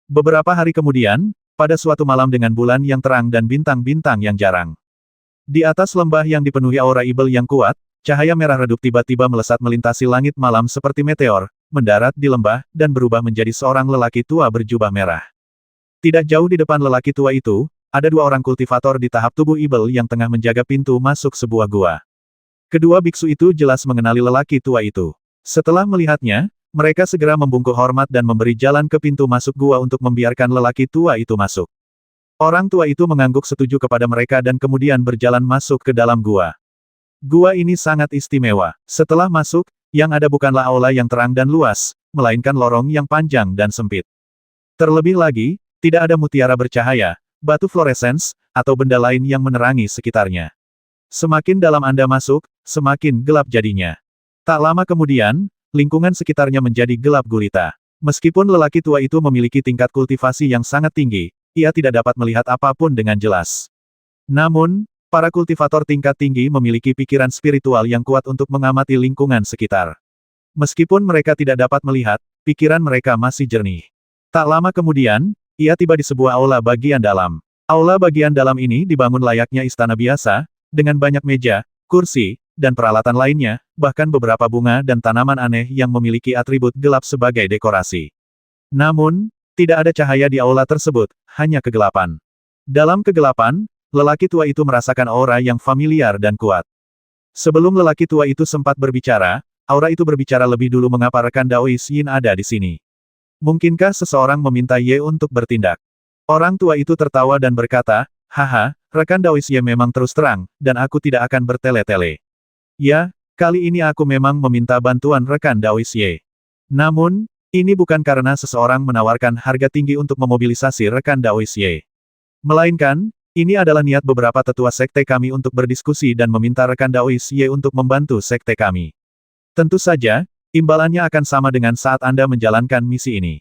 Beberapa hari kemudian, pada suatu malam dengan bulan yang terang dan bintang-bintang yang jarang. Di atas lembah yang dipenuhi aura ibel yang kuat, cahaya merah redup tiba-tiba melesat melintasi langit malam seperti meteor, mendarat di lembah, dan berubah menjadi seorang lelaki tua berjubah merah. Tidak jauh di depan lelaki tua itu, ada dua orang kultivator di tahap tubuh ibel yang tengah menjaga pintu masuk sebuah gua. Kedua biksu itu jelas mengenali lelaki tua itu. Setelah melihatnya, mereka segera membungkuk hormat dan memberi jalan ke pintu masuk gua untuk membiarkan lelaki tua itu masuk. Orang tua itu mengangguk setuju kepada mereka dan kemudian berjalan masuk ke dalam gua. Gua ini sangat istimewa. Setelah masuk, yang ada bukanlah aula yang terang dan luas, melainkan lorong yang panjang dan sempit. Terlebih lagi, tidak ada mutiara bercahaya, batu fluoresens, atau benda lain yang menerangi sekitarnya. Semakin dalam Anda masuk, semakin gelap jadinya. Tak lama kemudian, lingkungan sekitarnya menjadi gelap gulita. Meskipun lelaki tua itu memiliki tingkat kultivasi yang sangat tinggi, ia tidak dapat melihat apapun dengan jelas. Namun, para kultivator tingkat tinggi memiliki pikiran spiritual yang kuat untuk mengamati lingkungan sekitar. Meskipun mereka tidak dapat melihat, pikiran mereka masih jernih. Tak lama kemudian, ia tiba di sebuah aula bagian dalam. Aula bagian dalam ini dibangun layaknya istana biasa, dengan banyak meja, kursi, dan peralatan lainnya, bahkan beberapa bunga dan tanaman aneh yang memiliki atribut gelap sebagai dekorasi. Namun, tidak ada cahaya di aula tersebut, hanya kegelapan. Dalam kegelapan, lelaki tua itu merasakan aura yang familiar dan kuat. Sebelum lelaki tua itu sempat berbicara, aura itu berbicara lebih dulu mengapa rekan Daois Yin ada di sini. Mungkinkah seseorang meminta Ye untuk bertindak? Orang tua itu tertawa dan berkata, haha, rekan Daois Ye memang terus terang, dan aku tidak akan bertele-tele. Ya, kali ini aku memang meminta bantuan rekan Daois Ye. Namun, ini bukan karena seseorang menawarkan harga tinggi untuk memobilisasi rekan Daois Ye. Melainkan, ini adalah niat beberapa tetua sekte kami untuk berdiskusi dan meminta rekan Daois Ye untuk membantu sekte kami. Tentu saja, imbalannya akan sama dengan saat Anda menjalankan misi ini.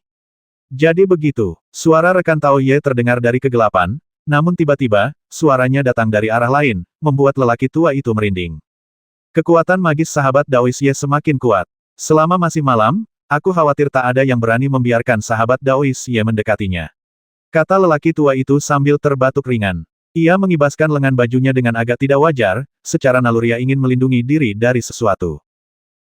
Jadi begitu, suara rekan Tao Ye terdengar dari kegelapan, namun tiba-tiba, suaranya datang dari arah lain, membuat lelaki tua itu merinding. Kekuatan magis sahabat Daois Ye semakin kuat. Selama masih malam, aku khawatir tak ada yang berani membiarkan sahabat Daois Ye mendekatinya. Kata lelaki tua itu sambil terbatuk ringan. Ia mengibaskan lengan bajunya dengan agak tidak wajar, secara naluriah ingin melindungi diri dari sesuatu.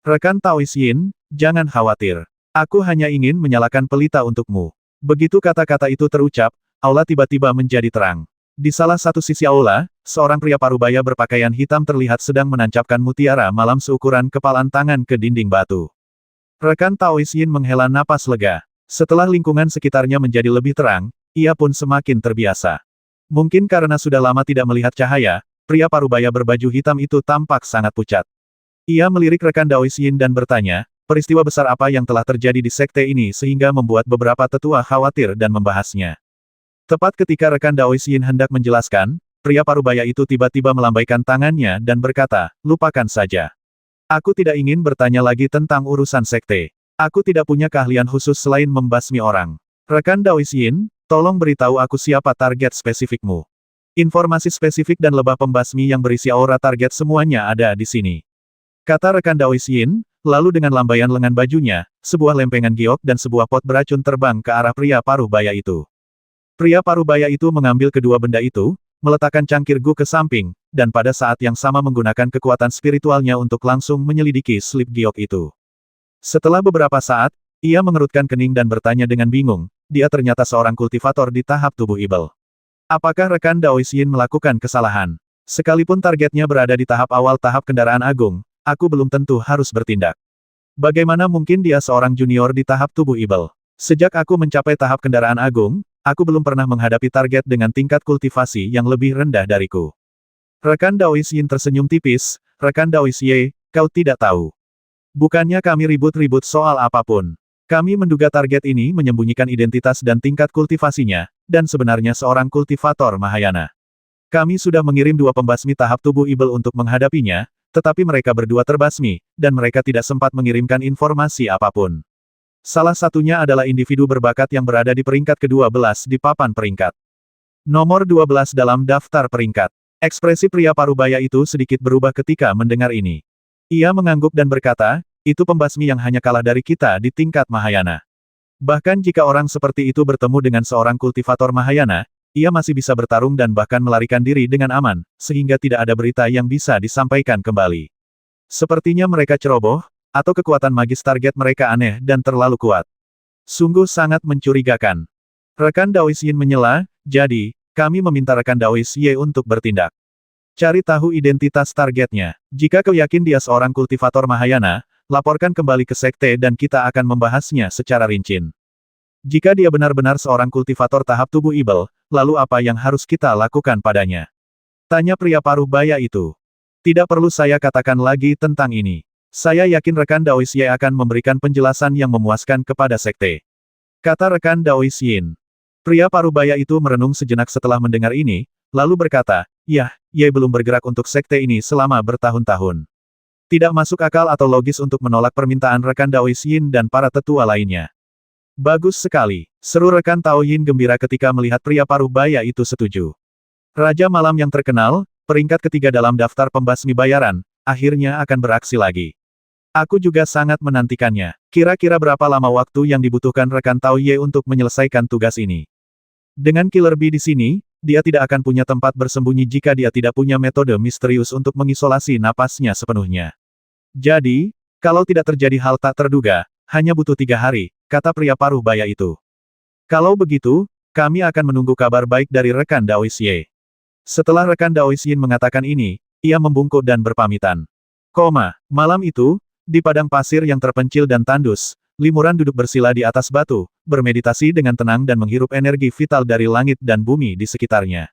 Rekan Daois Yin, jangan khawatir. Aku hanya ingin menyalakan pelita untukmu. Begitu kata-kata itu terucap, aula tiba-tiba menjadi terang. Di salah satu sisi aula, seorang pria parubaya berpakaian hitam terlihat sedang menancapkan mutiara malam seukuran kepalan tangan ke dinding batu. Rekan Daois Yin menghela napas lega. Setelah lingkungan sekitarnya menjadi lebih terang, ia pun semakin terbiasa. Mungkin karena sudah lama tidak melihat cahaya, pria parubaya berbaju hitam itu tampak sangat pucat. Ia melirik rekan Daois Yin dan bertanya, peristiwa besar apa yang telah terjadi di sekte ini sehingga membuat beberapa tetua khawatir dan membahasnya. Tepat ketika rekan Daois Yin hendak menjelaskan, pria parubaya itu tiba-tiba melambaikan tangannya dan berkata, lupakan saja. Aku tidak ingin bertanya lagi tentang urusan sekte. Aku tidak punya keahlian khusus selain membasmi orang. Rekan Daois Yin, tolong beritahu aku siapa target spesifikmu. Informasi spesifik dan lebah pembasmi yang berisi aura target semuanya ada di sini. Kata rekan Daois Yin, lalu dengan lambaian lengan bajunya, sebuah lempengan giok dan sebuah pot beracun terbang ke arah pria parubaya itu. Pria parubaya itu mengambil kedua benda itu, meletakkan cangkir gu ke samping, dan pada saat yang sama menggunakan kekuatan spiritualnya untuk langsung menyelidiki slip giok itu. Setelah beberapa saat, ia mengerutkan kening dan bertanya dengan bingung, dia ternyata seorang kultivator di tahap tubuh ibel. Apakah rekan Daois Yin melakukan kesalahan? Sekalipun targetnya berada di tahap awal tahap kendaraan agung, aku belum tentu harus bertindak. Bagaimana mungkin dia seorang junior di tahap tubuh ibel? Sejak aku mencapai tahap kendaraan agung, aku belum pernah menghadapi target dengan tingkat kultivasi yang lebih rendah dariku. Rekan Daois Yin tersenyum tipis, rekan Daois Ye, kau tidak tahu. Bukannya kami ribut-ribut soal apapun. Kami menduga target ini menyembunyikan identitas dan tingkat kultivasinya, dan sebenarnya seorang kultivator Mahayana. Kami sudah mengirim dua pembasmi tahap tubuh ibel untuk menghadapinya, tetapi mereka berdua terbasmi, dan mereka tidak sempat mengirimkan informasi apapun. Salah satunya adalah individu berbakat yang berada di peringkat ke-12 di papan peringkat. Nomor 12 dalam daftar peringkat. Ekspresi pria parubaya itu sedikit berubah ketika mendengar ini. Ia mengangguk dan berkata, itu pembasmi yang hanya kalah dari kita di tingkat Mahayana. Bahkan jika orang seperti itu bertemu dengan seorang kultivator Mahayana, ia masih bisa bertarung dan bahkan melarikan diri dengan aman, sehingga tidak ada berita yang bisa disampaikan kembali. Sepertinya mereka ceroboh, atau kekuatan magis target mereka aneh dan terlalu kuat. Sungguh sangat mencurigakan. Rekan Daois Yin menyela, jadi, kami meminta rekan Daois Ye untuk bertindak. Cari tahu identitas targetnya. Jika kau yakin dia seorang kultivator Mahayana, laporkan kembali ke sekte dan kita akan membahasnya secara rinci. Jika dia benar-benar seorang kultivator tahap tubuh ibel, lalu apa yang harus kita lakukan padanya? Tanya pria paruh baya itu. Tidak perlu saya katakan lagi tentang ini. Saya yakin rekan Daois Ye akan memberikan penjelasan yang memuaskan kepada sekte. Kata rekan Daois Yin. Pria paruh baya itu merenung sejenak setelah mendengar ini, lalu berkata, "Yah, Ye belum bergerak untuk sekte ini selama bertahun-tahun. Tidak masuk akal atau logis untuk menolak permintaan rekan Daois Yin dan para tetua lainnya." Bagus sekali, seru rekan Tao Yin gembira ketika melihat pria paruh baya itu setuju. Raja Malam yang terkenal, peringkat ketiga dalam daftar pembasmi bayaran, akhirnya akan beraksi lagi. Aku juga sangat menantikannya. Kira-kira berapa lama waktu yang dibutuhkan rekan Tao Ye untuk menyelesaikan tugas ini? Dengan Killer Bee di sini, dia tidak akan punya tempat bersembunyi jika dia tidak punya metode misterius untuk mengisolasi napasnya sepenuhnya. Jadi, kalau tidak terjadi hal tak terduga, hanya butuh 3 hari, kata pria paruh baya itu. Kalau begitu, kami akan menunggu kabar baik dari rekan Daois Ye. Setelah rekan Daois Yin mengatakan ini, ia membungkuk dan berpamitan. Malam itu, di padang pasir yang terpencil dan tandus, Limuran duduk bersila di atas batu, bermeditasi dengan tenang dan menghirup energi vital dari langit dan bumi di sekitarnya.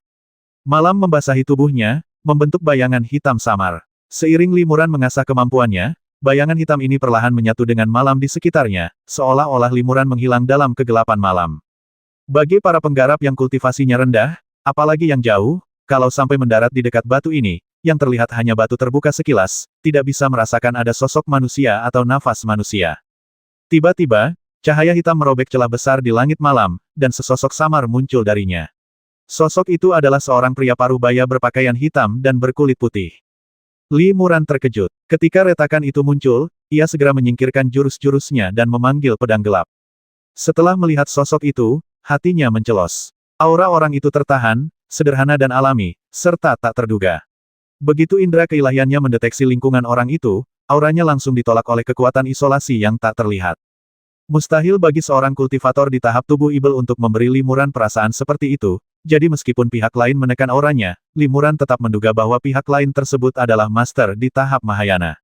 Malam membasahi tubuhnya, membentuk bayangan hitam samar. Seiring Limuran mengasah kemampuannya, bayangan hitam ini perlahan menyatu dengan malam di sekitarnya, seolah-olah Limuran menghilang dalam kegelapan malam. Bagi para penggarap yang kultivasinya rendah, apalagi yang jauh, kalau sampai mendarat di dekat batu ini, yang terlihat hanya batu terbuka sekilas, tidak bisa merasakan ada sosok manusia atau nafas manusia. Tiba-tiba, cahaya hitam merobek celah besar di langit malam, dan sesosok samar muncul darinya. Sosok itu adalah seorang pria paruh baya berpakaian hitam dan berkulit putih. Limuran terkejut. Ketika retakan itu muncul, ia segera menyingkirkan jurus-jurusnya dan memanggil pedang gelap. Setelah melihat sosok itu, hatinya mencelos. Aura orang itu tertahan, sederhana dan alami, serta tak terduga. Begitu indera keilahiannya mendeteksi lingkungan orang itu, auranya langsung ditolak oleh kekuatan isolasi yang tak terlihat. Mustahil bagi seorang kultivator di tahap tubuh ibel untuk memberi Limuran perasaan seperti itu, jadi meskipun pihak lain menekan auranya, Limuran tetap menduga bahwa pihak lain tersebut adalah master di tahap Mahayana.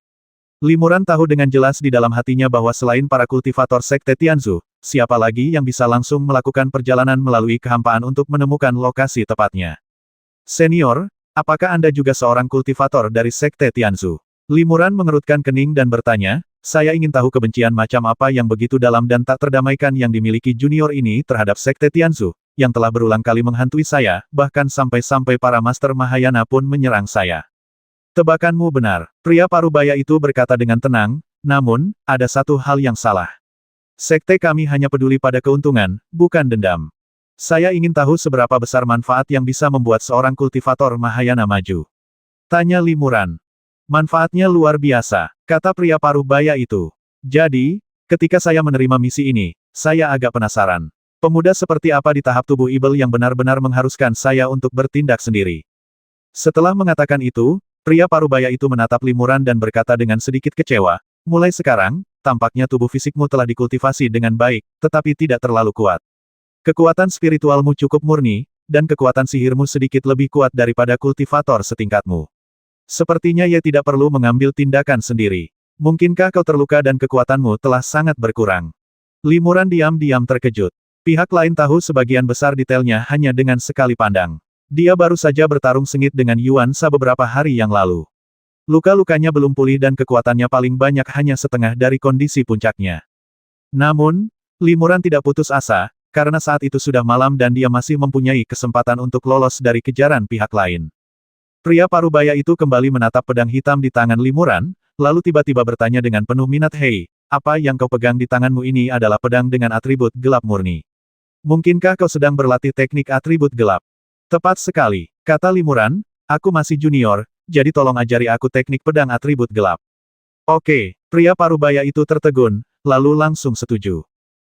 Limuran tahu dengan jelas di dalam hatinya bahwa selain para kultivator Sekte Tianzu, siapa lagi yang bisa langsung melakukan perjalanan melalui kehampaan untuk menemukan lokasi tepatnya. Senior, apakah Anda juga seorang kultivator dari Sekte Tianzu? Limuran mengerutkan kening dan bertanya, saya ingin tahu kebencian macam apa yang begitu dalam dan tak terdamaikan yang dimiliki junior ini terhadap Sekte Tianzu, yang telah berulang kali menghantui saya, bahkan sampai-sampai para master Mahayana pun menyerang saya. Tebakanmu benar, pria parubaya itu berkata dengan tenang, namun, ada satu hal yang salah. Sekte kami hanya peduli pada keuntungan, bukan dendam. Saya ingin tahu seberapa besar manfaat yang bisa membuat seorang kultivator Mahayana maju. Tanya Limuran. Manfaatnya luar biasa, kata pria paruh baya itu. Jadi, ketika saya menerima misi ini, saya agak penasaran. Pemuda seperti apa di tahap tubuh ibel yang benar-benar mengharuskan saya untuk bertindak sendiri. Setelah mengatakan itu, pria paruh baya itu menatap Limuran dan berkata dengan sedikit kecewa, mulai sekarang, tampaknya tubuh fisikmu telah dikultivasi dengan baik, tetapi tidak terlalu kuat. Kekuatan spiritualmu cukup murni, dan kekuatan sihirmu sedikit lebih kuat daripada kultivator setingkatmu. Sepertinya ia tidak perlu mengambil tindakan sendiri. Mungkinkah kau terluka dan kekuatanmu telah sangat berkurang? Limuran diam-diam terkejut. Pihak lain tahu sebagian besar detailnya hanya dengan sekali pandang. Dia baru saja bertarung sengit dengan Yuan Sha beberapa hari yang lalu. Luka-lukanya belum pulih dan kekuatannya paling banyak hanya setengah dari kondisi puncaknya. Namun, Limuran tidak putus asa, karena saat itu sudah malam dan dia masih mempunyai kesempatan untuk lolos dari kejaran pihak lain. Pria parubaya itu kembali menatap pedang hitam di tangan Limuran, lalu tiba-tiba bertanya dengan penuh minat, "Hei, apa yang kau pegang di tanganmu ini adalah pedang dengan atribut gelap murni. Mungkinkah kau sedang berlatih teknik atribut gelap?" "Tepat sekali," kata Limuran, "aku masih junior, jadi tolong ajari aku teknik pedang atribut gelap." "Oke," pria parubaya itu tertegun, lalu langsung setuju.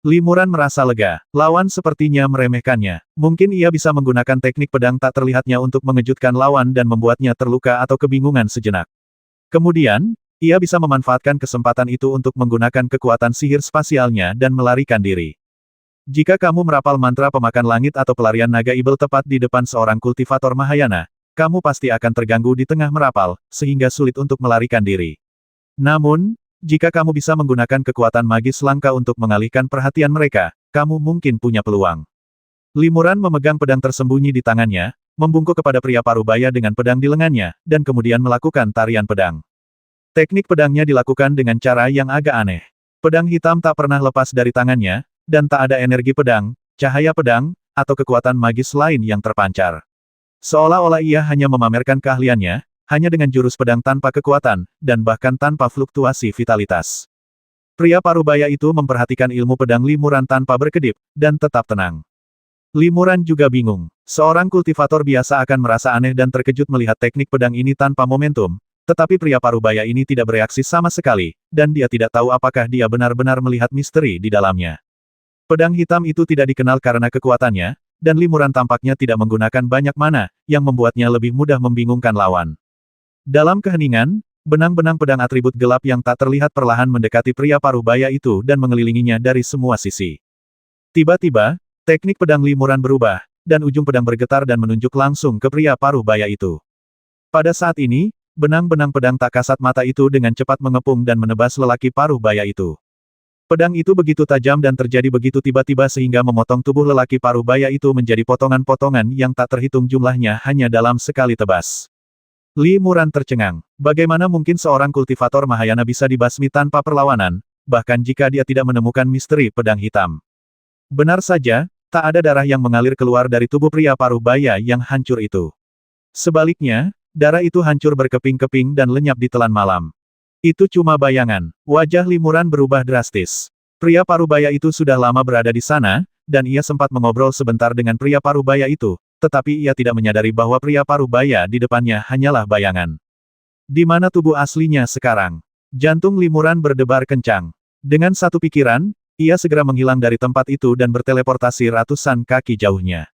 Limuran merasa lega. Lawan sepertinya meremehkannya. Mungkin ia bisa menggunakan teknik pedang tak terlihatnya untuk mengejutkan lawan dan membuatnya terluka atau kebingungan sejenak. Kemudian, ia bisa memanfaatkan kesempatan itu untuk menggunakan kekuatan sihir spasialnya dan melarikan diri. Jika kamu merapal mantra pemakan langit atau pelarian naga ibel tepat di depan seorang kultivator Mahayana, kamu pasti akan terganggu di tengah merapal, sehingga sulit untuk melarikan diri. Namun, jika kamu bisa menggunakan kekuatan magis langka untuk mengalihkan perhatian mereka, kamu mungkin punya peluang. Limuran memegang pedang tersembunyi di tangannya, membungkuk kepada pria parubaya dengan pedang di lengannya, dan kemudian melakukan tarian pedang. Teknik pedangnya dilakukan dengan cara yang agak aneh. Pedang hitam tak pernah lepas dari tangannya, dan tak ada energi pedang, cahaya pedang, atau kekuatan magis lain yang terpancar. Seolah-olah ia hanya memamerkan keahliannya, hanya dengan jurus pedang tanpa kekuatan, dan bahkan tanpa fluktuasi vitalitas. Pria parubaya itu memperhatikan ilmu pedang Limuran tanpa berkedip, dan tetap tenang. Limuran juga bingung. Seorang kultivator biasa akan merasa aneh dan terkejut melihat teknik pedang ini tanpa momentum, tetapi pria parubaya ini tidak bereaksi sama sekali, dan dia tidak tahu apakah dia benar-benar melihat misteri di dalamnya. Pedang hitam itu tidak dikenal karena kekuatannya, dan Limuran tampaknya tidak menggunakan banyak mana, yang membuatnya lebih mudah membingungkan lawan. Dalam keheningan, benang-benang pedang atribut gelap yang tak terlihat perlahan mendekati pria parubaya itu dan mengelilinginya dari semua sisi. Tiba-tiba, teknik pedang Limuran berubah, dan ujung pedang bergetar dan menunjuk langsung ke pria parubaya itu. Pada saat ini, benang-benang pedang tak kasat mata itu dengan cepat mengepung dan menebas lelaki parubaya itu. Pedang itu begitu tajam dan terjadi begitu tiba-tiba sehingga memotong tubuh lelaki parubaya itu menjadi potongan-potongan yang tak terhitung jumlahnya hanya dalam sekali tebas. Limuran tercengang. Bagaimana mungkin seorang kultivator Mahayana bisa dibasmi tanpa perlawanan, bahkan jika dia tidak menemukan misteri pedang hitam. Benar saja, tak ada darah yang mengalir keluar dari tubuh pria parubaya yang hancur itu. Sebaliknya, darah itu hancur berkeping-keping dan lenyap di telan malam. Itu cuma bayangan. Wajah Limuran berubah drastis. Pria parubaya itu sudah lama berada di sana, dan ia sempat mengobrol sebentar dengan pria parubaya itu, tetapi ia tidak menyadari bahwa pria parubaya di depannya hanyalah bayangan. Di mana tubuh aslinya sekarang? Jantung Limuran berdebar kencang. Dengan satu pikiran, ia segera menghilang dari tempat itu dan berteleportasi ratusan kaki jauhnya.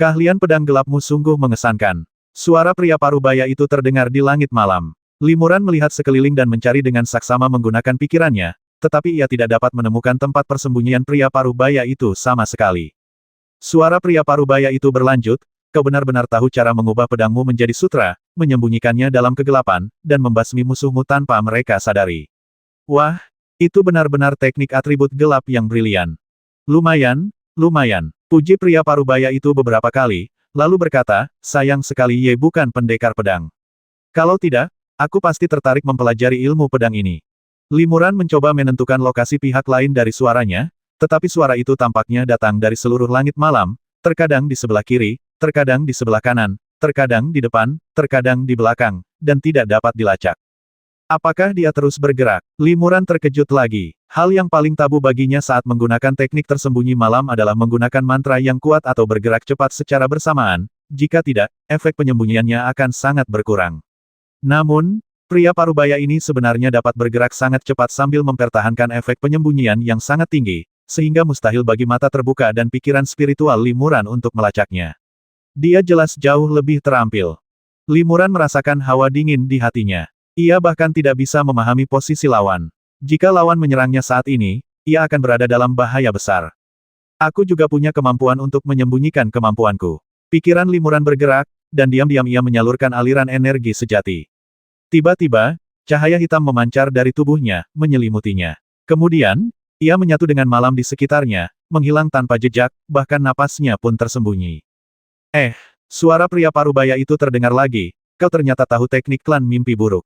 Keahlian pedang gelapmu sungguh mengesankan. Suara pria parubaya itu terdengar di langit malam. Limuran melihat sekeliling dan mencari dengan saksama menggunakan pikirannya, tetapi ia tidak dapat menemukan tempat persembunyian pria parubaya itu sama sekali. Suara pria parubaya itu berlanjut, kau benar-benar tahu cara mengubah pedangmu menjadi sutra, menyembunyikannya dalam kegelapan, dan membasmi musuhmu tanpa mereka sadari. Wah, itu benar-benar teknik atribut gelap yang brilian. Lumayan, lumayan. Puji pria parubaya itu beberapa kali, lalu berkata, sayang sekali Ye bukan pendekar pedang. Kalau tidak, aku pasti tertarik mempelajari ilmu pedang ini. Limuran mencoba menentukan lokasi pihak lain dari suaranya, tetapi suara itu tampaknya datang dari seluruh langit malam, terkadang di sebelah kiri, terkadang di sebelah kanan, terkadang di depan, terkadang di belakang, dan tidak dapat dilacak. Apakah dia terus bergerak? Limuran terkejut lagi. Hal yang paling tabu baginya saat menggunakan teknik tersembunyi malam adalah menggunakan mantra yang kuat atau bergerak cepat secara bersamaan, jika tidak, efek penyembunyiannya akan sangat berkurang. Namun, pria parubaya ini sebenarnya dapat bergerak sangat cepat sambil mempertahankan efek penyembunyian yang sangat tinggi, sehingga mustahil bagi mata terbuka dan pikiran spiritual Limuran untuk melacaknya. Dia jelas jauh lebih terampil. Limuran merasakan hawa dingin di hatinya. Ia bahkan tidak bisa memahami posisi lawan. Jika lawan menyerangnya saat ini, ia akan berada dalam bahaya besar. Aku juga punya kemampuan untuk menyembunyikan kemampuanku. Pikiran Limuran bergerak, dan diam-diam ia menyalurkan aliran energi sejati. Tiba-tiba, cahaya hitam memancar dari tubuhnya, menyelimutinya. Kemudian, ia menyatu dengan malam di sekitarnya, menghilang tanpa jejak, bahkan napasnya pun tersembunyi. Suara pria parubaya itu terdengar lagi, kau ternyata tahu teknik klan mimpi buruk.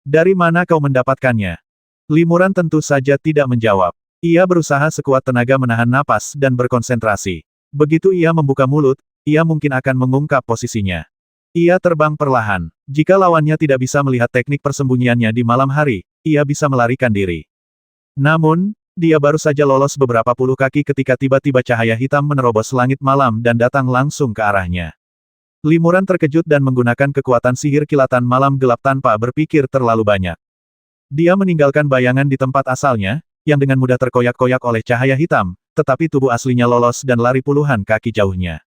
Dari mana kau mendapatkannya? Limuran tentu saja tidak menjawab. Ia berusaha sekuat tenaga menahan napas dan berkonsentrasi. Begitu ia membuka mulut, ia mungkin akan mengungkap posisinya. Ia terbang perlahan. Jika lawannya tidak bisa melihat teknik persembunyiannya di malam hari, ia bisa melarikan diri. Namun, dia baru saja lolos beberapa puluh kaki ketika tiba-tiba cahaya hitam menerobos langit malam dan datang langsung ke arahnya. Limuran terkejut dan menggunakan kekuatan sihir kilatan malam gelap tanpa berpikir terlalu banyak. Dia meninggalkan bayangan di tempat asalnya, yang dengan mudah terkoyak-koyak oleh cahaya hitam, tetapi tubuh aslinya lolos dan lari puluhan kaki jauhnya.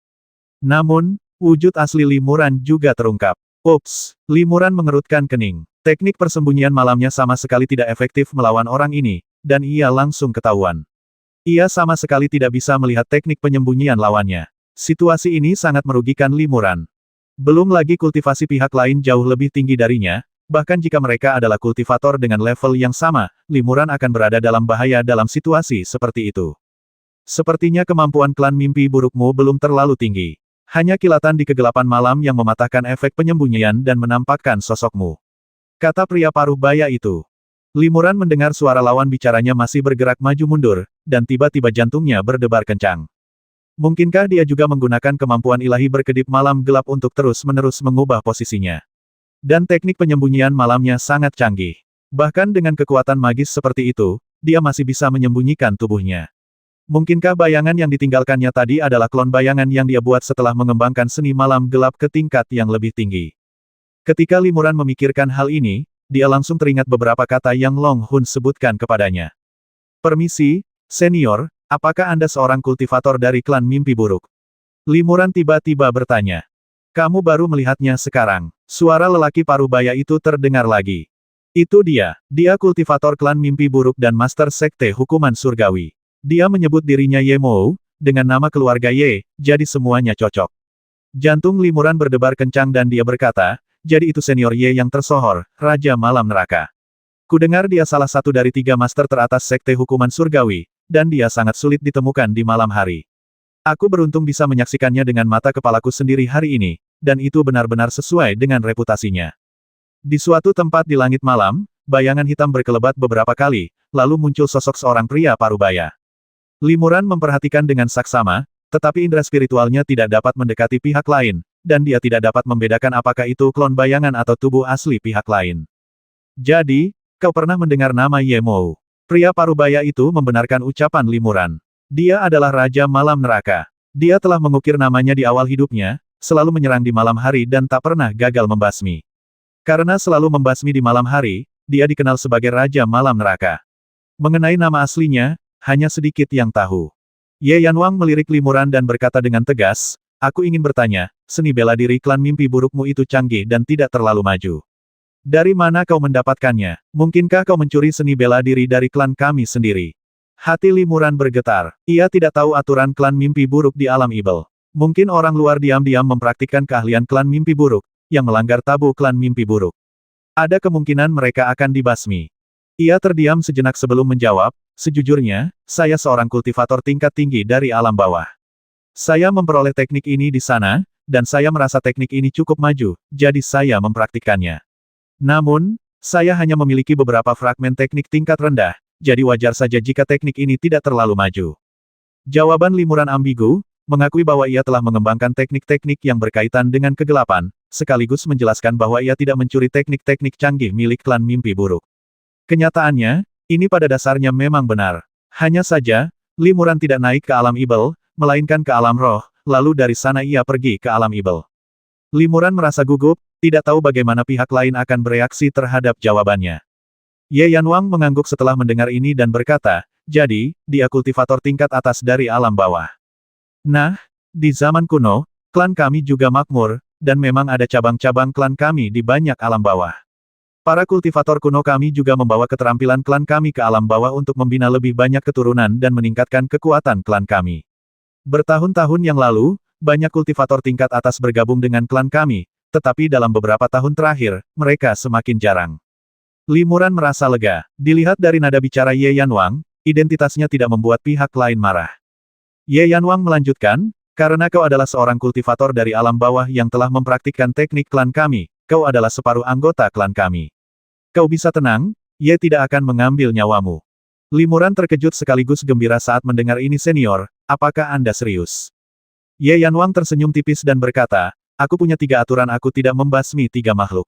Namun, wujud asli Limuran juga terungkap. Ups, Limuran mengerutkan kening. Teknik persembunyian malamnya sama sekali tidak efektif melawan orang ini, dan ia langsung ketahuan. Ia sama sekali tidak bisa melihat teknik penyembunyian lawannya. Situasi ini sangat merugikan Limuran. Belum lagi kultivasi pihak lain jauh lebih tinggi darinya, bahkan jika mereka adalah kultivator dengan level yang sama, Limuran akan berada dalam bahaya dalam situasi seperti itu. Sepertinya kemampuan klan mimpi burukmu belum terlalu tinggi. Hanya kilatan di kegelapan malam yang mematahkan efek penyembunyian dan menampakkan sosokmu. Kata pria paruh baya itu. Limuran mendengar suara lawan bicaranya masih bergerak maju mundur, dan tiba-tiba jantungnya berdebar kencang. Mungkinkah dia juga menggunakan kemampuan ilahi berkedip malam gelap untuk terus-menerus mengubah posisinya? Dan teknik penyembunyian malamnya sangat canggih. Bahkan dengan kekuatan magis seperti itu, dia masih bisa menyembunyikan tubuhnya. Mungkinkah bayangan yang ditinggalkannya tadi adalah klon bayangan yang dia buat setelah mengembangkan seni malam gelap ke tingkat yang lebih tinggi? Ketika Limuran memikirkan hal ini, dia langsung teringat beberapa kata yang Long Hun sebutkan kepadanya. Permisi, senior, apakah Anda seorang kultivator dari klan mimpi buruk? Limuran tiba-tiba bertanya. Kamu baru melihatnya sekarang. Suara lelaki parubaya itu terdengar lagi. Itu dia kultivator klan mimpi buruk dan master sekte hukuman surgawi. Dia menyebut dirinya Ye Mou, dengan nama keluarga Ye, jadi semuanya cocok. Jantung Limuran berdebar kencang dan dia berkata, jadi itu senior Ye yang tersohor, Raja Malam Neraka. Kudengar dia salah satu dari 3 master teratas sekte hukuman surgawi, dan dia sangat sulit ditemukan di malam hari. Aku beruntung bisa menyaksikannya dengan mata kepalaku sendiri hari ini, dan itu benar-benar sesuai dengan reputasinya. Di suatu tempat di langit malam, bayangan hitam berkelebat beberapa kali, lalu muncul sosok seorang pria parubaya. Limuran memperhatikan dengan saksama, tetapi indera spiritualnya tidak dapat mendekati pihak lain, dan dia tidak dapat membedakan apakah itu klon bayangan atau tubuh asli pihak lain. Jadi, kau pernah mendengar nama Ye Mou? Pria parubaya itu membenarkan ucapan Limuran. Dia adalah Raja Malam Neraka. Dia telah mengukir namanya di awal hidupnya, selalu menyerang di malam hari dan tak pernah gagal membasmi. Karena selalu membasmi di malam hari, dia dikenal sebagai Raja Malam Neraka. Mengenai nama aslinya, hanya sedikit yang tahu. Ye Yanwang melirik Limuran dan berkata dengan tegas, aku ingin bertanya, seni bela diri klan mimpi burukmu itu canggih dan tidak terlalu maju. Dari mana kau mendapatkannya? Mungkinkah kau mencuri seni bela diri dari klan kami sendiri? Hati Limuran bergetar. Ia tidak tahu aturan klan mimpi buruk di alam Ibel. Mungkin orang luar diam-diam mempraktikkan keahlian klan mimpi buruk, yang melanggar tabu klan mimpi buruk. Ada kemungkinan mereka akan dibasmi. Ia terdiam sejenak sebelum menjawab, sejujurnya, saya seorang kultivator tingkat tinggi dari alam bawah. Saya memperoleh teknik ini di sana, dan saya merasa teknik ini cukup maju, jadi saya mempraktikkannya. Namun, saya hanya memiliki beberapa fragmen teknik tingkat rendah, jadi wajar saja jika teknik ini tidak terlalu maju. Jawaban Limuran ambigu, mengakui bahwa ia telah mengembangkan teknik-teknik yang berkaitan dengan kegelapan, sekaligus menjelaskan bahwa ia tidak mencuri teknik-teknik canggih milik klan mimpi buruk. Kenyataannya, ini pada dasarnya memang benar. Hanya saja, Limuran tidak naik ke alam Ibel, melainkan ke alam roh, lalu dari sana ia pergi ke alam Ibel. Limuran merasa gugup, tidak tahu bagaimana pihak lain akan bereaksi terhadap jawabannya. Ye Yanwang mengangguk setelah mendengar ini dan berkata, jadi, dia kultivator tingkat atas dari alam bawah. Nah, di zaman kuno, klan kami juga makmur, dan memang ada cabang-cabang klan kami di banyak alam bawah. Para kultivator kuno kami juga membawa keterampilan klan kami ke alam bawah untuk membina lebih banyak keturunan dan meningkatkan kekuatan klan kami. Bertahun-tahun yang lalu, banyak kultivator tingkat atas bergabung dengan klan kami, tetapi dalam beberapa tahun terakhir, mereka semakin jarang. Limuran merasa lega. Dilihat dari nada bicara Ye Yanwang, identitasnya tidak membuat pihak lain marah. Ye Yanwang melanjutkan, karena kau adalah seorang kultivator dari alam bawah yang telah mempraktikkan teknik klan kami, kau adalah separuh anggota klan kami. Kau bisa tenang, Ye tidak akan mengambil nyawamu. Limuran terkejut sekaligus gembira saat mendengar ini senior, apakah Anda serius? Ye Yanwang tersenyum tipis dan berkata, aku punya 3 aturan aku tidak membasmi 3 makhluk.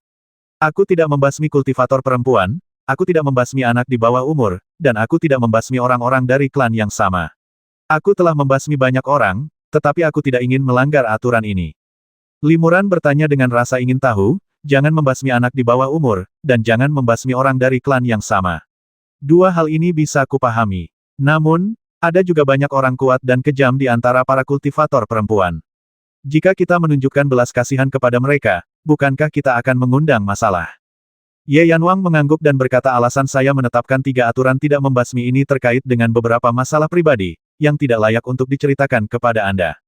Aku tidak membasmi kultivator perempuan, aku tidak membasmi anak di bawah umur, dan aku tidak membasmi orang-orang dari klan yang sama. Aku telah membasmi banyak orang, tetapi aku tidak ingin melanggar aturan ini. Limuran bertanya dengan rasa ingin tahu, jangan membasmi anak di bawah umur, dan jangan membasmi orang dari klan yang sama. Dua hal ini bisa kupahami. Namun, ada juga banyak orang kuat dan kejam di antara para kultivator perempuan. Jika kita menunjukkan belas kasihan kepada mereka, bukankah kita akan mengundang masalah? Ye Yanwang mengangguk dan berkata alasan saya menetapkan 3 aturan tidak membasmi ini terkait dengan beberapa masalah pribadi, yang tidak layak untuk diceritakan kepada Anda.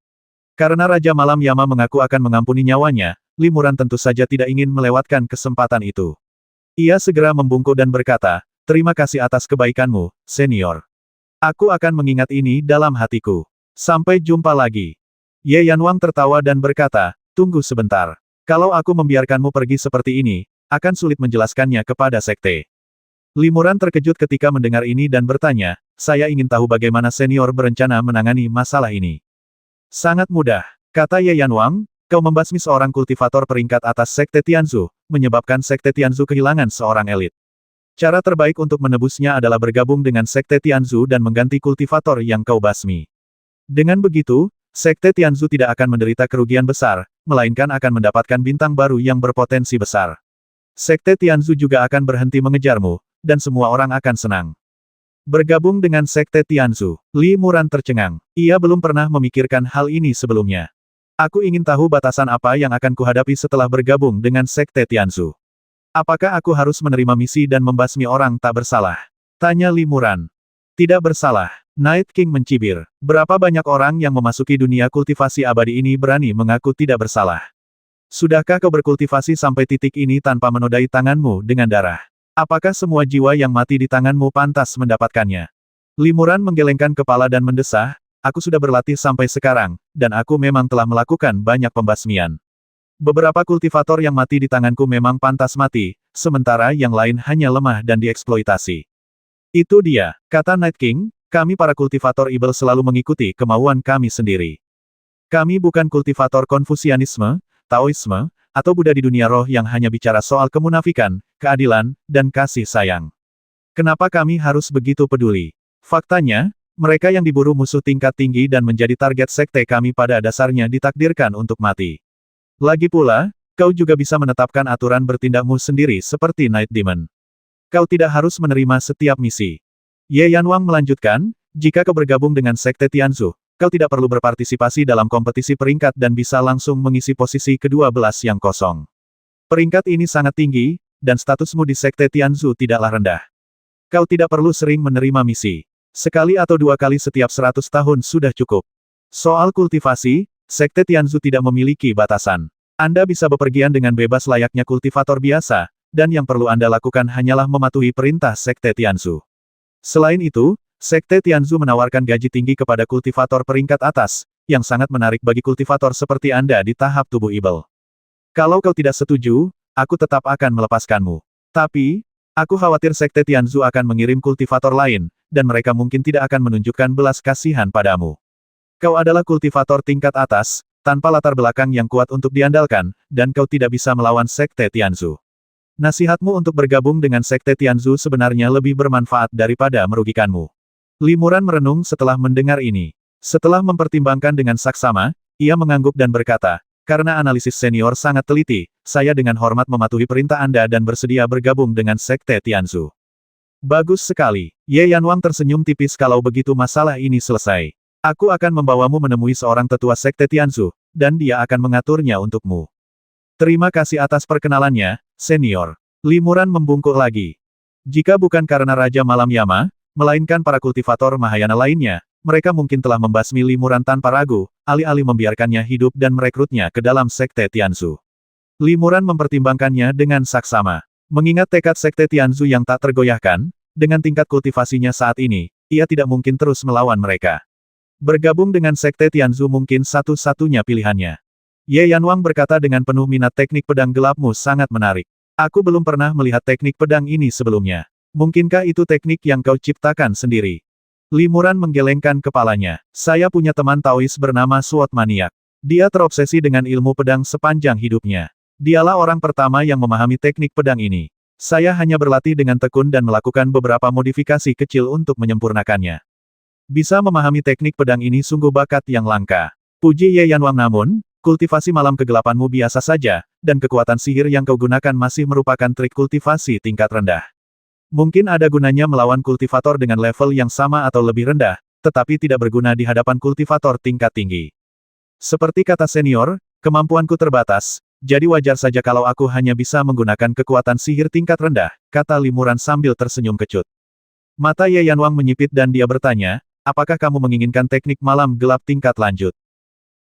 Karena Raja Malam Yama mengaku akan mengampuni nyawanya, Limuran tentu saja tidak ingin melewatkan kesempatan itu. Ia segera membungkuk dan berkata, terima kasih atas kebaikanmu, senior. Aku akan mengingat ini dalam hatiku. Sampai jumpa lagi. Ye Yanwang tertawa dan berkata, tunggu sebentar. Kalau aku membiarkanmu pergi seperti ini, akan sulit menjelaskannya kepada sekte. Limuran terkejut ketika mendengar ini dan bertanya, saya ingin tahu bagaimana senior berencana menangani masalah ini. Sangat mudah, kata Ye Yanwang, kau membasmi seorang kultivator peringkat atas sekte Tianzu, menyebabkan sekte Tianzu kehilangan seorang elit. Cara terbaik untuk menebusnya adalah bergabung dengan sekte Tianzu dan mengganti kultivator yang kau basmi. Dengan begitu, sekte Tianzu tidak akan menderita kerugian besar, melainkan akan mendapatkan bintang baru yang berpotensi besar. Sekte Tianzu juga akan berhenti mengejarmu, dan semua orang akan senang. Bergabung dengan sekte Tianzu, Li Muran tercengang. Ia belum pernah memikirkan hal ini sebelumnya. Aku ingin tahu batasan apa yang akan kuhadapi setelah bergabung dengan sekte Tianzu. Apakah aku harus menerima misi dan membasmi orang tak bersalah? Tanya Li Muran. Tidak bersalah. Night King mencibir. Berapa banyak orang yang memasuki dunia kultivasi abadi ini berani mengaku tidak bersalah? Sudahkah kau berkultivasi sampai titik ini tanpa menodai tanganmu dengan darah? Apakah semua jiwa yang mati di tanganmu pantas mendapatkannya? Li Muran menggelengkan kepala dan mendesah, aku sudah berlatih sampai sekarang, dan aku memang telah melakukan banyak pembasmian. Beberapa kultivator yang mati di tanganku memang pantas mati, sementara yang lain hanya lemah dan dieksploitasi. Itu dia, kata Night King, kami para kultivator Ibel selalu mengikuti kemauan kami sendiri. Kami bukan kultivator Konfusianisme, Taoisme, atau Buddha di dunia roh yang hanya bicara soal kemunafikan, keadilan, dan kasih sayang. Kenapa kami harus begitu peduli? Faktanya, mereka yang diburu musuh tingkat tinggi dan menjadi target sekte kami pada dasarnya ditakdirkan untuk mati. Lagi pula, kau juga bisa menetapkan aturan bertindakmu sendiri seperti Night Demon. Kau tidak harus menerima setiap misi. Ye Yanwang melanjutkan, jika kau bergabung dengan sekte Tianzu, kau tidak perlu berpartisipasi dalam kompetisi peringkat dan bisa langsung mengisi posisi ke-12 yang kosong. Peringkat ini sangat tinggi, dan statusmu di sekte Tianzu tidaklah rendah. Kau tidak perlu sering menerima misi. Sekali atau 2 kali setiap 100 tahun sudah cukup. Soal kultivasi, sekte Tianzu tidak memiliki batasan. Anda bisa bepergian dengan bebas layaknya kultivator biasa, dan yang perlu Anda lakukan hanyalah mematuhi perintah sekte Tianzu. Selain itu, sekte Tianzu menawarkan gaji tinggi kepada kultivator peringkat atas, yang sangat menarik bagi kultivator seperti Anda di tahap tubuh Ibel. Kalau kau tidak setuju, aku tetap akan melepaskanmu. Tapi, aku khawatir sekte Tianzu akan mengirim kultivator lain, dan mereka mungkin tidak akan menunjukkan belas kasihan padamu. Kau adalah kultivator tingkat atas, tanpa latar belakang yang kuat untuk diandalkan, dan kau tidak bisa melawan sekte Tianzu. Nasihatmu untuk bergabung dengan sekte Tianzu sebenarnya lebih bermanfaat daripada merugikanmu. Li Muran merenung setelah mendengar ini. Setelah mempertimbangkan dengan saksama, ia mengangguk dan berkata, karena analisis senior sangat teliti, saya dengan hormat mematuhi perintah Anda dan bersedia bergabung dengan sekte Tianzu. Bagus sekali. Ye Yanwang tersenyum tipis kalau begitu masalah ini selesai. Aku akan membawamu menemui seorang tetua sekte Tianzu, dan dia akan mengaturnya untukmu. Terima kasih atas perkenalannya, senior. Li Muran membungkuk lagi. Jika bukan karena Raja Malam Yama, melainkan para kultivator Mahayana lainnya, mereka mungkin telah membasmi Li Muran tanpa ragu, alih-alih membiarkannya hidup dan merekrutnya ke dalam sekte Tianzu. Li Muran mempertimbangkannya dengan saksama. Mengingat tekad sekte Tianzu yang tak tergoyahkan, dengan tingkat kultivasinya saat ini, ia tidak mungkin terus melawan mereka. Bergabung dengan sekte Tianzu mungkin satu-satunya pilihannya. Ye Yanwang berkata dengan penuh minat, teknik pedang gelapmu sangat menarik. Aku belum pernah melihat teknik pedang ini sebelumnya. Mungkinkah itu teknik yang kau ciptakan sendiri? Li Muran menggelengkan kepalanya. Saya punya teman Taois bernama Sword Maniac. Dia terobsesi dengan ilmu pedang sepanjang hidupnya. Dialah orang pertama yang memahami teknik pedang ini. Saya hanya berlatih dengan tekun dan melakukan beberapa modifikasi kecil untuk menyempurnakannya. Bisa memahami teknik pedang ini sungguh bakat yang langka. Puji Ye Yanwang, namun, kultivasi malam kegelapanmu biasa saja, dan kekuatan sihir yang kau gunakan masih merupakan trik kultivasi tingkat rendah. Mungkin ada gunanya melawan kultivator dengan level yang sama atau lebih rendah, tetapi tidak berguna di hadapan kultivator tingkat tinggi. Seperti kata senior, kemampuanku terbatas, jadi wajar saja kalau aku hanya bisa menggunakan kekuatan sihir tingkat rendah, kata Limuran sambil tersenyum kecut. Mata Ye Yanwang menyipit dan dia bertanya, apakah kamu menginginkan teknik malam gelap tingkat lanjut?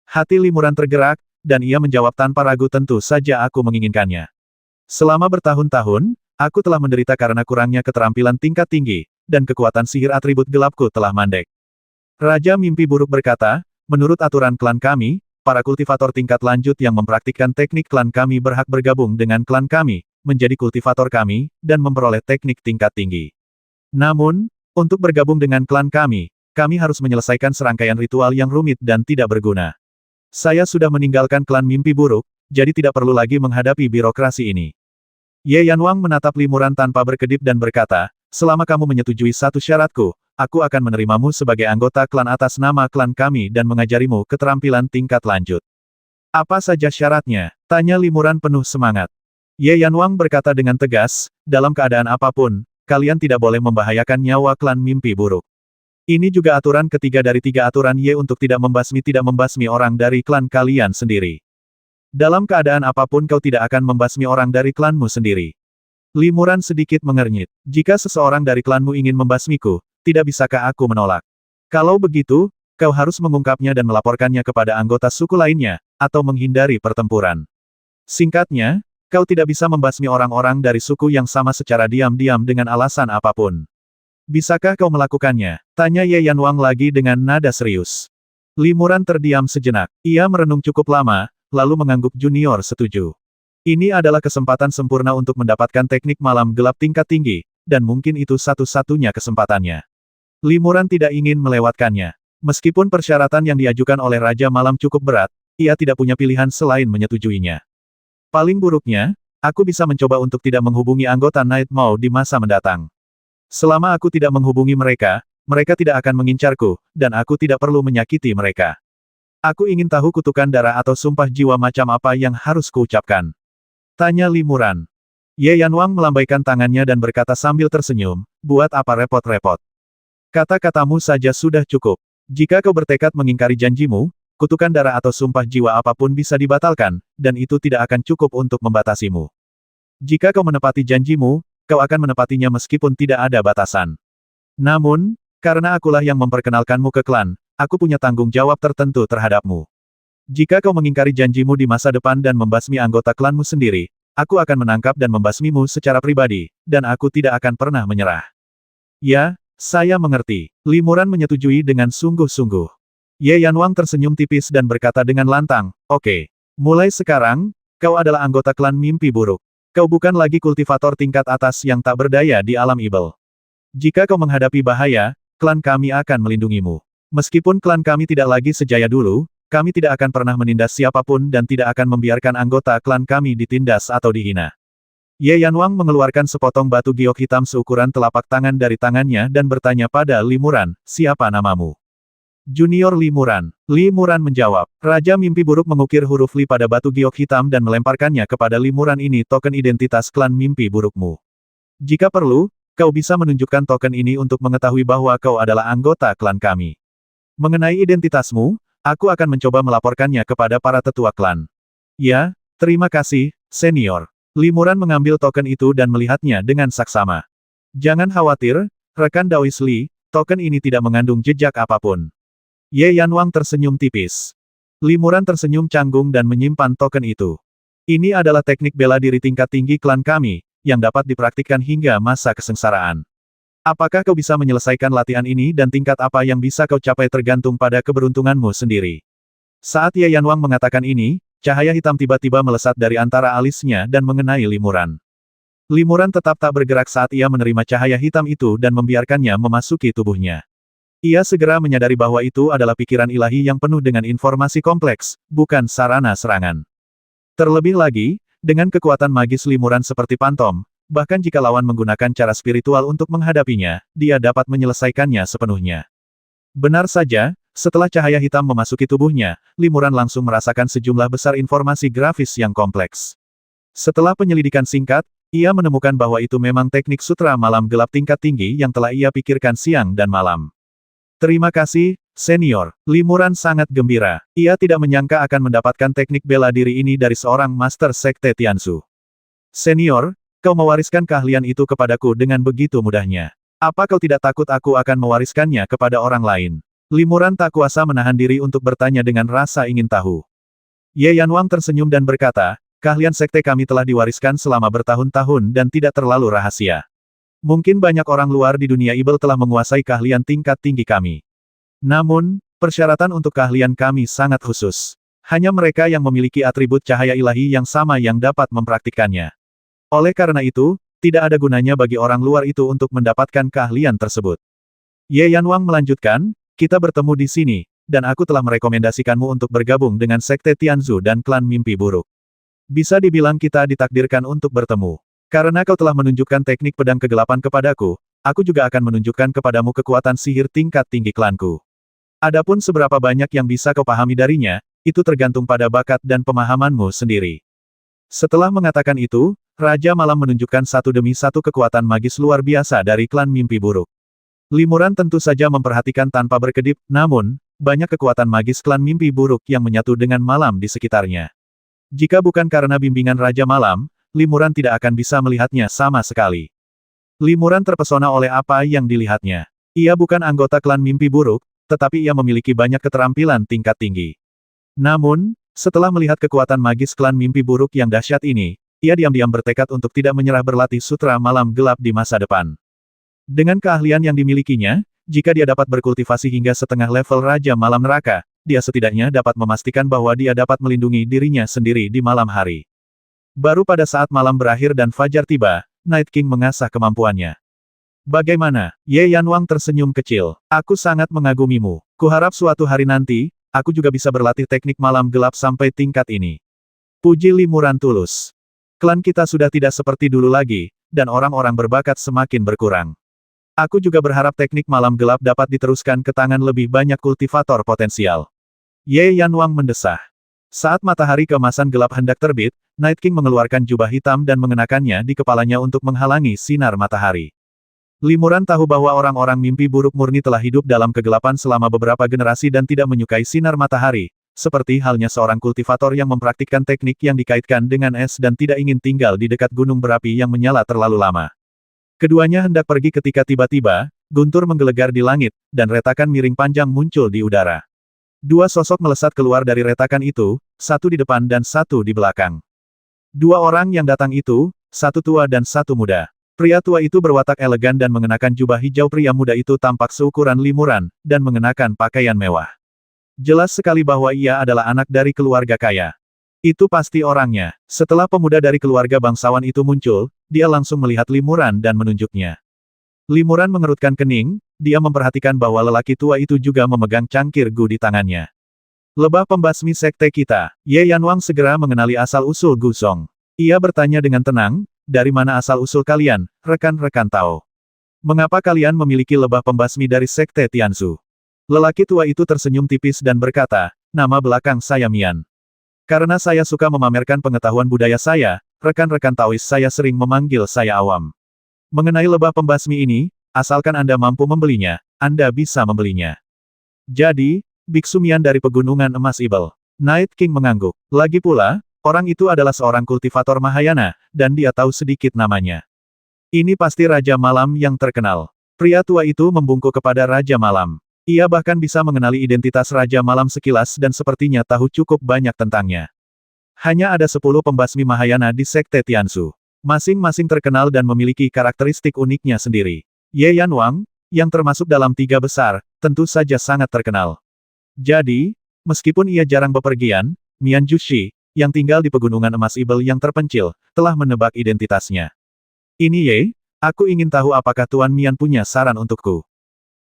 Hati Limuran tergerak, dan ia menjawab tanpa ragu tentu saja aku menginginkannya. Selama bertahun-tahun, aku telah menderita karena kurangnya keterampilan tingkat tinggi, dan kekuatan sihir atribut gelapku telah mandek. Raja Mimpi Buruk berkata, menurut aturan klan kami, para kultivator tingkat lanjut yang mempraktikkan teknik klan kami berhak bergabung dengan klan kami, menjadi kultivator kami, dan memperoleh teknik tingkat tinggi. Namun, untuk bergabung dengan klan kami harus menyelesaikan serangkaian ritual yang rumit dan tidak berguna. Saya sudah meninggalkan klan Mimpi Buruk, jadi tidak perlu lagi menghadapi birokrasi ini. Ye Yanwang menatap Limuran tanpa berkedip dan berkata, selama kamu menyetujui satu syaratku, aku akan menerimamu sebagai anggota klan atas nama klan kami dan mengajarimu keterampilan tingkat lanjut. Apa saja syaratnya? Tanya Limuran penuh semangat. Ye Yanwang berkata dengan tegas, dalam keadaan apapun, kalian tidak boleh membahayakan nyawa klan Mimpi Buruk. Ini juga aturan ketiga dari 3 aturan Ye untuk tidak membasmi orang dari klan kalian sendiri. Dalam keadaan apapun kau tidak akan membasmi orang dari klanmu sendiri. Limuran sedikit mengernyit. Jika seseorang dari klanmu ingin membasmiku, tidak bisakah aku menolak? Kalau begitu, kau harus mengungkapnya dan melaporkannya kepada anggota suku lainnya, atau menghindari pertempuran. Singkatnya, kau tidak bisa membasmi orang-orang dari suku yang sama secara diam-diam dengan alasan apapun. Bisakah kau melakukannya? Tanya Ye Yanwang lagi dengan nada serius. Limuran terdiam sejenak. Ia merenung cukup lama, lalu mengangguk junior setuju. Ini adalah kesempatan sempurna untuk mendapatkan teknik malam gelap tingkat tinggi, dan mungkin itu satu-satunya kesempatannya. Limuran tidak ingin melewatkannya. Meskipun persyaratan yang diajukan oleh Raja Malam cukup berat, ia tidak punya pilihan selain menyetujuinya. Paling buruknya, aku bisa mencoba untuk tidak menghubungi anggota Night Maw di masa mendatang. Selama aku tidak menghubungi mereka, mereka tidak akan mengincarku, dan aku tidak perlu menyakiti mereka. Aku ingin tahu kutukan darah atau sumpah jiwa macam apa yang harus kuucapkan. Tanya Limuran. Ye Yanwang melambaikan tangannya dan berkata sambil tersenyum, buat apa repot-repot. Kata-katamu saja sudah cukup. Jika kau bertekad mengingkari janjimu, kutukan darah atau sumpah jiwa apapun bisa dibatalkan, dan itu tidak akan cukup untuk membatasimu. Jika kau menepati janjimu, kau akan menepatinya meskipun tidak ada batasan. Namun, karena akulah yang memperkenalkanmu ke klan, aku punya tanggung jawab tertentu terhadapmu. Jika kau mengingkari janjimu di masa depan dan membasmi anggota klanmu sendiri, aku akan menangkap dan membasmimu secara pribadi, dan aku tidak akan pernah menyerah. Ya, saya mengerti. Limuran menyetujui dengan sungguh-sungguh. Ye Yanwang tersenyum tipis dan berkata dengan lantang, oke. Mulai sekarang, kau adalah anggota klan Mimpi Buruk. Kau bukan lagi kultivator tingkat atas yang tak berdaya di alam ibel. Jika kau menghadapi bahaya, klan kami akan melindungimu. Meskipun klan kami tidak lagi sejaya dulu, kami tidak akan pernah menindas siapapun dan tidak akan membiarkan anggota klan kami ditindas atau dihina. Ye Yanwang mengeluarkan sepotong batu giok hitam seukuran telapak tangan dari tangannya dan bertanya pada Limuran, siapa namamu? Junior Limuran. Limuran menjawab. Raja Mimpi Buruk mengukir huruf Li pada batu giok hitam dan melemparkannya kepada Limuran ini token identitas klan Mimpi Burukmu. Jika perlu, kau bisa menunjukkan token ini untuk mengetahui bahwa kau adalah anggota klan kami. Mengenai identitasmu, aku akan mencoba melaporkannya kepada para tetua klan. Ya, terima kasih, senior. Limuran mengambil token itu dan melihatnya dengan saksama. Jangan khawatir, rekan Daois Li, token ini tidak mengandung jejak apapun. Ye Yanwang tersenyum tipis. Limuran tersenyum canggung dan menyimpan token itu. Ini adalah teknik bela diri tingkat tinggi klan kami, yang dapat dipraktikkan hingga masa kesengsaraan. Apakah kau bisa menyelesaikan latihan ini dan tingkat apa yang bisa kau capai tergantung pada keberuntunganmu sendiri. Saat Ye Yanwang mengatakan ini, cahaya hitam tiba-tiba melesat dari antara alisnya dan mengenai Limuran. Limuran tetap tak bergerak saat ia menerima cahaya hitam itu dan membiarkannya memasuki tubuhnya. Ia segera menyadari bahwa itu adalah pikiran ilahi yang penuh dengan informasi kompleks, bukan sarana serangan. Terlebih lagi, dengan kekuatan magis Limuran seperti Pantom, bahkan jika lawan menggunakan cara spiritual untuk menghadapinya, dia dapat menyelesaikannya sepenuhnya. Benar saja, setelah cahaya hitam memasuki tubuhnya, Limuran langsung merasakan sejumlah besar informasi grafis yang kompleks. Setelah penyelidikan singkat, Ia menemukan bahwa itu memang teknik sutra malam gelap tingkat tinggi yang telah ia pikirkan siang dan malam. Terima kasih, senior. Limuran sangat gembira. Ia tidak menyangka akan mendapatkan teknik bela diri ini dari seorang master sekte Tianzu. Senior, kau mewariskan keahlian itu kepadaku dengan begitu mudahnya. Apa kau tidak takut aku akan mewariskannya kepada orang lain? Limuran tak kuasa menahan diri untuk bertanya dengan rasa ingin tahu. Ye Yanwang tersenyum dan berkata, keahlian sekte kami telah diwariskan selama bertahun-tahun dan tidak terlalu rahasia. Mungkin banyak orang luar di dunia ibel telah menguasai keahlian tingkat tinggi kami. Namun, persyaratan untuk keahlian kami sangat khusus. Hanya mereka yang memiliki atribut cahaya ilahi yang sama yang dapat mempraktikkannya. Oleh karena itu, tidak ada gunanya bagi orang luar itu untuk mendapatkan keahlian tersebut. Ye Yanwang melanjutkan, kita bertemu di sini, dan aku telah merekomendasikanmu untuk bergabung dengan sekte Tianzu dan klan mimpi buruk. Bisa dibilang kita ditakdirkan untuk bertemu. Karena kau telah menunjukkan teknik pedang kegelapan kepadaku, aku juga akan menunjukkan kepadamu kekuatan sihir tingkat tinggi klanku. Adapun seberapa banyak yang bisa kau pahami darinya, itu tergantung pada bakat dan pemahamanmu sendiri. Setelah mengatakan itu, Raja Malam menunjukkan satu demi satu kekuatan magis luar biasa dari klan mimpi buruk. Limuran tentu saja memperhatikan tanpa berkedip, namun, banyak kekuatan magis klan mimpi buruk yang menyatu dengan malam di sekitarnya. Jika bukan karena bimbingan Raja Malam, Limuran tidak akan bisa melihatnya sama sekali. Limuran terpesona oleh apa yang dilihatnya. Ia bukan anggota klan mimpi buruk, tetapi ia memiliki banyak keterampilan tingkat tinggi. Namun, setelah melihat kekuatan magis klan mimpi buruk yang dahsyat ini, ia diam-diam bertekad untuk tidak menyerah berlatih sutra malam gelap di masa depan. Dengan keahlian yang dimilikinya, jika dia dapat berkultivasi hingga setengah level Raja Malam Neraka, dia setidaknya dapat memastikan bahwa dia dapat melindungi dirinya sendiri di malam hari. Baru pada saat malam berakhir dan fajar tiba, Night King mengasah kemampuannya. Bagaimana? Ye Yanwang tersenyum kecil. Aku sangat mengagumimu. Kuharap suatu hari nanti, aku juga bisa berlatih teknik malam gelap sampai tingkat ini. Puji Limuran tulus. Klan kita sudah tidak seperti dulu lagi, dan orang-orang berbakat semakin berkurang. Aku juga berharap teknik malam gelap dapat diteruskan ke tangan lebih banyak kultivator potensial. Ye Yanwang mendesah. Saat matahari keemasan gelap hendak terbit, Night King mengeluarkan jubah hitam dan mengenakannya di kepalanya untuk menghalangi sinar matahari. Limuran tahu bahwa orang-orang mimpi buruk murni telah hidup dalam kegelapan selama beberapa generasi dan tidak menyukai sinar matahari, seperti halnya seorang kultivator yang mempraktikkan teknik yang dikaitkan dengan es dan tidak ingin tinggal di dekat gunung berapi yang menyala terlalu lama. Keduanya hendak pergi ketika tiba-tiba, guntur menggelegar di langit, dan retakan miring panjang muncul di udara. Dua sosok melesat keluar dari retakan itu, satu di depan dan satu di belakang. Dua orang yang datang itu, satu tua dan satu muda. Pria tua itu berwatak elegan dan mengenakan jubah hijau. Pria muda itu tampak seukuran Limuran, dan mengenakan pakaian mewah. Jelas sekali bahwa ia adalah anak dari keluarga kaya. Itu pasti orangnya. Setelah pemuda dari keluarga bangsawan itu muncul, dia langsung melihat Limuran dan menunjuknya. Limuran mengerutkan kening, dia memperhatikan bahwa lelaki tua itu juga memegang cangkir Gu di tangannya. Lebah pembasmi sekte kita, Ye Yanwang segera mengenali asal-usul Gu Song. Ia bertanya dengan tenang, dari mana asal-usul kalian, rekan-rekan Tao? Mengapa kalian memiliki lebah pembasmi dari sekte Tianzu? Lelaki tua itu tersenyum tipis dan berkata, nama belakang saya Mian. Karena saya suka memamerkan pengetahuan budaya saya, rekan-rekan Taois saya sering memanggil saya awam. Mengenai lebah pembasmi ini, asalkan Anda mampu membelinya, Anda bisa membelinya. Jadi, Biksu Mian dari Pegunungan Emas Ibel. Night King mengangguk. Lagi pula, orang itu adalah seorang kultivator Mahayana, dan dia tahu sedikit namanya. Ini pasti Raja Malam yang terkenal. Pria tua itu membungkuk kepada Raja Malam. Ia bahkan bisa mengenali identitas Raja Malam sekilas dan sepertinya tahu cukup banyak tentangnya. Hanya ada 10 pembasmi Mahayana di sekte Tianzu. Masing-masing terkenal dan memiliki karakteristik uniknya sendiri. Ye Yanwang, yang termasuk dalam 3 besar, tentu saja sangat terkenal. Jadi, meskipun ia jarang bepergian, Mian Jushi, yang tinggal di Pegunungan Emas Ibel yang terpencil, telah menebak identitasnya. Ini Ye, aku ingin tahu apakah Tuan Mian punya saran untukku.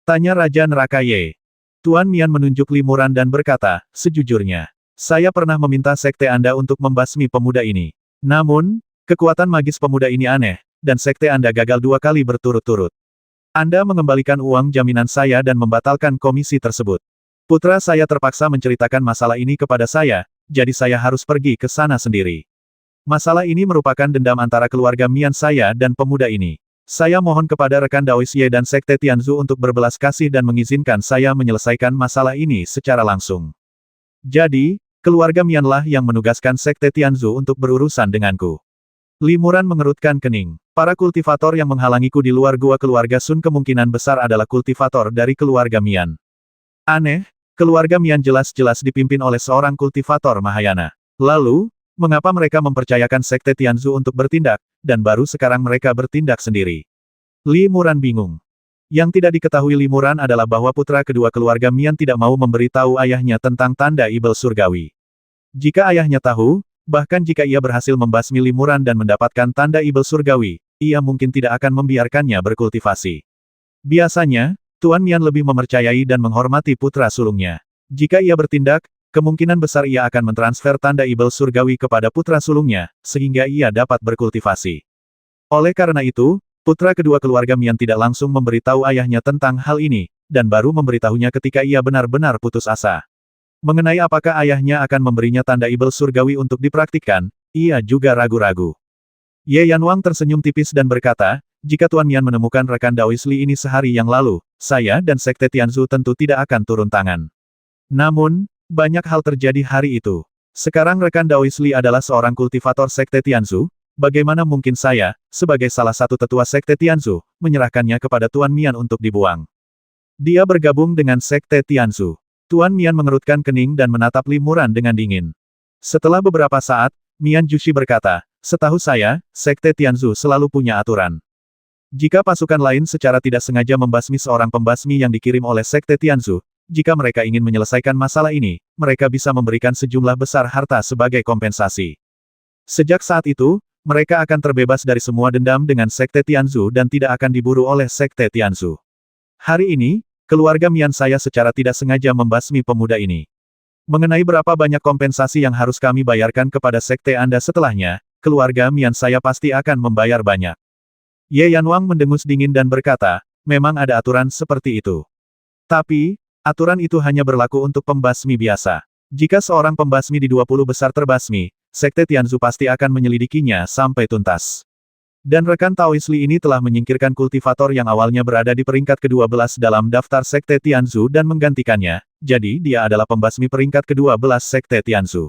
Tanya Raja Neraka Ye. Tuan Mian menunjuk Limuran dan berkata, sejujurnya, saya pernah meminta sekte Anda untuk membasmi pemuda ini. Namun, kekuatan magis pemuda ini aneh, dan sekte Anda gagal 2 kali berturut-turut. Anda mengembalikan uang jaminan saya dan membatalkan komisi tersebut. Putra saya terpaksa menceritakan masalah ini kepada saya, jadi saya harus pergi ke sana sendiri. Masalah ini merupakan dendam antara keluarga Mian saya dan pemuda ini. Saya mohon kepada rekan Daois Ye dan Sekte Tianzu untuk berbelas kasih dan mengizinkan saya menyelesaikan masalah ini secara langsung. Jadi, keluarga Mianlah yang menugaskan Sekte Tianzu untuk berurusan denganku. Limuran mengerutkan kening. Para kultivator yang menghalangiku di luar gua keluarga Sun kemungkinan besar adalah kultivator dari keluarga Mian. Aneh, keluarga Mian jelas-jelas dipimpin oleh seorang kultivator Mahayana. Lalu, mengapa mereka mempercayakan Sekte Tianzu untuk bertindak, dan baru sekarang mereka bertindak sendiri? Limuran bingung. Yang tidak diketahui Limuran adalah bahwa putra kedua keluarga Mian tidak mau memberitahu ayahnya tentang tanda ibel surgawi. Jika ayahnya tahu, bahkan jika ia berhasil membasmi Limuran dan mendapatkan tanda ibel surgawi, ia mungkin tidak akan membiarkannya berkultivasi. Biasanya, Tuan Mian lebih mempercayai dan menghormati putra sulungnya. Jika ia bertindak, kemungkinan besar ia akan mentransfer tanda ibel surgawi kepada putra sulungnya, sehingga ia dapat berkultivasi. Oleh karena itu, putra kedua keluarga Mian tidak langsung memberitahu ayahnya tentang hal ini, dan baru memberitahunya ketika ia benar-benar putus asa. Mengenai apakah ayahnya akan memberinya tanda ibel surgawi untuk dipraktikkan, ia juga ragu-ragu. Ye Yanwang tersenyum tipis dan berkata, jika Tuan Mian menemukan rekan Daois Li ini sehari yang lalu, saya dan Sekte Tianzu tentu tidak akan turun tangan. Namun, banyak hal terjadi hari itu. Sekarang rekan Daois Li adalah seorang kultivator Sekte Tianzu, bagaimana mungkin saya, sebagai salah satu tetua Sekte Tianzu, menyerahkannya kepada Tuan Mian untuk dibuang? Dia bergabung dengan Sekte Tianzu. Tuan Mian mengerutkan kening dan menatap Limuran dengan dingin. Setelah beberapa saat, Mian Jushi berkata, setahu saya, Sekte Tianzu selalu punya aturan. Jika pasukan lain secara tidak sengaja membasmi seorang pembasmi yang dikirim oleh Sekte Tianzu, jika mereka ingin menyelesaikan masalah ini, mereka bisa memberikan sejumlah besar harta sebagai kompensasi. Sejak saat itu, mereka akan terbebas dari semua dendam dengan Sekte Tianzu dan tidak akan diburu oleh Sekte Tianzu. Hari ini, keluarga Mian saya secara tidak sengaja membasmi pemuda ini. Mengenai berapa banyak kompensasi yang harus kami bayarkan kepada sekte Anda setelahnya, keluarga Mian saya pasti akan membayar banyak. Ye Yanwang mendengus dingin dan berkata, memang ada aturan seperti itu. Tapi, aturan itu hanya berlaku untuk pembasmi biasa. Jika seorang pembasmi di 20 besar terbasmi, Sekte Tianzu pasti akan menyelidikinya sampai tuntas. Dan rekan Taois Li ini telah menyingkirkan kultivator yang awalnya berada di peringkat ke-12 dalam daftar Sekte Tianzu dan menggantikannya, jadi dia adalah pembasmi peringkat ke-12 Sekte Tianzu.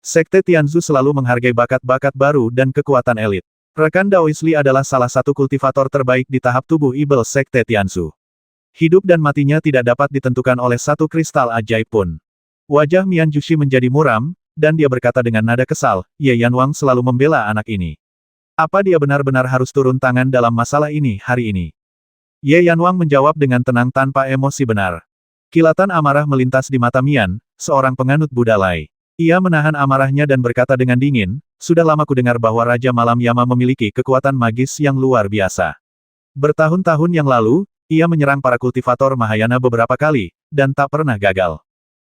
Sekte Tianzu selalu menghargai bakat-bakat baru dan kekuatan elit. Rekan Daois Li adalah salah satu kultivator terbaik di tahap tubuh ibel Sekte Tianzu. Hidup dan matinya tidak dapat ditentukan oleh satu kristal ajaib pun. Wajah Mian Jushi menjadi muram, dan dia berkata dengan nada kesal, Ye Yanwang selalu membela anak ini. Apa dia benar-benar harus turun tangan dalam masalah ini hari ini? Ye Yanwang menjawab dengan tenang tanpa emosi benar. Kilatan amarah melintas di mata Mian, seorang penganut Buddha Lai. Ia menahan amarahnya dan berkata dengan dingin, sudah lama ku dengar bahwa Raja Malam Yama memiliki kekuatan magis yang luar biasa. Bertahun-tahun yang lalu, ia menyerang para kultivator Mahayana beberapa kali, dan tak pernah gagal.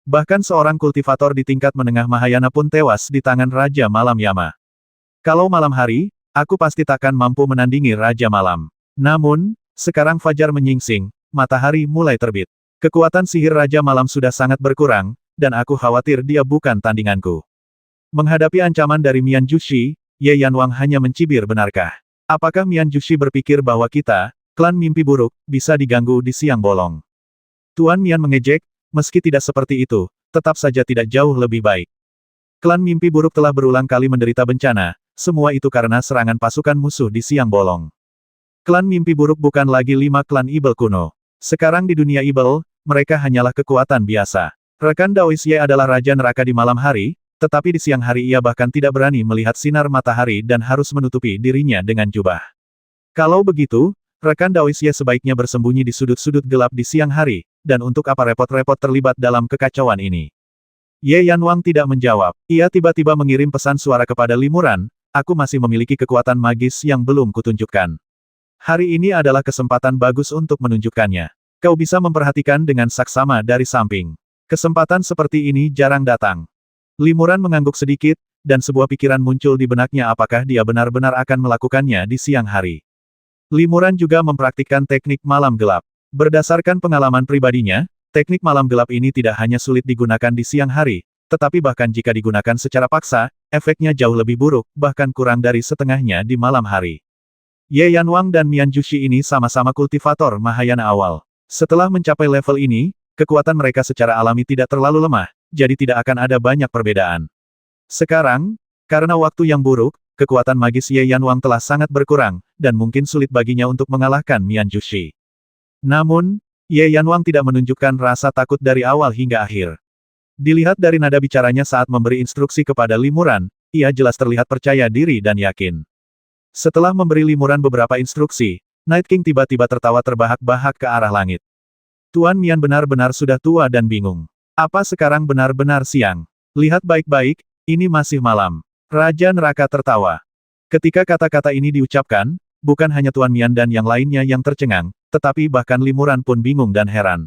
Bahkan seorang kultivator di tingkat menengah Mahayana pun tewas di tangan Raja Malam Yama. Kalau malam hari, aku pasti takkan mampu menandingi Raja Malam. Namun, sekarang fajar menyingsing, matahari mulai terbit. Kekuatan sihir Raja Malam sudah sangat berkurang, dan aku khawatir dia bukan tandinganku. Menghadapi ancaman dari Mian Jushi, Ye Yanwang hanya mencibir benarkah? Apakah Mian Jushi berpikir bahwa kita, klan mimpi buruk, bisa diganggu di siang bolong? Tuan Mian mengejek, meski tidak seperti itu, tetap saja tidak jauh lebih baik. Klan mimpi buruk telah berulang kali menderita bencana, semua itu karena serangan pasukan musuh di siang bolong. Klan mimpi buruk bukan lagi 5 klan ibel kuno. Sekarang di dunia ibel, mereka hanyalah kekuatan biasa. Rekan Daois Ye adalah Raja Neraka di malam hari, tetapi di siang hari ia bahkan tidak berani melihat sinar matahari dan harus menutupi dirinya dengan jubah. Kalau begitu, rekan Daois Ye sebaiknya bersembunyi di sudut-sudut gelap di siang hari, dan untuk apa repot-repot terlibat dalam kekacauan ini? Ye Yanwang tidak menjawab. Ia tiba-tiba mengirim pesan suara kepada Limuran, aku masih memiliki kekuatan magis yang belum kutunjukkan. Hari ini adalah kesempatan bagus untuk menunjukkannya. Kau bisa memperhatikan dengan saksama dari samping. Kesempatan seperti ini jarang datang. Limuran mengangguk sedikit, dan sebuah pikiran muncul di benaknya apakah dia benar-benar akan melakukannya di siang hari. Limuran juga mempraktikkan teknik malam gelap. Berdasarkan pengalaman pribadinya, teknik malam gelap ini tidak hanya sulit digunakan di siang hari, tetapi bahkan jika digunakan secara paksa, efeknya jauh lebih buruk, bahkan kurang dari setengahnya di malam hari. Ye Yanwang dan Mian Jushi ini sama-sama kultivator Mahayana awal. Setelah mencapai level ini, kekuatan mereka secara alami tidak terlalu lemah, jadi tidak akan ada banyak perbedaan. Sekarang, karena waktu yang buruk, kekuatan magis Ye Yanwang telah sangat berkurang, dan mungkin sulit baginya untuk mengalahkan Mian Jushi. Namun, Ye Yanwang tidak menunjukkan rasa takut dari awal hingga akhir. Dilihat dari nada bicaranya saat memberi instruksi kepada Limuran, ia jelas terlihat percaya diri dan yakin. Setelah memberi Limuran beberapa instruksi, Night King tiba-tiba tertawa terbahak-bahak ke arah langit. Tuan Mian benar-benar sudah tua dan bingung. Apa sekarang benar-benar siang? Lihat baik-baik, ini masih malam. Raja Neraka tertawa. Ketika kata-kata ini diucapkan, bukan hanya Tuan Mian dan yang lainnya yang tercengang, tetapi bahkan Limuran pun bingung dan heran.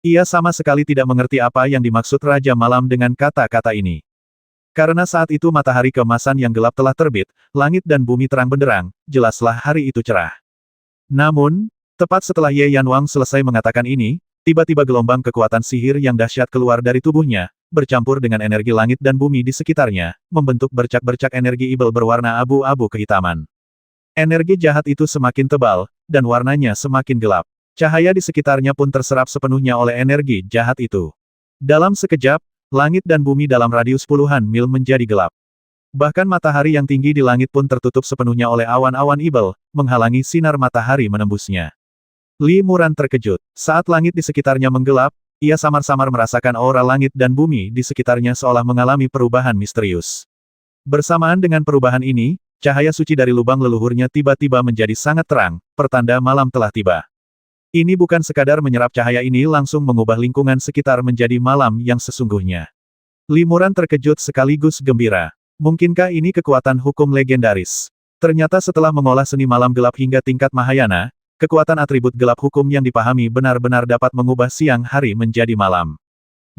Ia sama sekali tidak mengerti apa yang dimaksud Raja Malam dengan kata-kata ini. Karena saat itu matahari keemasan yang gelap telah terbit, langit dan bumi terang benderang, jelaslah hari itu cerah. Namun, tepat setelah Ye Yanwang selesai mengatakan ini, tiba-tiba gelombang kekuatan sihir yang dahsyat keluar dari tubuhnya, bercampur dengan energi langit dan bumi di sekitarnya, membentuk bercak-bercak energi ibel berwarna abu-abu kehitaman. Energi jahat itu semakin tebal, dan warnanya semakin gelap. Cahaya di sekitarnya pun terserap sepenuhnya oleh energi jahat itu. Dalam sekejap, langit dan bumi dalam radius puluhan mil menjadi gelap. Bahkan matahari yang tinggi di langit pun tertutup sepenuhnya oleh awan-awan ibel, menghalangi sinar matahari menembusnya. Li Muran terkejut. Saat langit di sekitarnya menggelap, ia samar-samar merasakan aura langit dan bumi di sekitarnya seolah mengalami perubahan misterius. Bersamaan dengan perubahan ini, cahaya suci dari lubang leluhurnya tiba-tiba menjadi sangat terang, pertanda malam telah tiba. Ini bukan sekadar menyerap cahaya ini langsung mengubah lingkungan sekitar menjadi malam yang sesungguhnya. Limuran terkejut sekaligus gembira. Mungkinkah ini kekuatan hukum legendaris? Ternyata setelah mengolah seni malam gelap hingga tingkat Mahayana, kekuatan atribut gelap hukum yang dipahami benar-benar dapat mengubah siang hari menjadi malam.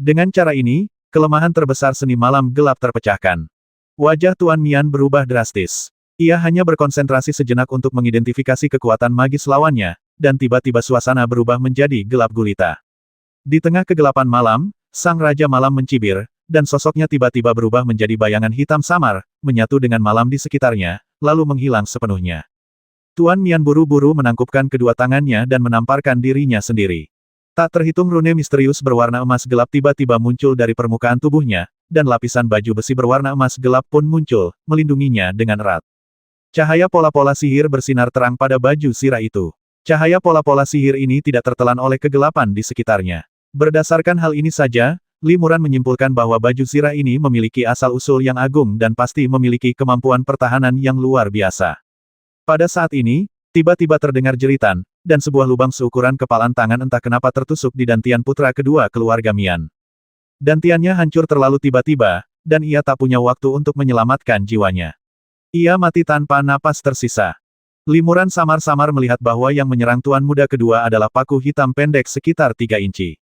Dengan cara ini, kelemahan terbesar seni malam gelap terpecahkan. Wajah Tuan Mian berubah drastis. Ia hanya berkonsentrasi sejenak untuk mengidentifikasi kekuatan magis lawannya, dan tiba-tiba suasana berubah menjadi gelap gulita. Di tengah kegelapan malam, Sang Raja Malam mencibir, dan sosoknya tiba-tiba berubah menjadi bayangan hitam samar, menyatu dengan malam di sekitarnya, lalu menghilang sepenuhnya. Tuan Mian buru-buru menangkupkan kedua tangannya dan menamparkan dirinya sendiri. Tak terhitung rune misterius berwarna emas gelap tiba-tiba muncul dari permukaan tubuhnya, dan lapisan baju besi berwarna emas gelap pun muncul, melindunginya dengan erat. Cahaya pola-pola sihir bersinar terang pada baju sirah itu. Cahaya pola-pola sihir ini tidak tertelan oleh kegelapan di sekitarnya. Berdasarkan hal ini saja, Li Muran menyimpulkan bahwa baju sirah ini memiliki asal-usul yang agung dan pasti memiliki kemampuan pertahanan yang luar biasa. Pada saat ini, tiba-tiba terdengar jeritan, dan sebuah lubang seukuran kepalan tangan entah kenapa tertusuk di dantian putra kedua keluarga Mian. Dantiannya hancur terlalu tiba-tiba, dan ia tak punya waktu untuk menyelamatkan jiwanya. Ia mati tanpa napas tersisa. Limuran samar-samar melihat bahwa yang menyerang Tuan Muda kedua adalah paku hitam pendek sekitar 3 inci.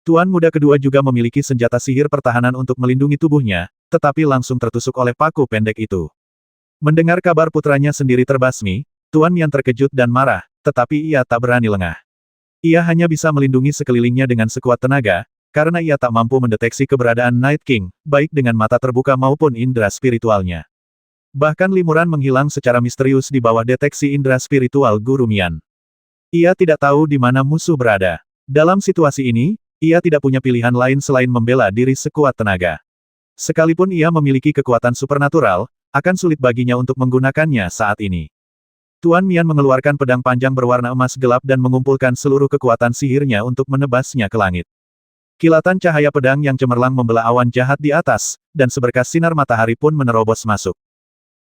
Tuan Muda kedua juga memiliki senjata sihir pertahanan untuk melindungi tubuhnya, tetapi langsung tertusuk oleh paku pendek itu. Mendengar kabar putranya sendiri terbasmi, Tuan Mian terkejut dan marah, tetapi ia tak berani lengah. Ia hanya bisa melindungi sekelilingnya dengan sekuat tenaga, karena ia tak mampu mendeteksi keberadaan Night King, baik dengan mata terbuka maupun indera spiritualnya. Bahkan Limuran menghilang secara misterius di bawah deteksi indera spiritual Guru Mian. Ia tidak tahu di mana musuh berada. Dalam situasi ini, ia tidak punya pilihan lain selain membela diri sekuat tenaga. Sekalipun ia memiliki kekuatan supernatural, akan sulit baginya untuk menggunakannya saat ini. Tuan Mian mengeluarkan pedang panjang berwarna emas gelap dan mengumpulkan seluruh kekuatan sihirnya untuk menebasnya ke langit. Kilatan cahaya pedang yang cemerlang membelah awan jahat di atas, dan seberkas sinar matahari pun menerobos masuk.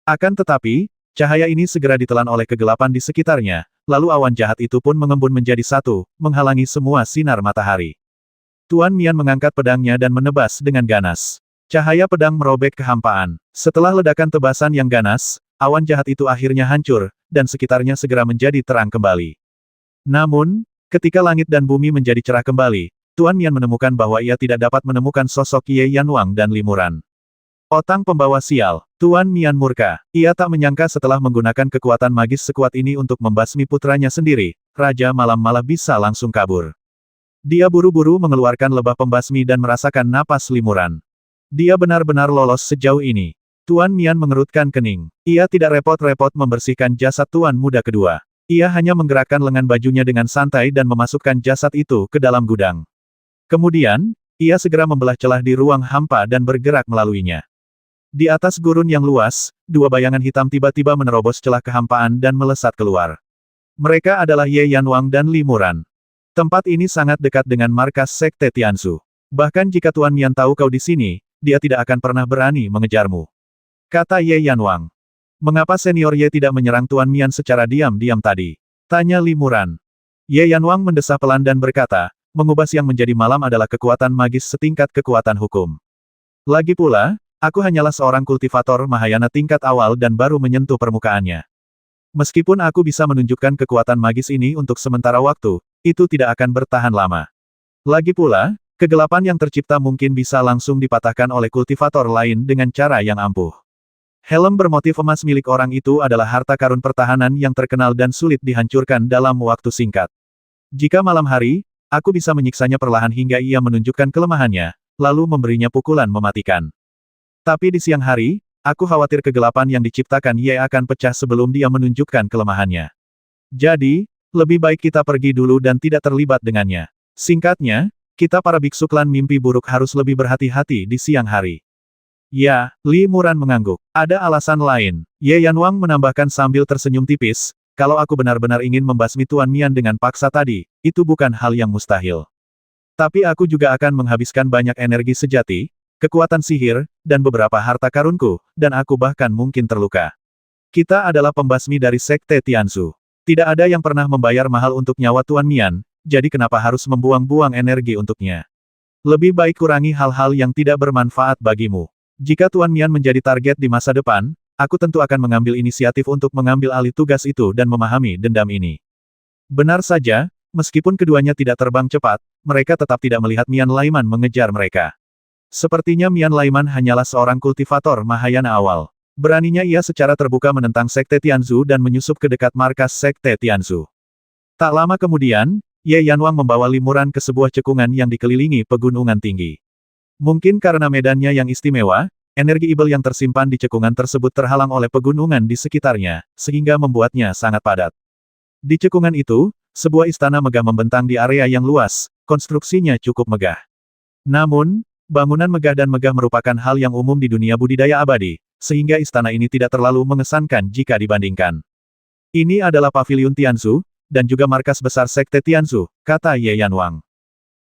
Akan tetapi, cahaya ini segera ditelan oleh kegelapan di sekitarnya, lalu awan jahat itu pun mengembun menjadi satu, menghalangi semua sinar matahari. Tuan Mian mengangkat pedangnya dan menebas dengan ganas. Cahaya pedang merobek kehampaan. Setelah ledakan tebasan yang ganas, awan jahat itu akhirnya hancur, dan sekitarnya segera menjadi terang kembali. Namun, ketika langit dan bumi menjadi cerah kembali, Tuan Mian menemukan bahwa ia tidak dapat menemukan sosok Ye Yanwang dan Limuran. Otang pembawa sial, Tuan Mian murka. Ia tak menyangka setelah menggunakan kekuatan magis sekuat ini untuk membasmi putranya sendiri, Raja Malam malah bisa langsung kabur. Dia buru-buru mengeluarkan lebah pembasmi dan merasakan napas Limuran. Dia benar-benar lolos sejauh ini. Tuan Mian mengerutkan kening. Ia tidak repot-repot membersihkan jasad Tuan Muda kedua. Ia hanya menggerakkan lengan bajunya dengan santai dan memasukkan jasad itu ke dalam gudang. Kemudian, ia segera membelah celah di ruang hampa dan bergerak melaluinya. Di atas gurun yang luas, dua bayangan hitam tiba-tiba menerobos celah kehampaan dan melesat keluar. Mereka adalah Ye Yanwang dan Li Muran. Tempat ini sangat dekat dengan markas Sekte Tianzu. Bahkan jika Tuan Mian tahu kau di sini, dia tidak akan pernah berani mengejarmu. Kata Ye Yanwang. Mengapa senior Ye tidak menyerang Tuan Mian secara diam-diam tadi? Tanya Li Muran. Ye Yanwang mendesah pelan dan berkata, mengubah siang menjadi malam adalah kekuatan magis setingkat kekuatan hukum. Lagi pula, aku hanyalah seorang kultivator Mahayana tingkat awal dan baru menyentuh permukaannya. Meskipun aku bisa menunjukkan kekuatan magis ini untuk sementara waktu, itu tidak akan bertahan lama. Lagi pula, kegelapan yang tercipta mungkin bisa langsung dipatahkan oleh kultivator lain dengan cara yang ampuh. Helm bermotif emas milik orang itu adalah harta karun pertahanan yang terkenal dan sulit dihancurkan dalam waktu singkat. Jika malam hari, aku bisa menyiksanya perlahan hingga ia menunjukkan kelemahannya, lalu memberinya pukulan mematikan. Tapi di siang hari, aku khawatir kegelapan yang diciptakan Ye akan pecah sebelum dia menunjukkan kelemahannya. Jadi, lebih baik kita pergi dulu dan tidak terlibat dengannya. Singkatnya, kita para biksu klan mimpi buruk harus lebih berhati-hati di siang hari. Ya, Li Muran mengangguk. Ada alasan lain. Ye Yanwang menambahkan sambil tersenyum tipis, kalau aku benar-benar ingin membasmi Tuan Mian dengan paksa tadi, itu bukan hal yang mustahil. Tapi aku juga akan menghabiskan banyak energi sejati, kekuatan sihir, dan beberapa harta karunku, dan aku bahkan mungkin terluka. Kita adalah pembasmi dari Sekte Tianzu. Tidak ada yang pernah membayar mahal untuk nyawa Tuan Mian, jadi kenapa harus membuang-buang energi untuknya? Lebih baik kurangi hal-hal yang tidak bermanfaat bagimu. Jika Tuan Mian menjadi target di masa depan, aku tentu akan mengambil inisiatif untuk mengambil alih tugas itu dan memahami dendam ini. Benar saja, meskipun keduanya tidak terbang cepat, mereka tetap tidak melihat Mian Laiman mengejar mereka. Sepertinya Mian Laiman hanyalah seorang kultivator Mahayana awal. Beraninya ia secara terbuka menentang Sekte Tianzu dan menyusup ke dekat markas Sekte Tianzu. Tak lama kemudian, Ye Yanwang membawa Li Muran ke sebuah cekungan yang dikelilingi pegunungan tinggi. Mungkin karena medannya yang istimewa, energi ibel yang tersimpan di cekungan tersebut terhalang oleh pegunungan di sekitarnya, sehingga membuatnya sangat padat. Di cekungan itu, sebuah istana megah membentang di area yang luas, konstruksinya cukup megah. Namun, bangunan megah dan megah merupakan hal yang umum di dunia budidaya abadi, sehingga istana ini tidak terlalu mengesankan jika dibandingkan. Ini adalah Paviliun Tianzu, dan juga markas besar Sekte Tianzu, kata Ye Yanwang.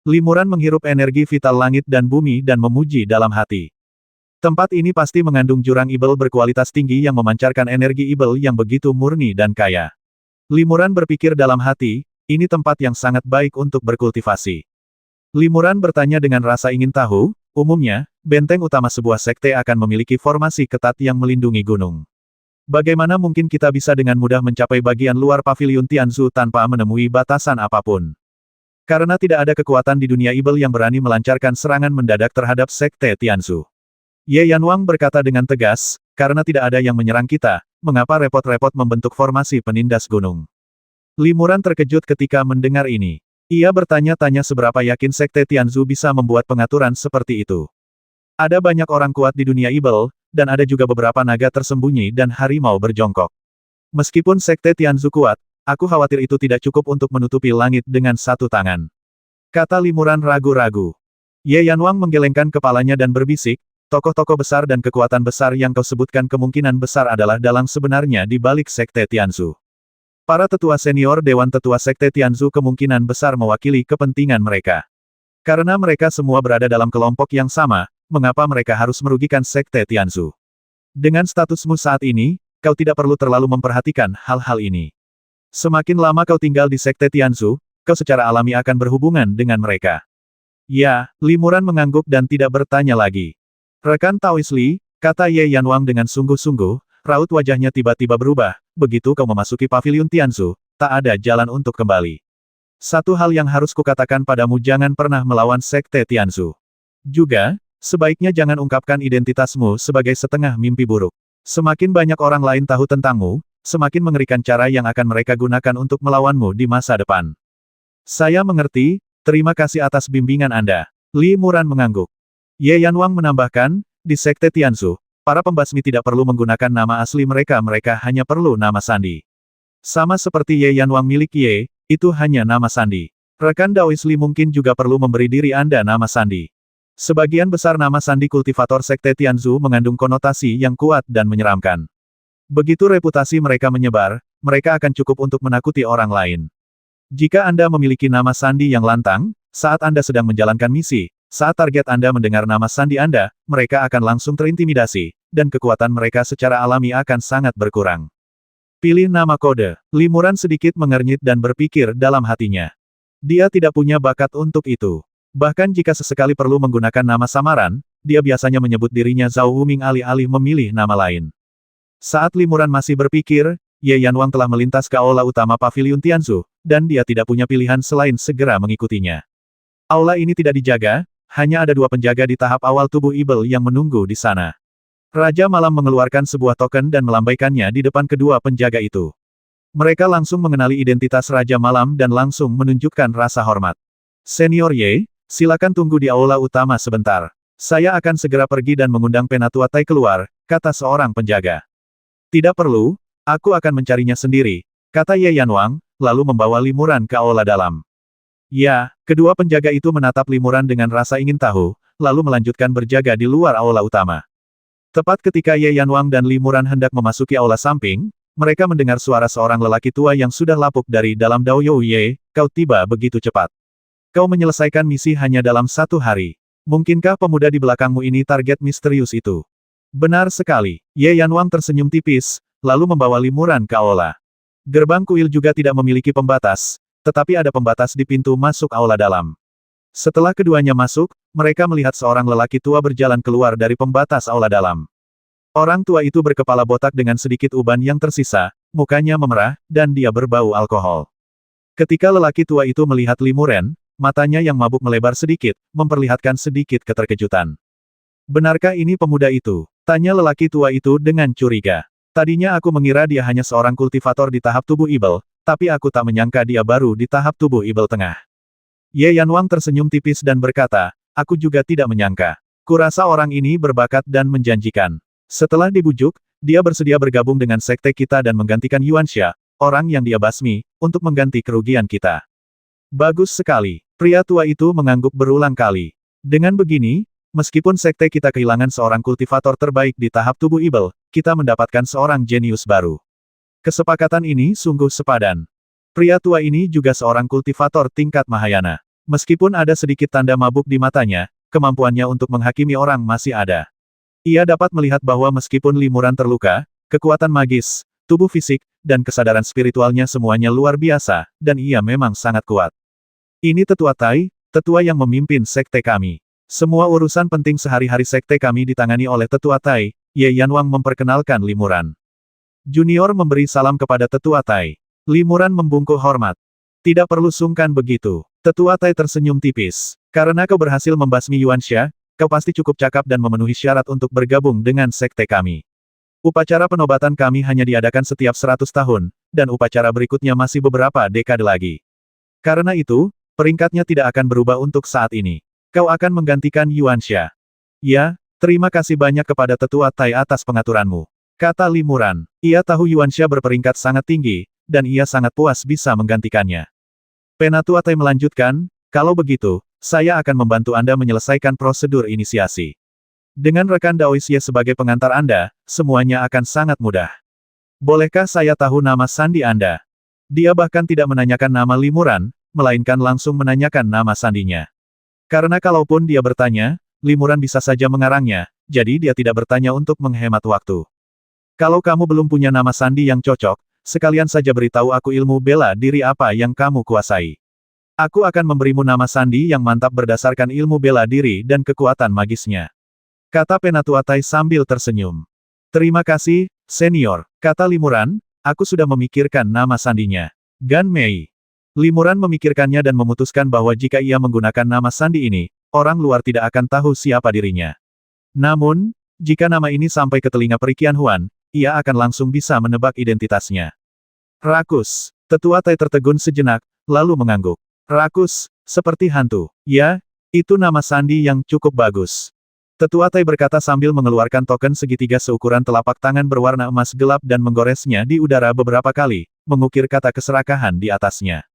Li Muran menghirup energi vital langit dan bumi dan memuji dalam hati. Tempat ini pasti mengandung jurang ibel berkualitas tinggi yang memancarkan energi ibel yang begitu murni dan kaya. Li Muran berpikir dalam hati, ini tempat yang sangat baik untuk berkultivasi. Li Muran bertanya dengan rasa ingin tahu, umumnya, benteng utama sebuah sekte akan memiliki formasi ketat yang melindungi gunung. Bagaimana mungkin kita bisa dengan mudah mencapai bagian luar Paviliun Tianzu tanpa menemui batasan apapun? Karena tidak ada kekuatan di dunia ibel yang berani melancarkan serangan mendadak terhadap Sekte Tianzu. Ye Yanwang berkata dengan tegas, karena tidak ada yang menyerang kita, mengapa repot-repot membentuk formasi penindas gunung? Li Muran terkejut ketika mendengar ini. Ia bertanya-tanya seberapa yakin Sekte Tianzu bisa membuat pengaturan seperti itu. Ada banyak orang kuat di dunia ibel, dan ada juga beberapa naga tersembunyi dan harimau berjongkok. Meskipun Sekte Tianzu kuat, aku khawatir itu tidak cukup untuk menutupi langit dengan satu tangan. Kata Li Muran ragu-ragu. Ye Yanwang menggelengkan kepalanya dan berbisik, tokoh-tokoh besar dan kekuatan besar yang kau sebutkan kemungkinan besar adalah dalang sebenarnya di balik Sekte Tianzu. Para tetua senior Dewan Tetua Sekte Tianzu kemungkinan besar mewakili kepentingan mereka. Karena mereka semua berada dalam kelompok yang sama, mengapa mereka harus merugikan Sekte Tianzu? Dengan statusmu saat ini, kau tidak perlu terlalu memperhatikan hal-hal ini. Semakin lama kau tinggal di Sekte Tianzu, kau secara alami akan berhubungan dengan mereka. Ya, Li Muran mengangguk dan tidak bertanya lagi. Rekan Taois Li, kata Ye Yanwang dengan sungguh-sungguh, raut wajahnya tiba-tiba berubah, begitu kau memasuki Paviliun Tianzu, tak ada jalan untuk kembali. Satu hal yang harus kukatakan padamu, jangan pernah melawan Sekte Tianzu. Juga, sebaiknya jangan ungkapkan identitasmu sebagai setengah mimpi buruk. Semakin banyak orang lain tahu tentangmu, semakin mengerikan cara yang akan mereka gunakan untuk melawanmu di masa depan. Saya mengerti, terima kasih atas bimbingan Anda. Li Muran mengangguk. Ye Yanwang menambahkan, di Sekte Tianzu, para pembasmi tidak perlu menggunakan nama asli mereka, mereka hanya perlu nama sandi. Sama seperti Ye Yanwang milik Ye, itu hanya nama sandi. Rekan Daois Li mungkin juga perlu memberi diri Anda nama sandi. Sebagian besar nama sandi kultivator Sekte Tianzu mengandung konotasi yang kuat dan menyeramkan. Begitu reputasi mereka menyebar, mereka akan cukup untuk menakuti orang lain. Jika Anda memiliki nama sandi yang lantang, saat Anda sedang menjalankan misi, saat target Anda mendengar nama sandi Anda, mereka akan langsung terintimidasi, dan kekuatan mereka secara alami akan sangat berkurang. Pilih nama kode. Limuran sedikit mengernyit dan berpikir dalam hatinya. Dia tidak punya bakat untuk itu. Bahkan jika sesekali perlu menggunakan nama samaran, dia biasanya menyebut dirinya Zhao Wuming alih-alih memilih nama lain. Saat Limuran masih berpikir, Ye Yanwang telah melintas ke aula utama Paviliun Tianzu, dan dia tidak punya pilihan selain segera mengikutinya. Aula ini tidak dijaga, hanya ada 2 penjaga di tahap awal tubuh Ibel yang menunggu di sana. Raja Malam mengeluarkan sebuah token dan melambaikannya di depan kedua penjaga itu. Mereka langsung mengenali identitas Raja Malam dan langsung menunjukkan rasa hormat. Senior Ye, silakan tunggu di aula utama sebentar. Saya akan segera pergi dan mengundang Penatua Tai keluar, kata seorang penjaga. Tidak perlu, aku akan mencarinya sendiri, kata Ye Yanwang, lalu membawa Limuran ke aula dalam. Ya, kedua penjaga itu menatap Limuran dengan rasa ingin tahu, lalu melanjutkan berjaga di luar aula utama. Tepat ketika Ye Yanwang dan Limuran hendak memasuki aula samping, mereka mendengar suara seorang lelaki tua yang sudah lapuk dari dalam Dao You Ye, kau tiba begitu cepat. Kau menyelesaikan misi hanya dalam 1 hari. Mungkinkah pemuda di belakangmu ini target misterius itu? Benar sekali. Ye Yanwang tersenyum tipis, lalu membawa Limuran ke aula. Gerbang kuil juga tidak memiliki pembatas, tetapi ada pembatas di pintu masuk aula dalam. Setelah keduanya masuk, mereka melihat seorang lelaki tua berjalan keluar dari pembatas aula dalam. Orang tua itu berkepala botak dengan sedikit uban yang tersisa, mukanya memerah, dan dia berbau alkohol. Ketika lelaki tua itu melihat Limuran, matanya yang mabuk melebar sedikit, memperlihatkan sedikit keterkejutan. Benarkah ini pemuda itu? Tanya lelaki tua itu dengan curiga. Tadinya aku mengira dia hanya seorang kultivator di tahap tubuh Ibel, tapi aku tak menyangka dia baru di tahap tubuh Ibel tengah. Ye Yanwang tersenyum tipis dan berkata, aku juga tidak menyangka. Kurasa orang ini berbakat dan menjanjikan. Setelah dibujuk, dia bersedia bergabung dengan sekte kita dan menggantikan Yuansha, orang yang dia basmi, untuk mengganti kerugian kita. Bagus sekali. Pria tua itu mengangguk berulang kali. Dengan begini, meskipun sekte kita kehilangan seorang kultivator terbaik di tahap tubuh Ibel, kita mendapatkan seorang jenius baru. Kesepakatan ini sungguh sepadan. Pria tua ini juga seorang kultivator tingkat Mahayana. Meskipun ada sedikit tanda mabuk di matanya, kemampuannya untuk menghakimi orang masih ada. Ia dapat melihat bahwa meskipun Limuran terluka, kekuatan magis, tubuh fisik, dan kesadaran spiritualnya semuanya luar biasa, dan ia memang sangat kuat. Ini Tetua Tai, tetua yang memimpin sekte kami. Semua urusan penting sehari-hari sekte kami ditangani oleh Tetua Tai. Ye Yanwang memperkenalkan Limuran. Junior memberi salam kepada Tetua Tai. Limuran membungkuk hormat. Tidak perlu sungkan begitu. Tetua Tai tersenyum tipis. Karena kau berhasil membasmi Yuansha, kau pasti cukup cakap dan memenuhi syarat untuk bergabung dengan sekte kami. Upacara penobatan kami hanya diadakan setiap 100 tahun, dan upacara berikutnya masih beberapa dekade lagi. Karena itu, peringkatnya tidak akan berubah untuk saat ini. Kau akan menggantikan Yuansha. Ya, terima kasih banyak kepada Tetua Tai atas pengaturanmu. Kata Limuran. Ia tahu Yuansha berperingkat sangat tinggi, dan ia sangat puas bisa menggantikannya. Penatua Tai melanjutkan, kalau begitu, saya akan membantu Anda menyelesaikan prosedur inisiasi. Dengan rekan Daoisye sebagai pengantar Anda, semuanya akan sangat mudah. Bolehkah saya tahu nama sandi Anda? Dia bahkan tidak menanyakan nama Limuran, melainkan langsung menanyakan nama sandinya. Karena kalaupun dia bertanya, Limuran bisa saja mengarangnya, jadi dia tidak bertanya untuk menghemat waktu. Kalau kamu belum punya nama sandi yang cocok, sekalian saja beritahu aku ilmu bela diri apa yang kamu kuasai. Aku akan memberimu nama sandi yang mantap berdasarkan ilmu bela diri dan kekuatan magisnya. Kata Penatua Tai sambil tersenyum. Terima kasih, senior, kata Limuran, aku sudah memikirkan nama sandinya. Gan Mei. Limuran memikirkannya dan memutuskan bahwa jika ia menggunakan nama sandi ini, orang luar tidak akan tahu siapa dirinya. Namun, jika nama ini sampai ke telinga Peri Qianhuan, ia akan langsung bisa menebak identitasnya. Rakus. Tetua Tai tertegun sejenak, lalu mengangguk. Rakus, seperti hantu. Ya, itu nama sandi yang cukup bagus. Tetua Tai berkata sambil mengeluarkan token segitiga seukuran telapak tangan berwarna emas gelap dan menggoresnya di udara beberapa kali, mengukir kata keserakahan di atasnya.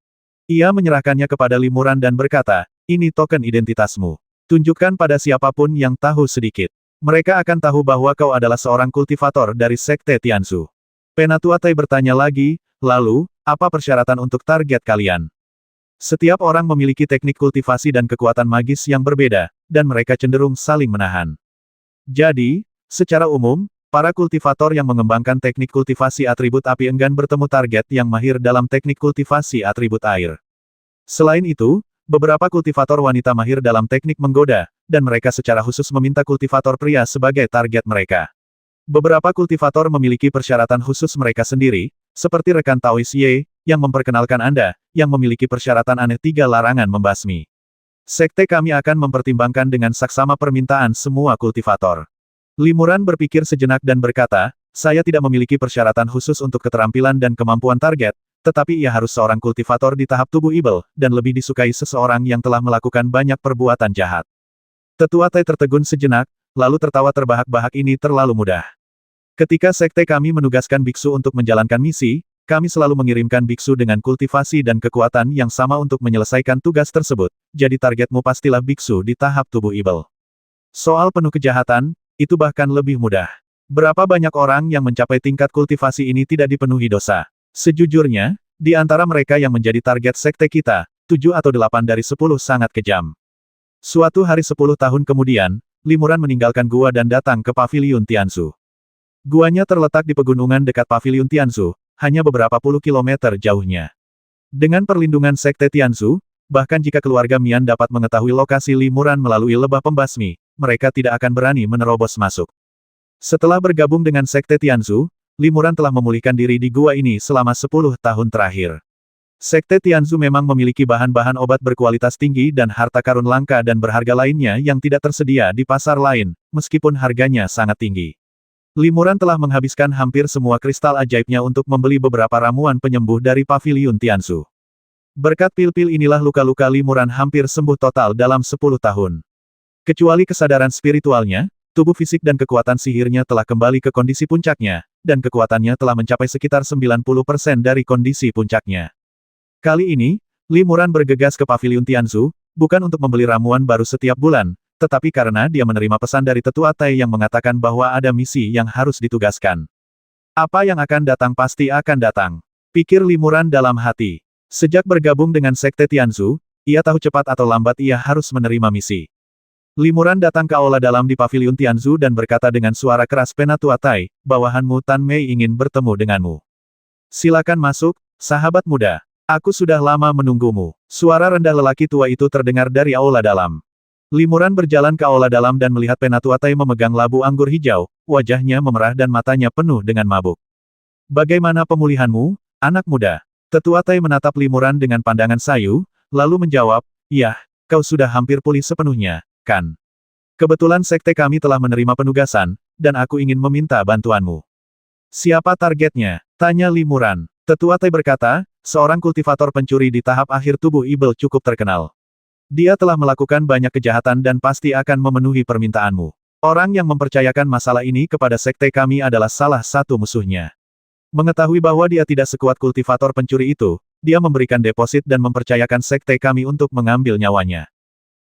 Ia menyerahkannya kepada Limuran dan berkata, ini token identitasmu. Tunjukkan pada siapapun yang tahu sedikit. Mereka akan tahu bahwa kau adalah seorang kultivator dari Sekte Tianzu. Penatua Tai bertanya lagi, lalu, apa persyaratan untuk target kalian? Setiap orang memiliki teknik kultivasi dan kekuatan magis yang berbeda, dan mereka cenderung saling menahan. Jadi, secara umum, para kultivator yang mengembangkan teknik kultivasi atribut api enggan bertemu target yang mahir dalam teknik kultivasi atribut air. Selain itu, beberapa kultivator wanita mahir dalam teknik menggoda, dan mereka secara khusus meminta kultivator pria sebagai target mereka. Beberapa kultivator memiliki persyaratan khusus mereka sendiri, seperti rekan Taois Ye, yang memperkenalkan Anda, yang memiliki persyaratan aneh 3 larangan membasmi. Sekte kami akan mempertimbangkan dengan saksama permintaan semua kultivator. Limuran berpikir sejenak dan berkata, saya tidak memiliki persyaratan khusus untuk keterampilan dan kemampuan target, tetapi ia harus seorang kultivator di tahap tubuh Ibel, dan lebih disukai seseorang yang telah melakukan banyak perbuatan jahat. Tetua Tai tertegun sejenak, lalu tertawa terbahak-bahak ini terlalu mudah. Ketika sekte kami menugaskan biksu untuk menjalankan misi, kami selalu mengirimkan biksu dengan kultivasi dan kekuatan yang sama untuk menyelesaikan tugas tersebut, jadi targetmu pastilah biksu di tahap tubuh Ibel. Soal penuh kejahatan, itu bahkan lebih mudah. Berapa banyak orang yang mencapai tingkat kultivasi ini tidak dipenuhi dosa? Sejujurnya, di antara mereka yang menjadi target sekte kita, 7 atau 8 dari 10 sangat kejam. Suatu hari 10 tahun kemudian, Limuran meninggalkan gua dan datang ke Paviliun Tianzu. Guanya terletak di pegunungan dekat Paviliun Tianzu, hanya beberapa puluh kilometer jauhnya. Dengan perlindungan Sekte Tianzu, bahkan jika keluarga Mian dapat mengetahui lokasi Limuran melalui lebah pembasmi, mereka tidak akan berani menerobos masuk. Setelah bergabung dengan Sekte Tianzu, Limuran telah memulihkan diri di gua ini selama 10 tahun terakhir. Sekte Tianzu memang memiliki bahan-bahan obat berkualitas tinggi dan harta karun langka dan berharga lainnya yang tidak tersedia di pasar lain, meskipun harganya sangat tinggi. Limuran telah menghabiskan hampir semua kristal ajaibnya untuk membeli beberapa ramuan penyembuh dari Paviliun Tianzu. Berkat pil-pil inilah luka-luka Limuran hampir sembuh total dalam 10 tahun. Kecuali kesadaran spiritualnya, tubuh fisik dan kekuatan sihirnya telah kembali ke kondisi puncaknya, dan kekuatannya telah mencapai sekitar 90% dari kondisi puncaknya. Kali ini, Limuran bergegas ke Paviliun Tianzu, bukan untuk membeli ramuan baru setiap bulan, tetapi karena dia menerima pesan dari Tetua Tai yang mengatakan bahwa ada misi yang harus ditugaskan. Apa yang akan datang pasti akan datang, pikir Limuran dalam hati. Sejak bergabung dengan Sekte Tianzu, ia tahu cepat atau lambat ia harus menerima misi. Limuran datang ke aula dalam di Paviliun Tianzu dan berkata dengan suara keras, Penatua Tai, bawahanmu Tan Mei ingin bertemu denganmu. Silakan masuk, sahabat muda. Aku sudah lama menunggumu. Suara rendah lelaki tua itu terdengar dari aula dalam. Limuran berjalan ke aula dalam dan melihat Penatua Tai memegang labu anggur hijau, wajahnya memerah dan matanya penuh dengan mabuk. Bagaimana pemulihanmu, anak muda? Tetua Tai menatap Limuran dengan pandangan sayu, lalu menjawab, "Yah, kau sudah hampir pulih sepenuhnya, kan? Kebetulan sekte kami telah menerima penugasan, dan aku ingin meminta bantuanmu." Siapa targetnya? Tanya Limuran. Tetua Tai berkata, seorang kultivator pencuri di tahap akhir tubuh Ibel cukup terkenal. Dia telah melakukan banyak kejahatan dan pasti akan memenuhi permintaanmu. Orang yang mempercayakan masalah ini kepada sekte kami adalah salah satu musuhnya. Mengetahui bahwa dia tidak sekuat kultivator pencuri itu, dia memberikan deposit dan mempercayakan sekte kami untuk mengambil nyawanya.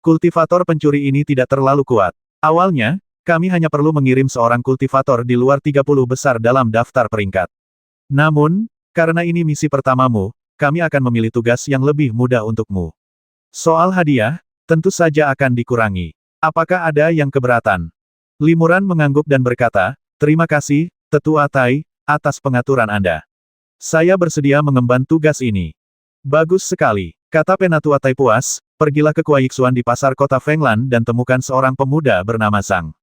Kultivator pencuri ini tidak terlalu kuat. Awalnya, kami hanya perlu mengirim seorang kultivator di luar 30 besar dalam daftar peringkat. Namun, karena ini misi pertamamu, kami akan memilih tugas yang lebih mudah untukmu. Soal hadiah, tentu saja akan dikurangi. Apakah ada yang keberatan? Limuran mengangguk dan berkata, terima kasih, Tetua Tai, atas pengaturan Anda. Saya bersedia mengemban tugas ini. Bagus sekali, kata Penatua Tai puas, pergilah ke Kuaiyixuan di pasar kota Fenglan dan temukan seorang pemuda bernama Zhang.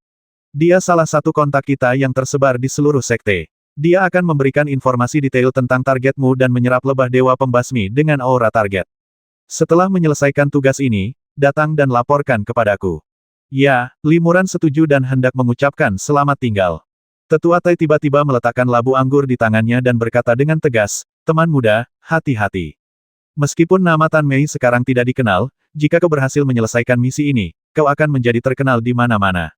Dia salah satu kontak kita yang tersebar di seluruh sekte. Dia akan memberikan informasi detail tentang targetmu dan menyerap lebah dewa pembasmi dengan aura target. Setelah menyelesaikan tugas ini, datang dan laporkan kepadaku. Ya, Limuran setuju dan hendak mengucapkan selamat tinggal. Tetua Tai tiba-tiba meletakkan labu anggur di tangannya dan berkata dengan tegas, teman muda, hati-hati. Meskipun nama Tan Mei sekarang tidak dikenal, jika kau berhasil menyelesaikan misi ini, kau akan menjadi terkenal di mana-mana.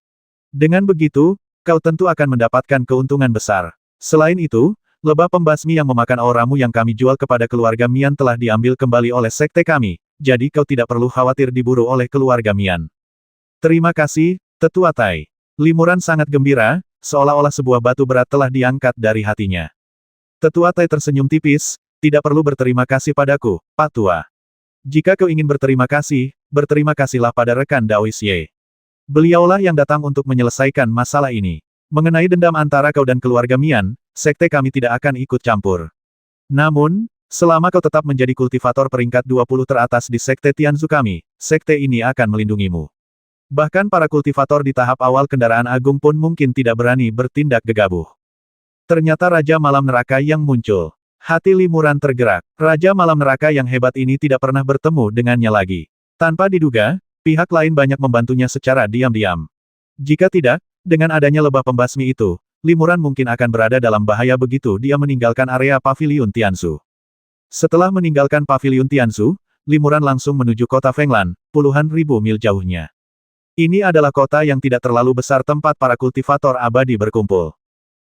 Dengan begitu, kau tentu akan mendapatkan keuntungan besar. Selain itu, lebah pembasmi yang memakan auramu yang kami jual kepada keluarga Mian telah diambil kembali oleh sekte kami, jadi kau tidak perlu khawatir diburu oleh keluarga Mian. Terima kasih, Tetua Tai. Limuran sangat gembira, seolah-olah sebuah batu berat telah diangkat dari hatinya. Tetua Tai tersenyum tipis, tidak perlu berterima kasih padaku, Pak Tua. Jika kau ingin berterima kasihlah pada rekan Daois Ye. Beliaulah yang datang untuk menyelesaikan masalah ini. Mengenai dendam antara kau dan keluarga Mian, sekte kami tidak akan ikut campur. Namun, selama kau tetap menjadi kultivator peringkat 20 teratas di sekte Tianzu kami, sekte ini akan melindungimu. Bahkan para kultivator di tahap awal kendaraan agung pun mungkin tidak berani bertindak gegabah. Ternyata Raja Malam Neraka yang muncul. Hati Limuran tergerak. Raja Malam Neraka yang hebat ini tidak pernah bertemu dengannya lagi. Tanpa diduga, pihak lain banyak membantunya secara diam-diam. Jika tidak, dengan adanya lebah pembasmi itu, Limuran mungkin akan berada dalam bahaya begitu dia meninggalkan area Paviliun Tianzu. Setelah meninggalkan Paviliun Tianzu, Limuran langsung menuju kota Fenglan, puluhan ribu mil jauhnya. Ini adalah kota yang tidak terlalu besar tempat para kultivator abadi berkumpul.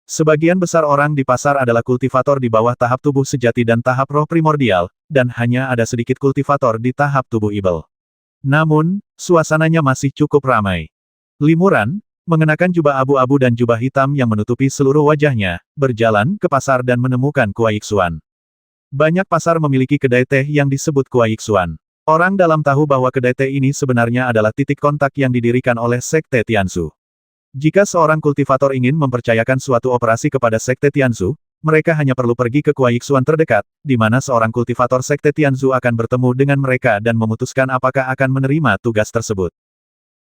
Sebagian besar orang di pasar adalah kultivator di bawah tahap tubuh sejati dan tahap roh primordial, dan hanya ada sedikit kultivator di tahap tubuh ibel. Namun, suasananya masih cukup ramai. Limuran, mengenakan jubah abu-abu dan jubah hitam yang menutupi seluruh wajahnya, berjalan ke pasar dan menemukan Kuai Xuan. Banyak pasar memiliki kedai teh yang disebut Kuai Xuan. Orang dalam tahu bahwa kedai teh ini sebenarnya adalah titik kontak yang didirikan oleh sekte Tianzu. Jika seorang kultivator ingin mempercayakan suatu operasi kepada sekte Tianzu, mereka hanya perlu pergi ke Kuai Xuan terdekat, di mana seorang kultivator sekte Tianzu akan bertemu dengan mereka dan memutuskan apakah akan menerima tugas tersebut.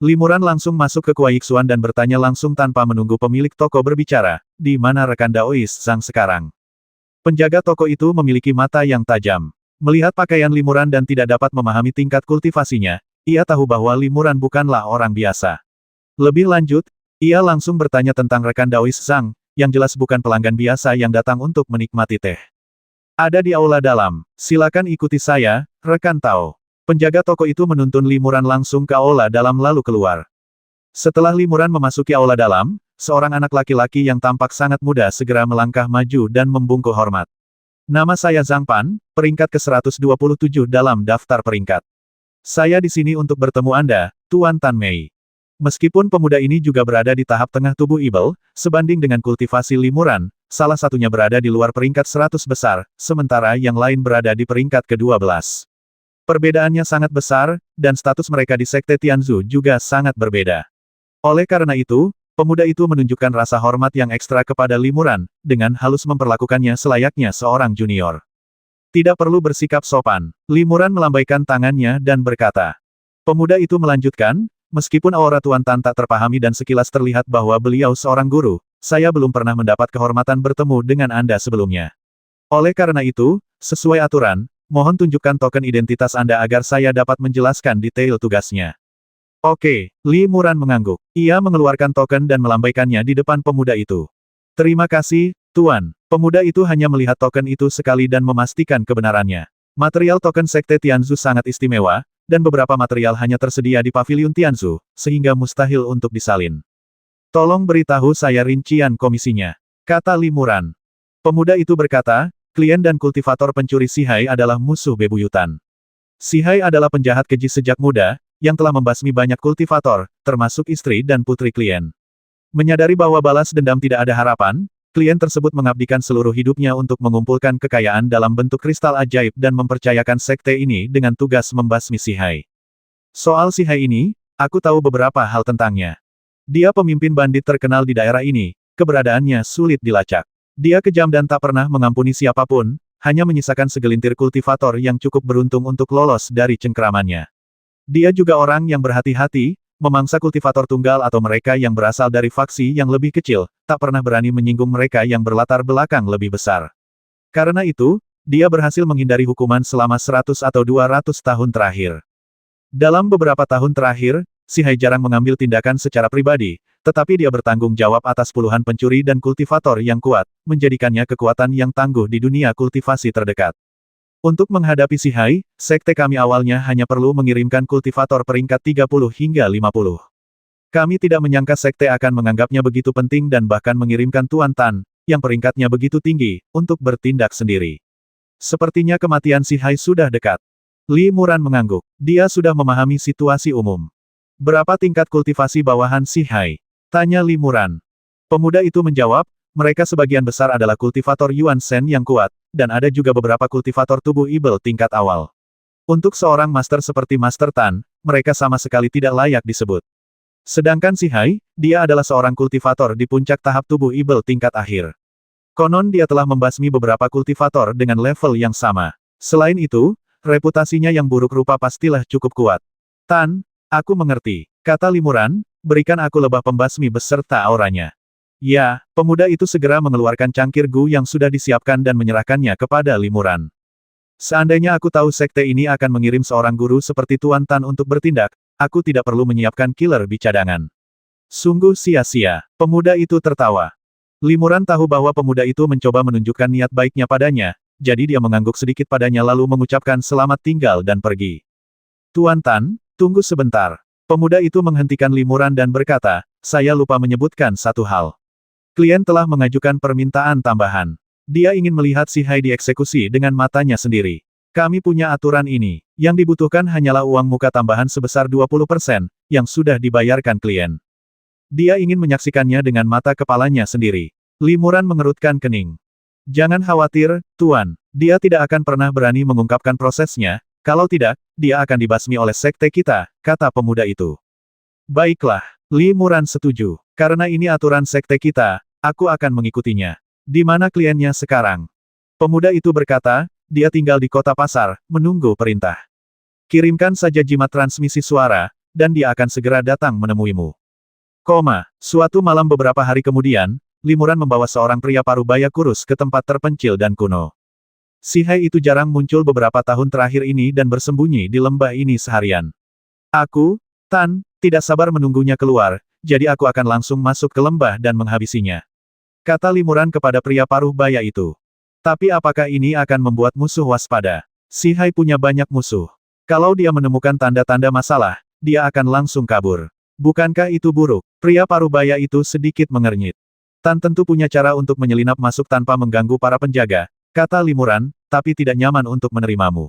Limuran langsung masuk ke Kuai Xuan dan bertanya langsung tanpa menunggu pemilik toko berbicara, di mana rekan Daois Zhang sekarang. Penjaga toko itu memiliki mata yang tajam. Melihat pakaian Limuran dan tidak dapat memahami tingkat kultivasinya, ia tahu bahwa Limuran bukanlah orang biasa. Lebih lanjut, ia langsung bertanya tentang rekan Daois Zhang, yang jelas bukan pelanggan biasa yang datang untuk menikmati teh. Ada di aula dalam, silakan ikuti saya, rekan Tao. Penjaga toko itu menuntun Limuran langsung ke aula dalam lalu keluar. Setelah Limuran memasuki aula dalam, seorang anak laki-laki yang tampak sangat muda segera melangkah maju dan membungkuk hormat. Nama saya Zhang Pan, peringkat ke-127 dalam daftar peringkat. Saya di sini untuk bertemu Anda, Tuan Tan Mei. Meskipun pemuda ini juga berada di tahap tengah tubuh ibel, sebanding dengan kultivasi Limuran, salah satunya berada di luar peringkat 100 besar, sementara yang lain berada di peringkat ke-12. Perbedaannya sangat besar, dan status mereka di sekte Tianzu juga sangat berbeda. Oleh karena itu, pemuda itu menunjukkan rasa hormat yang ekstra kepada Limuran, dengan halus memperlakukannya selayaknya seorang junior. Tidak perlu bersikap sopan. Limuran melambaikan tangannya dan berkata. Pemuda itu melanjutkan, meskipun aura Tuan Tan tak terpahami dan sekilas terlihat bahwa beliau seorang guru, saya belum pernah mendapat kehormatan bertemu dengan Anda sebelumnya. Oleh karena itu, sesuai aturan, mohon tunjukkan token identitas Anda agar saya dapat menjelaskan detail tugasnya. Oke, Limuran mengangguk. Ia mengeluarkan token dan melambaikannya di depan pemuda itu. Terima kasih, Tuan. Pemuda itu hanya melihat token itu sekali dan memastikan kebenarannya. Material token sekte Tianzu sangat istimewa, dan beberapa material hanya tersedia di Paviliun Tianzu, sehingga mustahil untuk disalin. Tolong beritahu saya rincian komisinya, kata Limuran. Pemuda itu berkata, klien dan kultivator pencuri Sihai adalah musuh bebuyutan. Sihai adalah penjahat keji sejak muda, yang telah membasmi banyak kultivator, termasuk istri dan putri klien. Menyadari bahwa balas dendam tidak ada harapan, klien tersebut mengabdikan seluruh hidupnya untuk mengumpulkan kekayaan dalam bentuk kristal ajaib dan mempercayakan sekte ini dengan tugas membasmi Sihai. Soal Sihai ini, aku tahu beberapa hal tentangnya. Dia pemimpin bandit terkenal di daerah ini, keberadaannya sulit dilacak. Dia kejam dan tak pernah mengampuni siapapun, hanya menyisakan segelintir kultivator yang cukup beruntung untuk lolos dari cengkeramannya. Dia juga orang yang berhati-hati, memangsa kultivator tunggal atau mereka yang berasal dari faksi yang lebih kecil, tak pernah berani menyinggung mereka yang berlatar belakang lebih besar. Karena itu, dia berhasil menghindari hukuman selama 100 atau 200 tahun terakhir. Dalam beberapa tahun terakhir, Sihai jarang mengambil tindakan secara pribadi, tetapi dia bertanggung jawab atas puluhan pencuri dan kultivator yang kuat, menjadikannya kekuatan yang tangguh di dunia kultivasi terdekat. Untuk menghadapi Sihai, sekte kami awalnya hanya perlu mengirimkan kultivator peringkat 30 hingga 50. Kami tidak menyangka sekte akan menganggapnya begitu penting dan bahkan mengirimkan Tuan Tan, yang peringkatnya begitu tinggi, untuk bertindak sendiri. Sepertinya kematian Si Hai sudah dekat. Li Muran mengangguk. Dia sudah memahami situasi umum. Berapa tingkat kultivasi bawahan Si Hai? Tanya Li Muran. Pemuda itu menjawab, mereka sebagian besar adalah kultivator Yuan Shen yang kuat, dan ada juga beberapa kultivator tubuh ibel tingkat awal. Untuk seorang master seperti Master Tan, mereka sama sekali tidak layak disebut. Sedangkan Si Hai, dia adalah seorang kultivator di puncak tahap tubuh ibel tingkat akhir. Konon dia telah membasmi beberapa kultivator dengan level yang sama. Selain itu, reputasinya yang buruk rupa pastilah cukup kuat. Tan, aku mengerti, kata Li Muran, berikan aku lebah pembasmi beserta auranya. Ya, pemuda itu segera mengeluarkan cangkir gu yang sudah disiapkan dan menyerahkannya kepada Li Muran. Seandainya aku tahu sekte ini akan mengirim seorang guru seperti Tuan Tan untuk bertindak, aku tidak perlu menyiapkan killer bee cadangan. Sungguh sia-sia. Pemuda itu tertawa. Li Muran tahu bahwa pemuda itu mencoba menunjukkan niat baiknya padanya, jadi dia mengangguk sedikit padanya lalu mengucapkan selamat tinggal dan pergi. Tuan Tan, tunggu sebentar. Pemuda itu menghentikan Li Muran dan berkata, saya lupa menyebutkan satu hal. Klien telah mengajukan permintaan tambahan. Dia ingin melihat Si Hai dieksekusi dengan matanya sendiri. Kami punya aturan ini. Yang dibutuhkan hanyalah uang muka tambahan sebesar 20%, yang sudah dibayarkan klien. Dia ingin menyaksikannya dengan mata kepalanya sendiri. Li Muran mengerutkan kening. Jangan khawatir, Tuan. Dia tidak akan pernah berani mengungkapkan prosesnya, kalau tidak, dia akan dibasmi oleh sekte kita, kata pemuda itu. Baiklah, Li Muran setuju. Karena ini aturan sekte kita, aku akan mengikutinya. Di mana kliennya sekarang? Pemuda itu berkata, dia tinggal di kota pasar, menunggu perintah. Kirimkan saja jimat transmisi suara, dan dia akan segera datang menemuimu. Suatu malam beberapa hari kemudian, Li Muran membawa seorang pria parubaya kurus ke tempat terpencil dan kuno. Si Hai itu jarang muncul beberapa tahun terakhir ini dan bersembunyi di lembah ini seharian. Aku, Tan, tidak sabar menunggunya keluar, jadi aku akan langsung masuk ke lembah dan menghabisinya. Kata Li Muran kepada pria parubaya itu. Tapi apakah ini akan membuat musuh waspada? Si Hai punya banyak musuh. Kalau dia menemukan tanda-tanda masalah, dia akan langsung kabur. Bukankah itu buruk? Pria parubaya itu sedikit mengernyit. Tan tentu punya cara untuk menyelinap masuk tanpa mengganggu para penjaga, kata Li Muran, tapi tidak nyaman untuk menerimamu.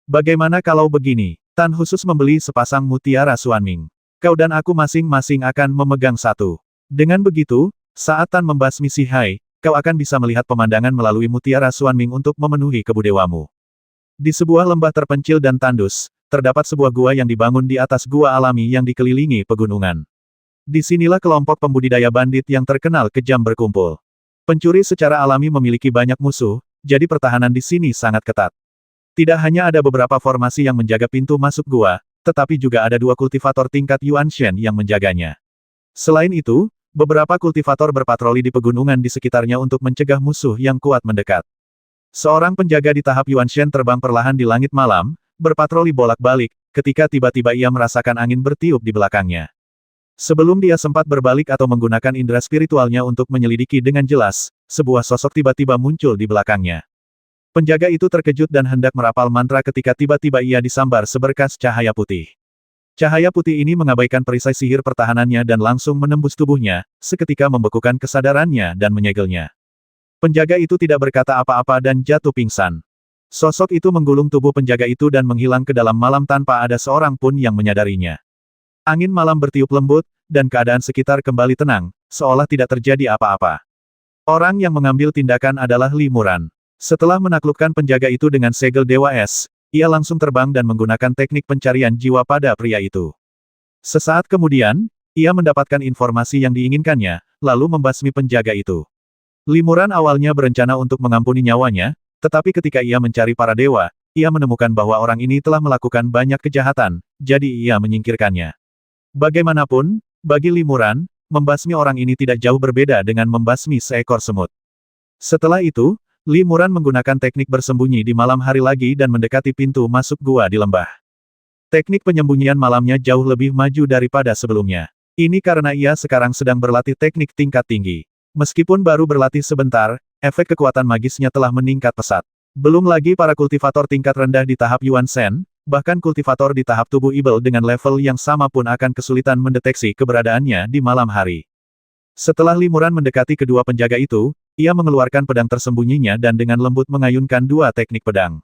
Bagaimana kalau begini? Tan khusus membeli sepasang mutiara Xuanming. Kau dan aku masing-masing akan memegang satu. Dengan begitu, saat Tan membasmi Si Hai, kau akan bisa melihat pemandangan melalui mutiara Xuanming untuk memenuhi kebudewamu. Di sebuah lembah terpencil dan tandus, terdapat sebuah gua yang dibangun di atas gua alami yang dikelilingi pegunungan. Disinilah kelompok pembudidaya bandit yang terkenal kejam berkumpul. Pencuri secara alami memiliki banyak musuh, jadi pertahanan di sini sangat ketat. Tidak hanya ada beberapa formasi yang menjaga pintu masuk gua, tetapi juga ada 2 kultivator tingkat Yuan Shen yang menjaganya. Selain itu, beberapa kultivator berpatroli di pegunungan di sekitarnya untuk mencegah musuh yang kuat mendekat. Seorang penjaga di tahap Yuan Shen terbang perlahan di langit malam, berpatroli bolak-balik, ketika tiba-tiba ia merasakan angin bertiup di belakangnya. Sebelum dia sempat berbalik atau menggunakan indera spiritualnya untuk menyelidiki dengan jelas, sebuah sosok tiba-tiba muncul di belakangnya. Penjaga itu terkejut dan hendak merapal mantra ketika tiba-tiba ia disambar seberkas cahaya putih. Cahaya putih ini mengabaikan perisai sihir pertahanannya dan langsung menembus tubuhnya, seketika membekukan kesadarannya dan menyegelnya. Penjaga itu tidak berkata apa-apa dan jatuh pingsan. Sosok itu menggulung tubuh penjaga itu dan menghilang ke dalam malam tanpa ada seorang pun yang menyadarinya. Angin malam bertiup lembut, dan keadaan sekitar kembali tenang, seolah tidak terjadi apa-apa. Orang yang mengambil tindakan adalah Li Muran. Setelah menaklukkan penjaga itu dengan segel Dewa Es, ia langsung terbang dan menggunakan teknik pencarian jiwa pada pria itu. Sesaat kemudian, ia mendapatkan informasi yang diinginkannya, lalu membasmi penjaga itu. Li Muran awalnya berencana untuk mengampuni nyawanya, tetapi ketika ia mencari para dewa, ia menemukan bahwa orang ini telah melakukan banyak kejahatan, jadi ia menyingkirkannya. Bagaimanapun, bagi Li Muran, membasmi orang ini tidak jauh berbeda dengan membasmi seekor semut. Setelah itu, Li Muran menggunakan teknik bersembunyi di malam hari lagi dan mendekati pintu masuk gua di lembah. Teknik penyembunyian malamnya jauh lebih maju daripada sebelumnya. Ini karena ia sekarang sedang berlatih teknik tingkat tinggi. Meskipun baru berlatih sebentar, efek kekuatan magisnya telah meningkat pesat. Belum lagi para kultivator tingkat rendah di tahap Yuan Shen, bahkan kultivator di tahap tubuh Ibel dengan level yang sama pun akan kesulitan mendeteksi keberadaannya di malam hari. Setelah Limuran mendekati kedua penjaga itu, ia mengeluarkan pedang tersembunyinya dan dengan lembut mengayunkan dua teknik pedang.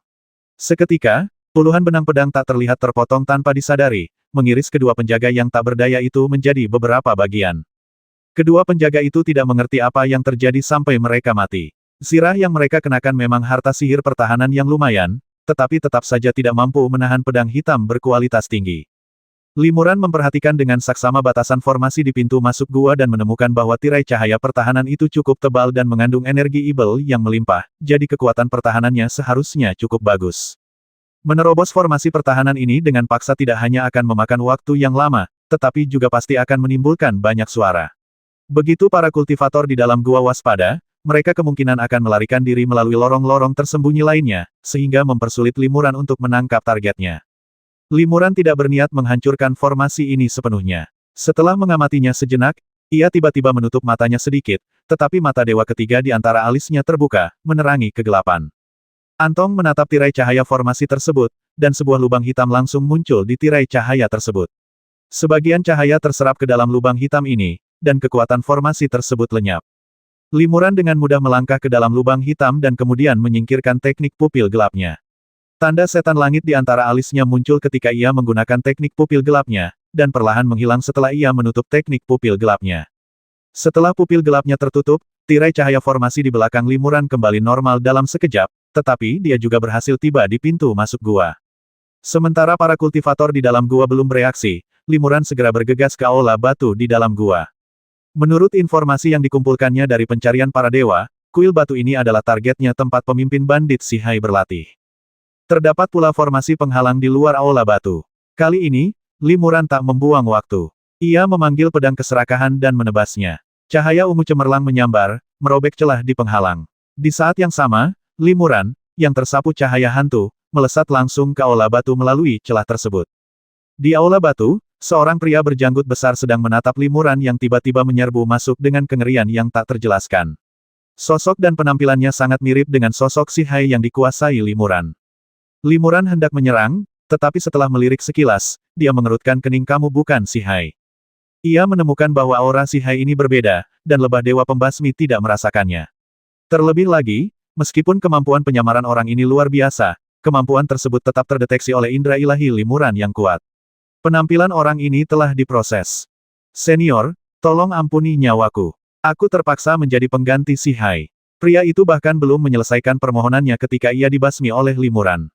Seketika, puluhan benang pedang tak terlihat terpotong tanpa disadari, mengiris kedua penjaga yang tak berdaya itu menjadi beberapa bagian. Kedua penjaga itu tidak mengerti apa yang terjadi sampai mereka mati. Zirah yang mereka kenakan memang harta sihir pertahanan yang lumayan, tetapi tetap saja tidak mampu menahan pedang hitam berkualitas tinggi. Limuran memperhatikan dengan saksama batasan formasi di pintu masuk gua dan menemukan bahwa tirai cahaya pertahanan itu cukup tebal dan mengandung energi Ibel yang melimpah, jadi kekuatan pertahanannya seharusnya cukup bagus. Menerobos formasi pertahanan ini dengan paksa tidak hanya akan memakan waktu yang lama, tetapi juga pasti akan menimbulkan banyak suara. Begitu para kultivator di dalam gua waspada, mereka kemungkinan akan melarikan diri melalui lorong-lorong tersembunyi lainnya, sehingga mempersulit Limuran untuk menangkap targetnya. Limuran tidak berniat menghancurkan formasi ini sepenuhnya. Setelah mengamatinya sejenak, ia tiba-tiba menutup matanya sedikit, tetapi mata dewa ketiga di antara alisnya terbuka, menerangi kegelapan. Antong menatap tirai cahaya formasi tersebut, dan sebuah lubang hitam langsung muncul di tirai cahaya tersebut. Sebagian cahaya terserap ke dalam lubang hitam ini, dan kekuatan formasi tersebut lenyap. Limuran dengan mudah melangkah ke dalam lubang hitam dan kemudian menyingkirkan teknik pupil gelapnya. Tanda setan langit di antara alisnya muncul ketika ia menggunakan teknik pupil gelapnya, dan perlahan menghilang setelah ia menutup teknik pupil gelapnya. Setelah pupil gelapnya tertutup, tirai cahaya formasi di belakang Limuran kembali normal dalam sekejap, tetapi dia juga berhasil tiba di pintu masuk gua. Sementara para kultivator di dalam gua belum bereaksi, Limuran segera bergegas ke aula batu di dalam gua. Menurut informasi yang dikumpulkannya dari pencarian para dewa, kuil batu ini adalah targetnya tempat pemimpin bandit Sihai berlatih. Terdapat pula formasi penghalang di luar aula batu. Kali ini, Limuran tak membuang waktu. Ia memanggil pedang keserakahan dan menebasnya. Cahaya ungu cemerlang menyambar, merobek celah di penghalang. Di saat yang sama, Limuran, yang tersapu cahaya hantu, melesat langsung ke aula batu melalui celah tersebut. Di aula batu, seorang pria berjanggut besar sedang menatap Limuran yang tiba-tiba menyerbu masuk dengan kengerian yang tak terjelaskan. Sosok dan penampilannya sangat mirip dengan sosok Sihai yang dikuasai Limuran. Limuran hendak menyerang, tetapi setelah melirik sekilas, dia mengerutkan kening. Kamu bukan Sihai. Ia menemukan bahwa aura Sihai ini berbeda, dan lebah dewa pembasmi tidak merasakannya. Terlebih lagi, meskipun kemampuan penyamaran orang ini luar biasa, kemampuan tersebut tetap terdeteksi oleh indera ilahi Limuran yang kuat. Penampilan orang ini telah diproses. Senior, tolong ampuni nyawaku. Aku terpaksa menjadi pengganti Sihai. Pria itu bahkan belum menyelesaikan permohonannya ketika ia dibasmi oleh Limuran.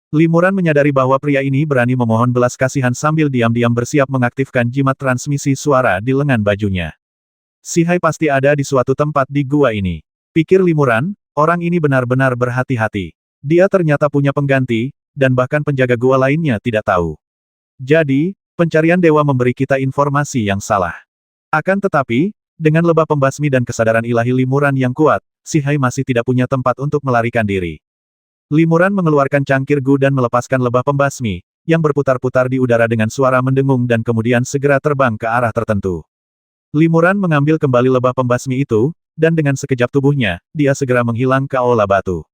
Limuran menyadari bahwa pria ini berani memohon belas kasihan sambil diam-diam bersiap mengaktifkan jimat transmisi suara di lengan bajunya. Sihai pasti ada di suatu tempat di gua ini. Pikir Limuran, orang ini benar-benar berhati-hati. Dia ternyata punya pengganti, dan bahkan penjaga gua lainnya tidak tahu. Jadi, pencarian dewa memberi kita informasi yang salah. Akan tetapi, dengan lebah pembasmi dan kesadaran ilahi Limuran yang kuat, Sihai masih tidak punya tempat untuk melarikan diri. Limuran mengeluarkan cangkir gu dan melepaskan lebah pembasmi, yang berputar-putar di udara dengan suara mendengung dan kemudian segera terbang ke arah tertentu. Limuran mengambil kembali lebah pembasmi itu, dan dengan sekejap tubuhnya, dia segera menghilang ke aula batu.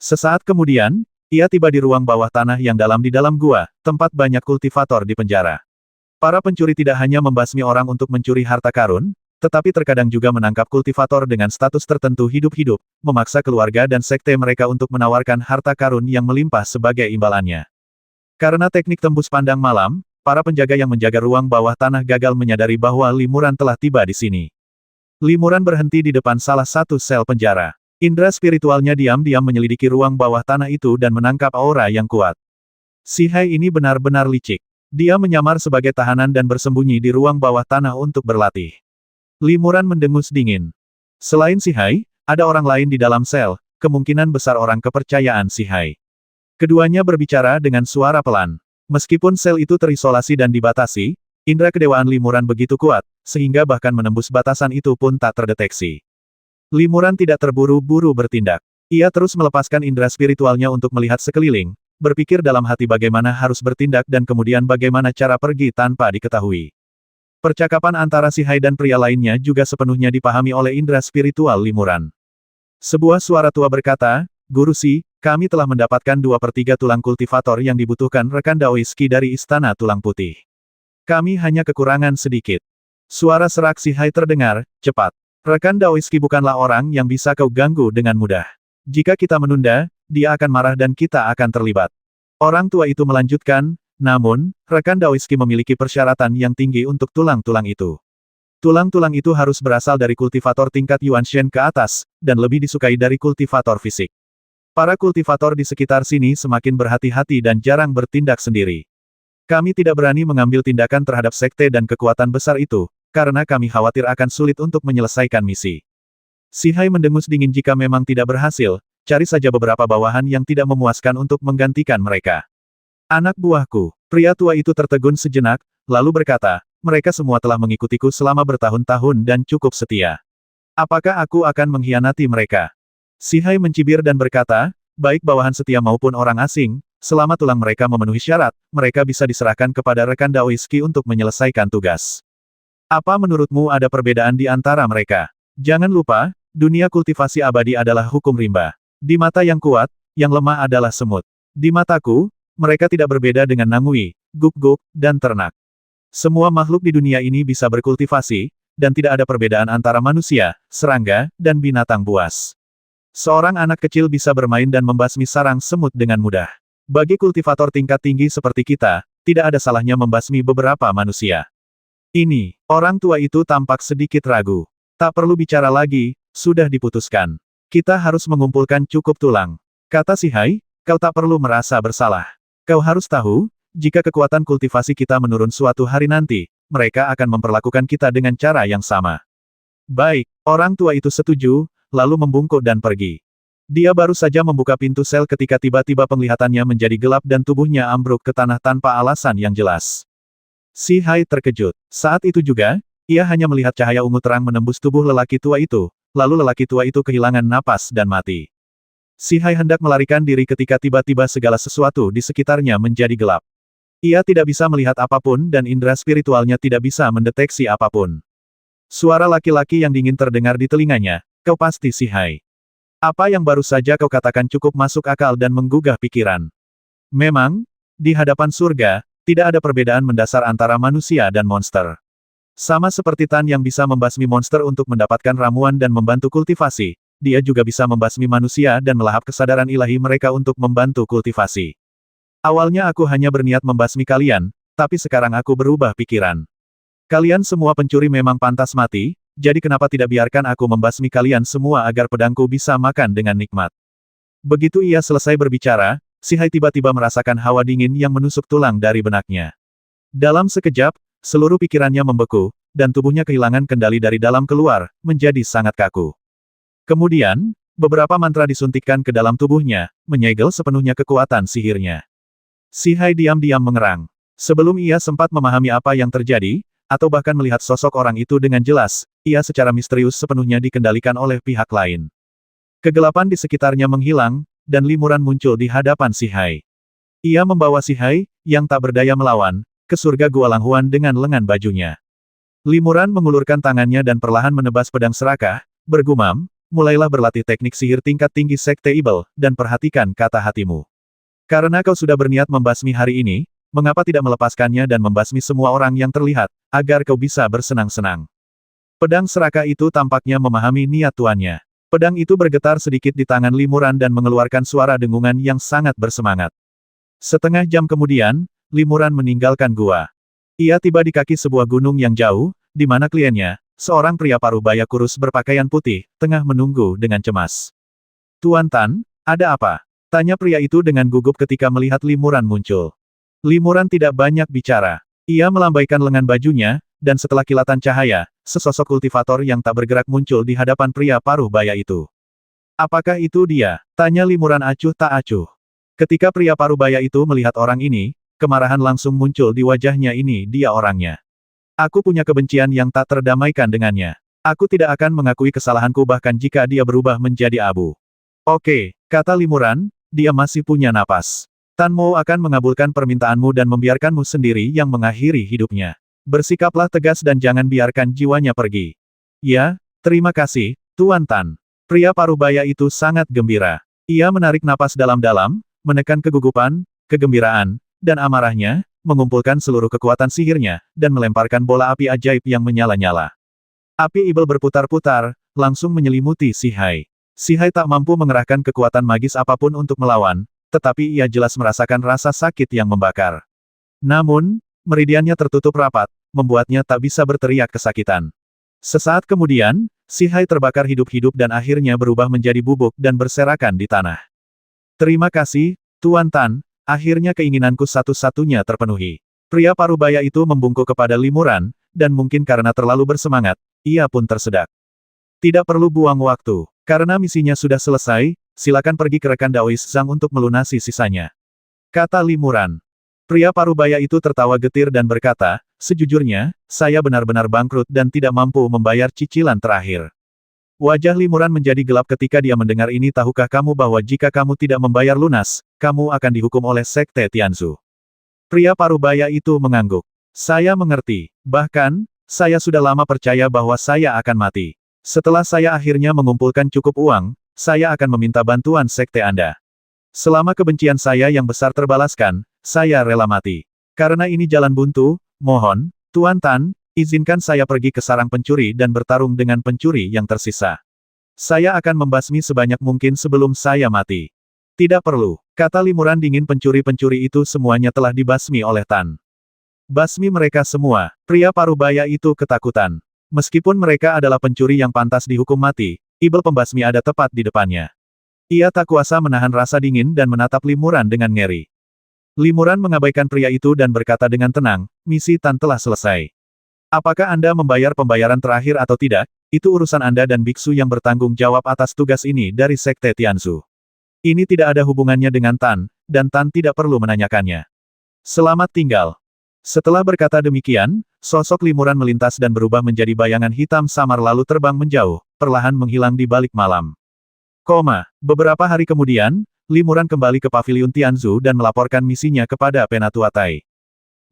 Sesaat kemudian, ia tiba di ruang bawah tanah yang dalam di dalam gua, tempat banyak kultivator di penjara. Para pencuri tidak hanya membasmi orang untuk mencuri harta karun, tetapi terkadang juga menangkap kultivator dengan status tertentu hidup-hidup, memaksa keluarga dan sekte mereka untuk menawarkan harta karun yang melimpah sebagai imbalannya. Karena teknik tembus pandang malam, para penjaga yang menjaga ruang bawah tanah gagal menyadari bahwa Limuran telah tiba di sini. Limuran berhenti di depan salah satu sel penjara. Indra spiritualnya diam-diam menyelidiki ruang bawah tanah itu dan menangkap aura yang kuat. Sihai ini benar-benar licik. Dia menyamar sebagai tahanan dan bersembunyi di ruang bawah tanah untuk berlatih. Limuran mendengus dingin. Selain Sihai, ada orang lain di dalam sel, kemungkinan besar orang kepercayaan Sihai. Keduanya berbicara dengan suara pelan. Meskipun sel itu terisolasi dan dibatasi, indra kedewaan Limuran begitu kuat, sehingga bahkan menembus batasan itu pun tak terdeteksi. Limuran tidak terburu-buru bertindak. Ia terus melepaskan indera spiritualnya untuk melihat sekeliling, berpikir dalam hati bagaimana harus bertindak dan kemudian bagaimana cara pergi tanpa diketahui. Percakapan antara Sihai dan pria lainnya juga sepenuhnya dipahami oleh indera spiritual Limuran. Sebuah suara tua berkata, "Guru Si, kami telah mendapatkan 2/3 tulang kultivator yang dibutuhkan rekan Daoiski dari Istana Tulang Putih. Kami hanya kekurangan sedikit. Suara serak Si Hai terdengar, cepat. Rekan Daoiski bukanlah orang yang bisa kau ganggu dengan mudah. Jika kita menunda, dia akan marah dan kita akan terlibat. Orang tua itu melanjutkan, namun, rekan Daoiski memiliki persyaratan yang tinggi untuk tulang-tulang itu. Tulang-tulang itu harus berasal dari kultivator tingkat Yuanshen ke atas, dan lebih disukai dari kultivator fisik. Para kultivator di sekitar sini semakin berhati-hati dan jarang bertindak sendiri. Kami tidak berani mengambil tindakan terhadap sekte dan kekuatan besar itu, karena kami khawatir akan sulit untuk menyelesaikan misi. Si Hai mendengus dingin jika memang tidak berhasil, cari saja beberapa bawahan yang tidak memuaskan untuk menggantikan mereka. Anak buahku, pria tua itu tertegun sejenak, lalu berkata, mereka semua telah mengikutiku selama bertahun-tahun dan cukup setia. Apakah aku akan mengkhianati mereka? Si Hai mencibir dan berkata, baik bawahan setia maupun orang asing, selama tulang mereka memenuhi syarat, mereka bisa diserahkan kepada rekan Daoiski untuk menyelesaikan tugas. Apa menurutmu ada perbedaan di antara mereka? Jangan lupa, dunia kultivasi abadi adalah hukum rimba. Di mata yang kuat, yang lemah adalah semut. Di mataku, mereka tidak berbeda dengan nangui, guk-guk, dan ternak. Semua makhluk di dunia ini bisa berkultivasi, dan tidak ada perbedaan antara manusia, serangga, dan binatang buas. Seorang anak kecil bisa bermain dan membasmi sarang semut dengan mudah. Bagi kultivator tingkat tinggi seperti kita, tidak ada salahnya membasmi beberapa manusia. Ini, orang tua itu tampak sedikit ragu. Tak perlu bicara lagi, sudah diputuskan. Kita harus mengumpulkan cukup tulang. Kata Si Hai, kau tak perlu merasa bersalah. Kau harus tahu, jika kekuatan kultivasi kita menurun suatu hari nanti, mereka akan memperlakukan kita dengan cara yang sama. Baik, orang tua itu setuju, lalu membungkuk dan pergi. Dia baru saja membuka pintu sel ketika tiba-tiba penglihatannya menjadi gelap dan tubuhnya ambruk ke tanah tanpa alasan yang jelas. Si Hai terkejut. Saat itu juga, ia hanya melihat cahaya ungu terang menembus tubuh lelaki tua itu, lalu lelaki tua itu kehilangan napas dan mati. Si Hai hendak melarikan diri ketika tiba-tiba segala sesuatu di sekitarnya menjadi gelap. Ia tidak bisa melihat apapun dan indera spiritualnya tidak bisa mendeteksi apapun. Suara laki-laki yang dingin terdengar di telinganya, kau pasti Si Hai. Apa yang baru saja kau katakan cukup masuk akal dan menggugah pikiran. Memang, di hadapan surga, tidak ada perbedaan mendasar antara manusia dan monster. Sama seperti Tan yang bisa membasmi monster untuk mendapatkan ramuan dan membantu kultivasi, dia juga bisa membasmi manusia dan melahap kesadaran ilahi mereka untuk membantu kultivasi. Awalnya aku hanya berniat membasmi kalian, tapi sekarang aku berubah pikiran. Kalian semua pencuri memang pantas mati, jadi kenapa tidak biarkan aku membasmi kalian semua agar pedangku bisa makan dengan nikmat. Begitu ia selesai berbicara, Si Hai tiba-tiba merasakan hawa dingin yang menusuk tulang dari benaknya. Dalam sekejap, seluruh pikirannya membeku, dan tubuhnya kehilangan kendali dari dalam keluar, menjadi sangat kaku. Kemudian, beberapa mantra disuntikkan ke dalam tubuhnya, menyegel sepenuhnya kekuatan sihirnya. Si Hai diam-diam mengerang. Sebelum ia sempat memahami apa yang terjadi, atau bahkan melihat sosok orang itu dengan jelas, ia secara misterius sepenuhnya dikendalikan oleh pihak lain. Kegelapan di sekitarnya menghilang, dan limuran muncul di hadapan Si Hai. Ia membawa Si Hai, yang tak berdaya melawan, ke surga Gua Langhuan dengan lengan bajunya. Limuran mengulurkan tangannya dan perlahan menebas pedang serakah, bergumam, mulailah berlatih teknik sihir tingkat tinggi Sekte Ibel, dan perhatikan kata hatimu. Karena kau sudah berniat membasmi hari ini, mengapa tidak melepaskannya dan membasmi semua orang yang terlihat, agar kau bisa bersenang-senang. Pedang serakah itu tampaknya memahami niat tuannya. Pedang itu bergetar sedikit di tangan limuran dan mengeluarkan suara dengungan yang sangat bersemangat. Setengah jam kemudian, limuran meninggalkan gua. Ia tiba di kaki sebuah gunung yang jauh, di mana kliennya, seorang pria parubaya kurus berpakaian putih, tengah menunggu dengan cemas. Tuan Tan, ada apa? Tanya pria itu dengan gugup ketika melihat limuran muncul. Limuran tidak banyak bicara. Ia melambaikan lengan bajunya, dan setelah kilatan cahaya, sesosok kultivator yang tak bergerak muncul di hadapan pria paruh baya itu. Apakah itu dia? Tanya limuran acuh tak acuh. Ketika pria paruh baya itu melihat orang ini, kemarahan langsung muncul di wajahnya. Ini dia orangnya. Aku punya kebencian yang tak terdamaikan dengannya. Aku tidak akan mengakui kesalahanku bahkan jika dia berubah menjadi abu. Oke, kata limuran, dia masih punya napas. Tan Mo akan mengabulkan permintaanmu dan membiarkanmu sendiri yang mengakhiri hidupnya. Bersikaplah tegas dan jangan biarkan jiwanya pergi. Ya, terima kasih, Tuan Tan. Pria parubaya itu sangat gembira. Ia menarik napas dalam-dalam, menekan kegugupan, kegembiraan, dan amarahnya, mengumpulkan seluruh kekuatan sihirnya, dan melemparkan bola api ajaib yang menyala-nyala. Api ibel berputar-putar, langsung menyelimuti Si Hai. Si Hai tak mampu mengerahkan kekuatan magis apapun untuk melawan, tetapi ia jelas merasakan rasa sakit yang membakar. Namun, meridiannya tertutup rapat, membuatnya tak bisa berteriak kesakitan. Sesaat kemudian, Si Hai terbakar hidup-hidup dan akhirnya berubah menjadi bubuk dan berserakan di tanah. Terima kasih, Tuan Tan, akhirnya keinginanku satu-satunya terpenuhi. Pria parubaya itu membungkuk kepada Limuran, dan mungkin karena terlalu bersemangat, ia pun tersedak. Tidak perlu buang waktu. Karena misinya sudah selesai, silakan pergi ke rekan Daois Zhang untuk melunasi sisanya. Kata Limuran. Pria parubaya itu tertawa getir dan berkata, sejujurnya, saya benar-benar bangkrut dan tidak mampu membayar cicilan terakhir. Wajah Limuran menjadi gelap ketika dia mendengar ini. Tahukah kamu bahwa jika kamu tidak membayar lunas, kamu akan dihukum oleh Sekte Tianzu? Pria parubaya itu mengangguk. Saya mengerti. Bahkan, saya sudah lama percaya bahwa saya akan mati. Setelah saya akhirnya mengumpulkan cukup uang, saya akan meminta bantuan Sekte Anda. Selama kebencian saya yang besar terbalaskan, saya rela mati. Karena ini jalan buntu, mohon, Tuan Tan, izinkan saya pergi ke sarang pencuri dan bertarung dengan pencuri yang tersisa. Saya akan membasmi sebanyak mungkin sebelum saya mati. Tidak perlu, kata Limuran dingin. Pencuri-pencuri itu semuanya telah dibasmi oleh Tan. Basmi mereka semua. Pria parubaya itu ketakutan. Meskipun mereka adalah pencuri yang pantas dihukum mati, ibel pembasmi ada tepat di depannya. Ia tak kuasa menahan rasa dingin dan menatap Limuran dengan ngeri. Limuran mengabaikan pria itu dan berkata dengan tenang, misi Tan telah selesai. Apakah Anda membayar pembayaran terakhir atau tidak, itu urusan Anda dan biksu yang bertanggung jawab atas tugas ini dari Sekte Tianzu. Ini tidak ada hubungannya dengan Tan, dan Tan tidak perlu menanyakannya. Selamat tinggal. Setelah berkata demikian, sosok Limuran melintas dan berubah menjadi bayangan hitam samar lalu terbang menjauh, perlahan menghilang di balik malam. Beberapa hari kemudian, Limuran kembali ke Paviliun Tianzu dan melaporkan misinya kepada Penatua Tai.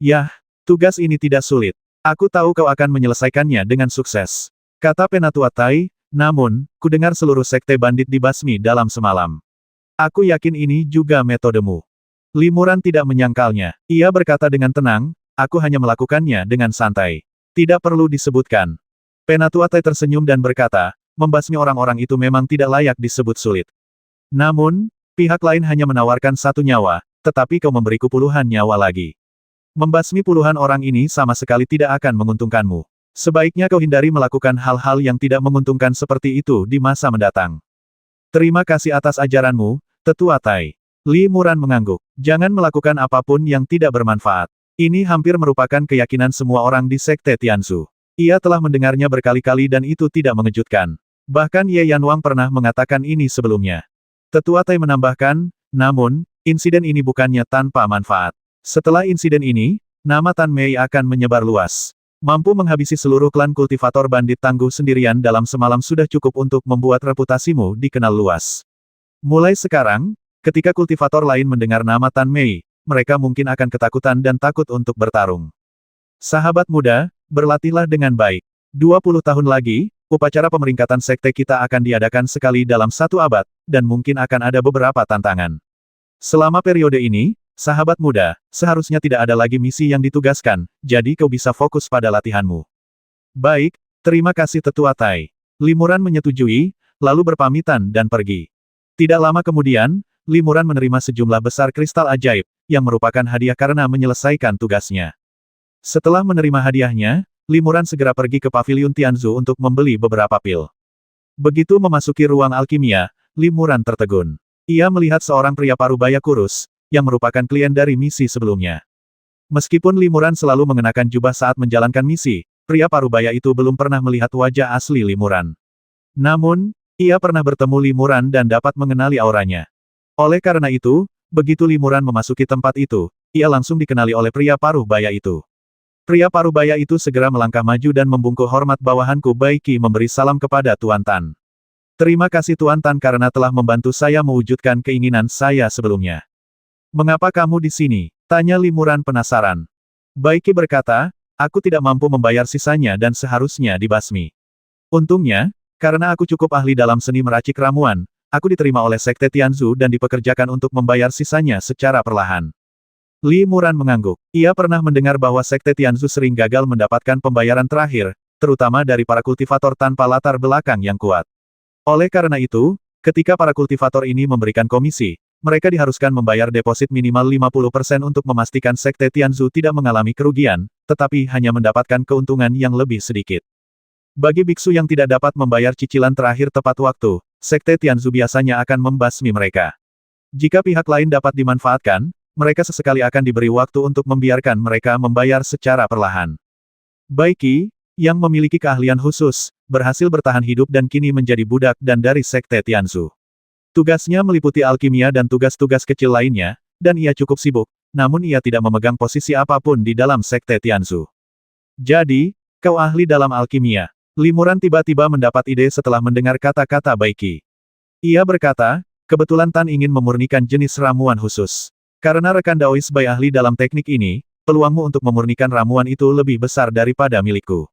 Yah, tugas ini tidak sulit. Aku tahu kau akan menyelesaikannya dengan sukses. Kata Penatua Tai, namun, kudengar seluruh sekte bandit dibasmi dalam semalam. Aku yakin ini juga metodemu. Limuran tidak menyangkalnya. Ia berkata dengan tenang, aku hanya melakukannya dengan santai. Tidak perlu disebutkan. Penatua Tai tersenyum dan berkata, membasmi orang-orang itu memang tidak layak disebut sulit. Namun, pihak lain hanya menawarkan satu nyawa, tetapi kau memberiku puluhan nyawa lagi. Membasmi puluhan orang ini sama sekali tidak akan menguntungkanmu. Sebaiknya kau hindari melakukan hal-hal yang tidak menguntungkan seperti itu di masa mendatang. Terima kasih atas ajaranmu, Tetua Tai. Limuran mengangguk. Jangan melakukan apapun yang tidak bermanfaat. Ini hampir merupakan keyakinan semua orang di Sekte Tianzu. Ia telah mendengarnya berkali-kali dan itu tidak mengejutkan. Bahkan Ye Yanwang pernah mengatakan ini sebelumnya. Tetua Tai menambahkan, namun, insiden ini bukannya tanpa manfaat. Setelah insiden ini, nama Tan Mei akan menyebar luas. Mampu menghabisi seluruh klan kultivator bandit tangguh sendirian dalam semalam sudah cukup untuk membuat reputasimu dikenal luas. Mulai sekarang, ketika kultivator lain mendengar nama Tan Mei, mereka mungkin akan ketakutan dan takut untuk bertarung. Sahabat muda, berlatihlah dengan baik. 20 tahun lagi, upacara pemeringkatan sekte kita akan diadakan sekali dalam 1 abad, dan mungkin akan ada beberapa tantangan. Selama periode ini, sahabat muda, seharusnya tidak ada lagi misi yang ditugaskan, jadi kau bisa fokus pada latihanmu. Baik, terima kasih Tetua Tai. Limuran menyetujui, lalu berpamitan dan pergi. Tidak lama kemudian, Limuran menerima sejumlah besar kristal ajaib, yang merupakan hadiah karena menyelesaikan tugasnya. Setelah menerima hadiahnya, Limuran segera pergi ke Paviliun Tianzu untuk membeli beberapa pil. Begitu memasuki ruang alkimia, Limuran tertegun. Ia melihat seorang pria parubaya kurus, yang merupakan klien dari misi sebelumnya. Meskipun Limuran selalu mengenakan jubah saat menjalankan misi, pria parubaya itu belum pernah melihat wajah asli Limuran. Namun, ia pernah bertemu Limuran dan dapat mengenali auranya. Oleh karena itu, begitu Limuran memasuki tempat itu, ia langsung dikenali oleh pria parubaya itu. Pria parubaya itu segera melangkah maju dan membungkuk hormat bawahanku Baiki memberi salam kepada Tuan Tan. Terima kasih Tuan Tan karena telah membantu saya mewujudkan keinginan saya sebelumnya. Mengapa kamu di sini? Tanya Limuran penasaran. Baiki berkata, aku tidak mampu membayar sisanya dan seharusnya dibasmi. Untungnya, karena aku cukup ahli dalam seni meracik ramuan, aku diterima oleh Sekte Tianzu dan dipekerjakan untuk membayar sisanya secara perlahan. Li Muran mengangguk. Ia pernah mendengar bahwa Sekte Tianzu sering gagal mendapatkan pembayaran terakhir, terutama dari para kultivator tanpa latar belakang yang kuat. Oleh karena itu, ketika para kultivator ini memberikan komisi, mereka diharuskan membayar deposit minimal 50% untuk memastikan Sekte Tianzu tidak mengalami kerugian, tetapi hanya mendapatkan keuntungan yang lebih sedikit. Bagi biksu yang tidak dapat membayar cicilan terakhir tepat waktu, Sekte Tianzu biasanya akan membasmi mereka. Jika pihak lain dapat dimanfaatkan, mereka sesekali akan diberi waktu untuk membiarkan mereka membayar secara perlahan. Baiki, yang memiliki keahlian khusus, berhasil bertahan hidup dan kini menjadi budak dan dari Sekte Tianzu. Tugasnya meliputi alkimia dan tugas-tugas kecil lainnya, dan ia cukup sibuk, namun ia tidak memegang posisi apapun di dalam Sekte Tianzu. Jadi, kau ahli dalam alkimia. Li Muran tiba-tiba mendapat ide setelah mendengar kata-kata Baiki. Ia berkata, kebetulan Tan ingin memurnikan jenis ramuan khusus. Karena rekan Daois Bai ahli dalam teknik ini, peluangmu untuk memurnikan ramuan itu lebih besar daripada milikku.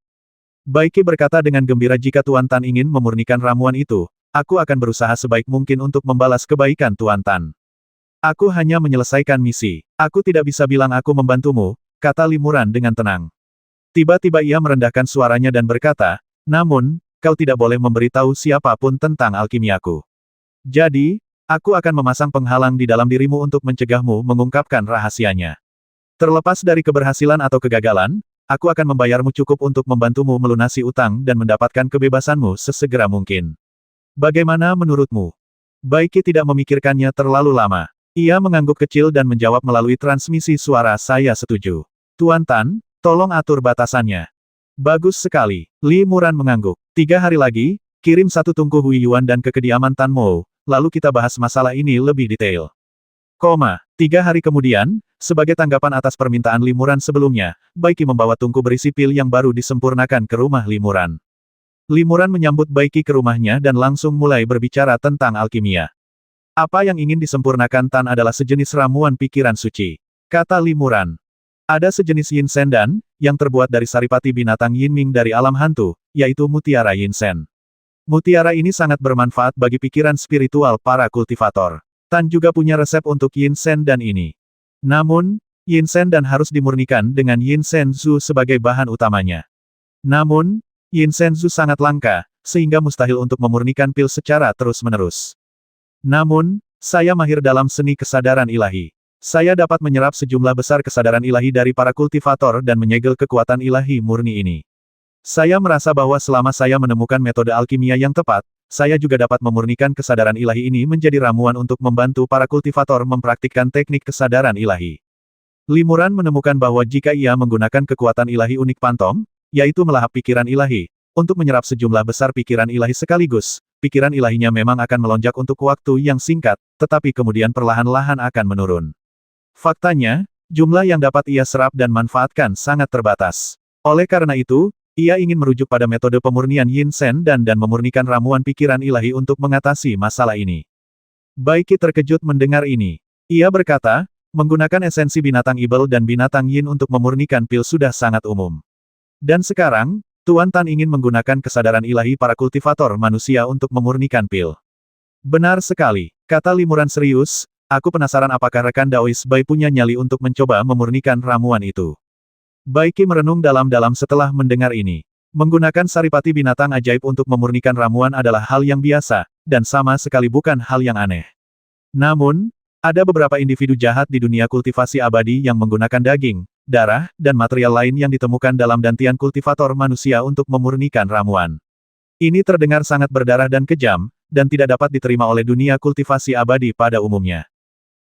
Baiki berkata dengan gembira jika Tuan Tan ingin memurnikan ramuan itu, aku akan berusaha sebaik mungkin untuk membalas kebaikan Tuan Tan. Aku hanya menyelesaikan misi. Aku tidak bisa bilang aku membantumu, kata Li Muran dengan tenang. Tiba-tiba ia merendahkan suaranya dan berkata, namun, kau tidak boleh memberitahu siapapun tentang alkimiaku. Jadi, aku akan memasang penghalang di dalam dirimu untuk mencegahmu mengungkapkan rahasianya. Terlepas dari keberhasilan atau kegagalan, aku akan membayarmu cukup untuk membantumu melunasi utang dan mendapatkan kebebasanmu sesegera mungkin. Bagaimana menurutmu? Baiki tidak memikirkannya terlalu lama. Ia mengangguk kecil dan menjawab melalui transmisi suara, saya setuju. Tuan Tan, tolong atur batasannya. Bagus sekali. Li Muran mengangguk. 3 hari lagi, kirim 1 tungku Hui Yuan dan ke kediaman Tan Mo, lalu kita bahas masalah ini lebih detail. 3 hari kemudian, sebagai tanggapan atas permintaan Li Muran sebelumnya, Baiki membawa tungku berisi pil yang baru disempurnakan ke rumah Li Muran. Li Muran menyambut Baiki ke rumahnya dan langsung mulai berbicara tentang alkimia. Apa yang ingin disempurnakan Tan adalah sejenis ramuan pikiran suci, kata Li Muran. Ada sejenis Yin Sen Dan, yang terbuat dari saripati binatang Yin Ming dari alam hantu, yaitu mutiara Yin Sen. Mutiara ini sangat bermanfaat bagi pikiran spiritual para kultivator. Tan juga punya resep untuk Yin Sen Dan ini. Namun, Yin Sen Dan harus dimurnikan dengan Yin Sen Zhu sebagai bahan utamanya. Namun, Yin Sen Zhu sangat langka, sehingga mustahil untuk memurnikan pil secara terus-menerus. Namun, saya mahir dalam seni kesadaran ilahi. Saya dapat menyerap sejumlah besar kesadaran ilahi dari para kultivator dan menyegel kekuatan ilahi murni ini. Saya merasa bahwa selama saya menemukan metode alkimia yang tepat, saya juga dapat memurnikan kesadaran ilahi ini menjadi ramuan untuk membantu para kultivator mempraktikkan teknik kesadaran ilahi. Li Muran menemukan bahwa jika ia menggunakan kekuatan ilahi unik Pantom, yaitu melahap pikiran ilahi, untuk menyerap sejumlah besar pikiran ilahi sekaligus, pikiran ilahinya memang akan melonjak untuk waktu yang singkat, tetapi kemudian perlahan-lahan akan menurun. Faktanya, jumlah yang dapat ia serap dan manfaatkan sangat terbatas. Oleh karena itu, ia ingin merujuk pada metode pemurnian Yin Sen dan memurnikan ramuan pikiran ilahi untuk mengatasi masalah ini. Baiki terkejut mendengar ini. Ia berkata, menggunakan esensi binatang ibel dan binatang Yin untuk memurnikan pil sudah sangat umum. Dan sekarang, Tuan Tan ingin menggunakan kesadaran ilahi para kultivator manusia untuk memurnikan pil. Benar sekali, kata Li Muran serius, aku penasaran apakah rekan Daois Bai punya nyali untuk mencoba memurnikan ramuan itu. Baiki merenung dalam-dalam setelah mendengar ini. Menggunakan saripati binatang ajaib untuk memurnikan ramuan adalah hal yang biasa, dan sama sekali bukan hal yang aneh. Namun, ada beberapa individu jahat di dunia kultivasi abadi yang menggunakan daging, darah, dan material lain yang ditemukan dalam dantian kultivator manusia untuk memurnikan ramuan. Ini terdengar sangat berdarah dan kejam, dan tidak dapat diterima oleh dunia kultivasi abadi pada umumnya.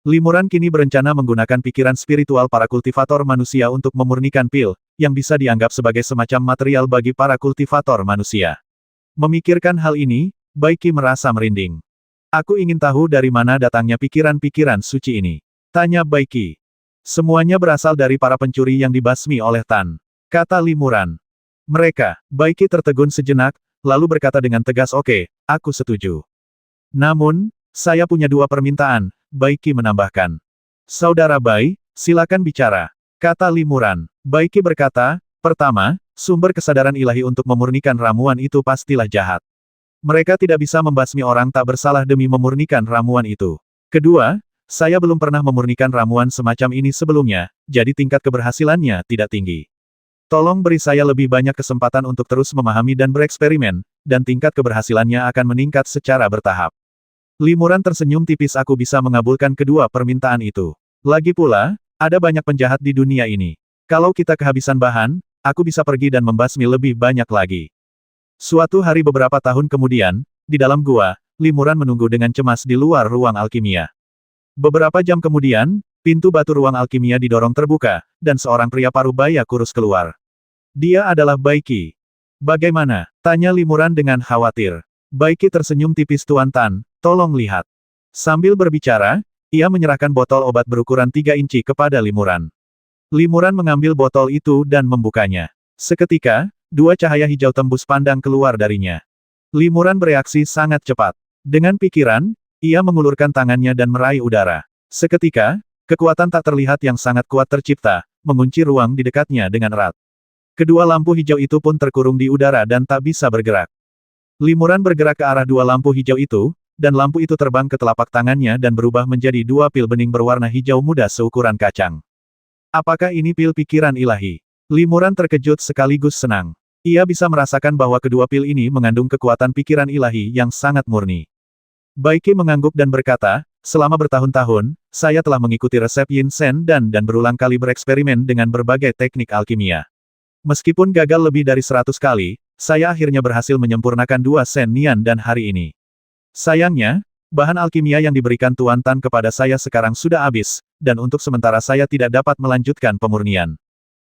Li Muran kini berencana menggunakan pikiran spiritual para kultivator manusia untuk memurnikan pil, yang bisa dianggap sebagai semacam material bagi para kultivator manusia. Memikirkan hal ini, Baiki merasa merinding. Aku ingin tahu dari mana datangnya pikiran-pikiran suci ini. Tanya Baiki. Semuanya berasal dari para pencuri yang dibasmi oleh Tan, kata Li Muran. Mereka, Baiki tertegun sejenak, lalu berkata dengan tegas, oke, aku setuju. Namun, saya punya 2 permintaan, Baiki menambahkan. Saudara Bai, silakan bicara, kata Li Muran. Baiki berkata, pertama, sumber kesadaran ilahi untuk memurnikan ramuan itu pastilah jahat. Mereka tidak bisa membasmi orang tak bersalah demi memurnikan ramuan itu. Kedua, saya belum pernah memurnikan ramuan semacam ini sebelumnya, jadi tingkat keberhasilannya tidak tinggi. Tolong beri saya lebih banyak kesempatan untuk terus memahami dan bereksperimen, dan tingkat keberhasilannya akan meningkat secara bertahap. Limuran tersenyum tipis. Aku bisa mengabulkan kedua permintaan itu. Lagi pula, ada banyak penjahat di dunia ini. Kalau kita kehabisan bahan, aku bisa pergi dan membasmi lebih banyak lagi. Suatu hari beberapa tahun kemudian, di dalam gua, Limuran menunggu dengan cemas di luar ruang alkimia. Beberapa jam kemudian, pintu batu ruang alkimia didorong terbuka, dan seorang pria parubaya kurus keluar. Dia adalah Baiki. Bagaimana? Tanya Limuran dengan khawatir. Baiki tersenyum tipis. Tuan Tan, tolong lihat. Sambil berbicara, ia menyerahkan botol obat berukuran 3 inci kepada Limuran. Limuran mengambil botol itu dan membukanya. Seketika, 2 cahaya hijau tembus pandang keluar darinya. Limuran bereaksi sangat cepat. Dengan pikiran, ia mengulurkan tangannya dan meraih udara. Seketika, kekuatan tak terlihat yang sangat kuat tercipta, mengunci ruang di dekatnya dengan erat. Kedua lampu hijau itu pun terkurung di udara dan tak bisa bergerak. Limuran bergerak ke arah 2 lampu hijau itu, dan lampu itu terbang ke telapak tangannya dan berubah menjadi 2 pil bening berwarna hijau muda seukuran kacang. Apakah ini pil pikiran ilahi? Limuran terkejut sekaligus senang. Ia bisa merasakan bahwa kedua pil ini mengandung kekuatan pikiran ilahi yang sangat murni. Baiki mengangguk dan berkata, selama bertahun-tahun, saya telah mengikuti resep Yin Shen dan berulang kali bereksperimen dengan berbagai teknik alkimia. Meskipun gagal lebih dari 100 kali, saya akhirnya berhasil menyempurnakan 2 Shen Nian dan hari ini. Sayangnya, bahan alkimia yang diberikan Tuan Tan kepada saya sekarang sudah habis, dan untuk sementara saya tidak dapat melanjutkan pemurnian.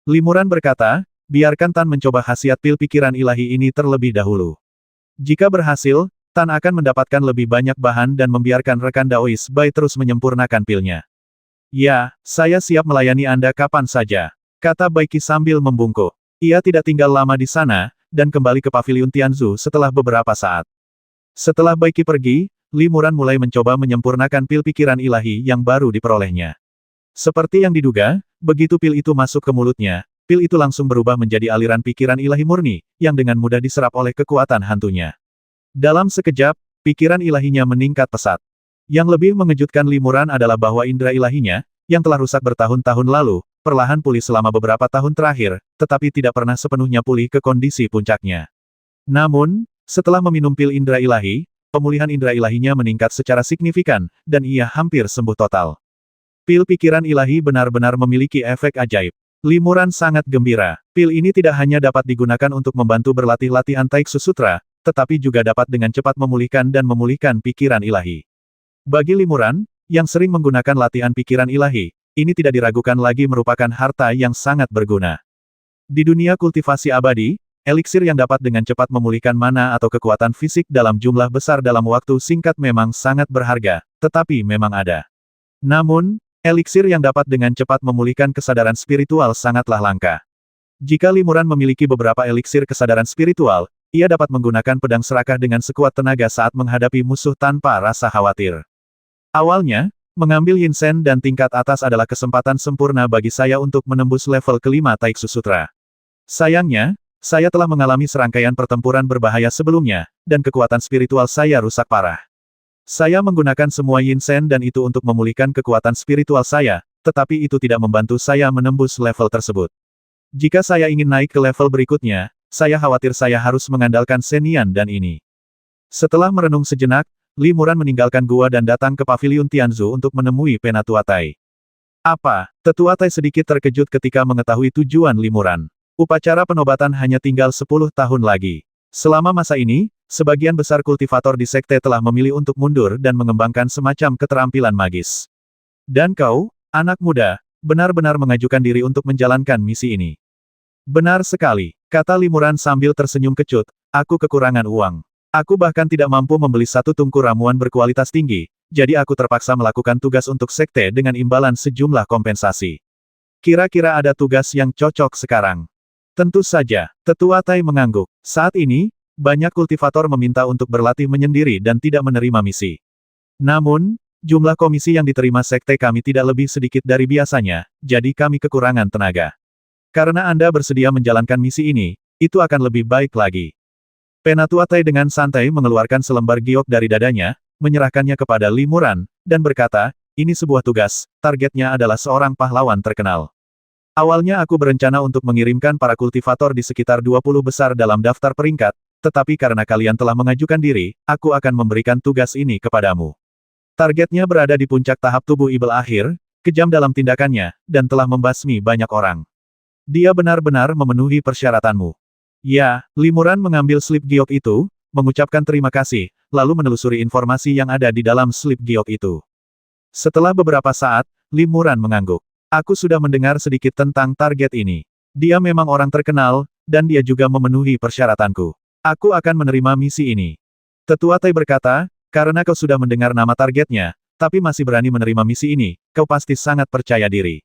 Limuran berkata, biarkan Tan mencoba khasiat pil pikiran ilahi ini terlebih dahulu. Jika berhasil, Tan akan mendapatkan lebih banyak bahan dan membiarkan rekan Daois Bai terus menyempurnakan pilnya. Ya, saya siap melayani Anda kapan saja, kata Baiki sambil membungkuk. Ia tidak tinggal lama di sana, dan kembali ke Paviliun Tianzu setelah beberapa saat. Setelah Baiki pergi, Limuran mulai mencoba menyempurnakan pil pikiran ilahi yang baru diperolehnya. Seperti yang diduga, begitu pil itu masuk ke mulutnya, pil itu langsung berubah menjadi aliran pikiran ilahi murni, yang dengan mudah diserap oleh kekuatan hantunya. Dalam sekejap, pikiran ilahinya meningkat pesat. Yang lebih mengejutkan Limuran adalah bahwa indera ilahinya, yang telah rusak bertahun-tahun lalu, perlahan pulih selama beberapa tahun terakhir, tetapi tidak pernah sepenuhnya pulih ke kondisi puncaknya. Namun, setelah meminum pil indera ilahi, pemulihan indera ilahinya meningkat secara signifikan, dan ia hampir sembuh total. Pil pikiran ilahi benar-benar memiliki efek ajaib. Limuran sangat gembira. Pil ini tidak hanya dapat digunakan untuk membantu berlatih latihan Taiksu Sutra, tetapi juga dapat dengan cepat memulihkan dan memulihkan pikiran ilahi. Bagi Limuran, yang sering menggunakan latihan pikiran ilahi, ini tidak diragukan lagi merupakan harta yang sangat berguna. Di dunia kultivasi abadi, eliksir yang dapat dengan cepat memulihkan mana atau kekuatan fisik dalam jumlah besar dalam waktu singkat memang sangat berharga, tetapi memang ada. Namun, eliksir yang dapat dengan cepat memulihkan kesadaran spiritual sangatlah langka. Jika Limuran memiliki beberapa eliksir kesadaran spiritual, ia dapat menggunakan pedang serakah dengan sekuat tenaga saat menghadapi musuh tanpa rasa khawatir. Awalnya, mengambil Yin Shen dan tingkat atas adalah kesempatan sempurna bagi saya untuk menembus level kelima Taiksu Sutra. Sayangnya, saya telah mengalami serangkaian pertempuran berbahaya sebelumnya, dan kekuatan spiritual saya rusak parah. Saya menggunakan semua Yin Shen dan itu untuk memulihkan kekuatan spiritual saya, tetapi itu tidak membantu saya menembus level tersebut. Jika saya ingin naik ke level berikutnya, saya khawatir saya harus mengandalkan Senian dan ini. Setelah merenung sejenak, Limuran meninggalkan gua dan datang ke Paviliun Tianzu untuk menemui Penatua Tai. Apa? Tetua Tai sedikit terkejut ketika mengetahui tujuan Limuran. Upacara penobatan hanya tinggal 10 tahun lagi. Selama masa ini, sebagian besar kultivator di sekte telah memilih untuk mundur dan mengembangkan semacam keterampilan magis. Dan kau, anak muda, benar-benar mengajukan diri untuk menjalankan misi ini. Benar sekali, kata Limuran sambil tersenyum kecut, aku kekurangan uang. Aku bahkan tidak mampu membeli satu tungku ramuan berkualitas tinggi, jadi aku terpaksa melakukan tugas untuk sekte dengan imbalan sejumlah kompensasi. Kira-kira ada tugas yang cocok sekarang? Tentu saja, Tetua Tai mengangguk. Saat ini, banyak kultivator meminta untuk berlatih menyendiri dan tidak menerima misi. Namun, jumlah komisi yang diterima sekte kami tidak lebih sedikit dari biasanya, jadi kami kekurangan tenaga. Karena Anda bersedia menjalankan misi ini, itu akan lebih baik lagi. Penatua Tai dengan santai mengeluarkan selembar giok dari dadanya, menyerahkannya kepada Li Muran, dan berkata, ini sebuah tugas, targetnya adalah seorang pahlawan terkenal. Awalnya aku berencana untuk mengirimkan para kultivator di sekitar 20 besar dalam daftar peringkat, tetapi karena kalian telah mengajukan diri, aku akan memberikan tugas ini kepadamu. Targetnya berada di puncak tahap tubuh ibel akhir, kejam dalam tindakannya, dan telah membasmi banyak orang. Dia benar-benar memenuhi persyaratanmu. Ya, Li Muran mengambil slip giok itu, mengucapkan terima kasih, lalu menelusuri informasi yang ada di dalam slip giok itu. Setelah beberapa saat, Li Muran mengangguk. Aku sudah mendengar sedikit tentang target ini. Dia memang orang terkenal, dan dia juga memenuhi persyaratanku. Aku akan menerima misi ini. Tetua Tai berkata, karena kau sudah mendengar nama targetnya, tapi masih berani menerima misi ini, kau pasti sangat percaya diri.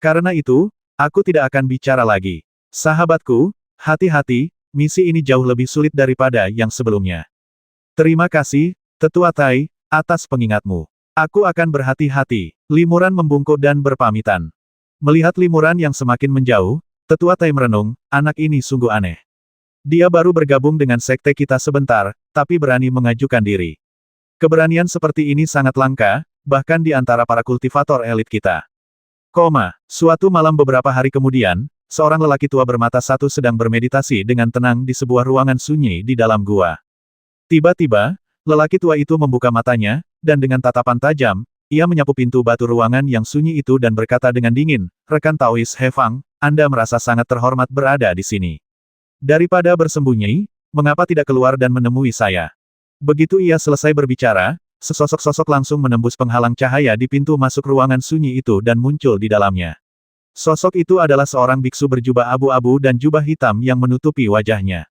Karena itu, aku tidak akan bicara lagi. Sahabatku, hati-hati, misi ini jauh lebih sulit daripada yang sebelumnya. Terima kasih, Tetua Tai, atas pengingatmu. Aku akan berhati-hati. Li Muran membungkuk dan berpamitan. Melihat Li Muran yang semakin menjauh, Tetua Tai merenung, anak ini sungguh aneh. Dia baru bergabung dengan sekte kita sebentar, tapi berani mengajukan diri. Keberanian seperti ini sangat langka, bahkan di antara para kultivator elit kita. Suatu malam beberapa hari kemudian, seorang lelaki tua bermata satu sedang bermeditasi dengan tenang di sebuah ruangan sunyi di dalam gua. Tiba-tiba, lelaki tua itu membuka matanya, dan dengan tatapan tajam, ia menyapu pintu batu ruangan yang sunyi itu dan berkata dengan dingin, rekan Taois He Fang, Anda merasa sangat terhormat berada di sini. Daripada bersembunyi, mengapa tidak keluar dan menemui saya? Begitu ia selesai berbicara, sesosok-sosok langsung menembus penghalang cahaya di pintu masuk ruangan sunyi itu dan muncul di dalamnya. Sosok itu adalah seorang biksu berjubah abu-abu dan jubah hitam yang menutupi wajahnya.